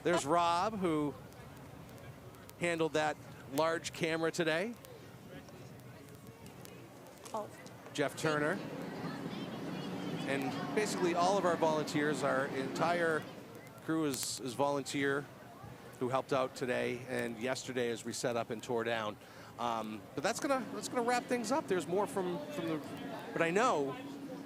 there's Rob, who handled that large camera today. Oh. Jeff Turner. And basically all of our volunteers, our entire crew is volunteer who helped out today and yesterday as we set up and tore down. But that's gonna wrap things up. There's more from the, but I know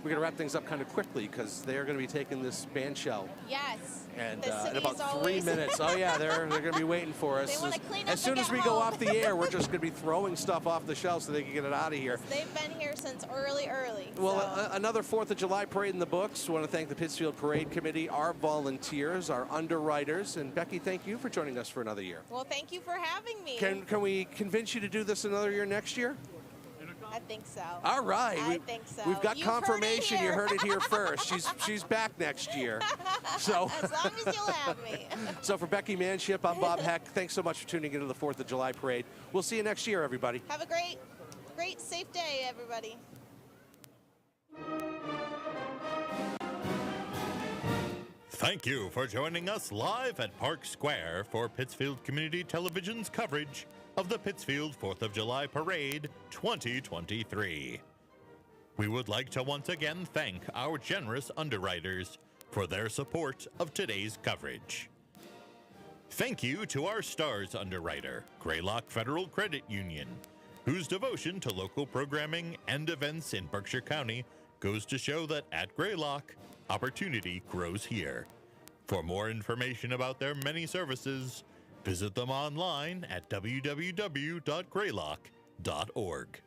we're gonna wrap things up kind of quickly because they're gonna be taking this band shell. Yes. And The in city about is 3 always- minutes. Oh yeah, they're gonna be waiting for us. They wanna clean up As soon and as get we go home. off the air, we're just gonna be throwing stuff off the shelf so they can get it out of here. They've been here since early. Well, so. another 4th of July parade in the books. I want to thank the Pittsfield Parade Committee, our volunteers, our underwriters, and Becky, thank you for joining us for another year. Well, thank you for having me. Can we convince you to do this another year next year? I think so. All right. I think so. We've got You've heard it confirmation. You here. heard it here first. She's back next year. So as long as you'll have me. So for Becky Manship, I'm Bob Heck. Thanks so much for tuning into the 4th of July parade. We'll see you next year, everybody. Have a great, safe day, everybody. Thank you for joining us live at Park Square for Pittsfield Community Television's coverage of the Pittsfield 4th of July Parade 2023. We would like to once again thank our generous underwriters for their support of today's coverage. Thank you to our stars underwriter, Greylock Federal Credit Union, whose devotion to local programming and events in Berkshire County goes to show that at Greylock, opportunity grows here. For more information about their many services, visit them online at www.greylock.org.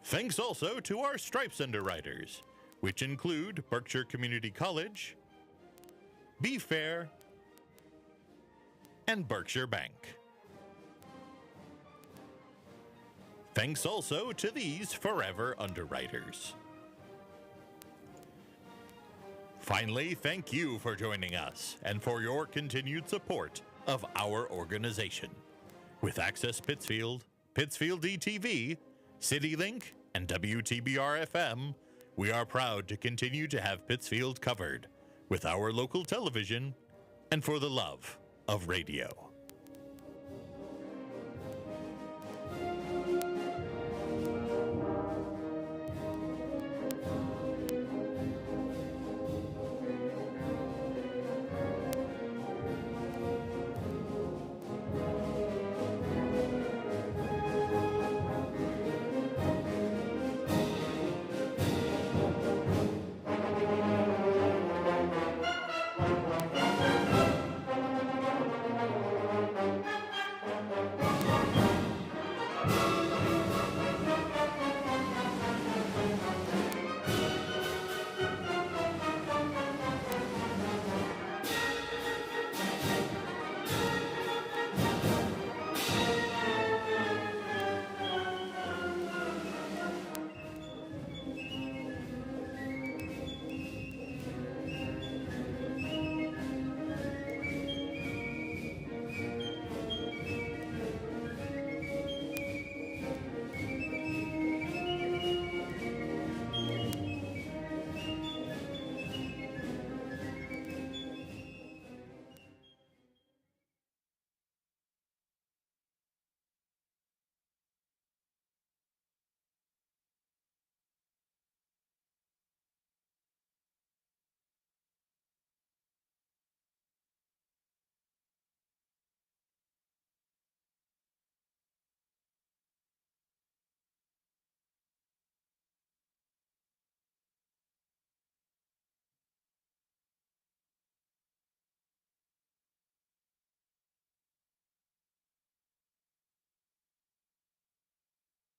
Thanks also to our Stripes underwriters, which include Berkshire Community College, Be Fair, and Berkshire Bank. Thanks also to these forever underwriters. Finally, thank you for joining us and for your continued support of our organization. With Access Pittsfield, Pittsfield ETV, CityLink, and WTBR-FM, we are proud to continue to have Pittsfield covered with our local television and for the love of radio.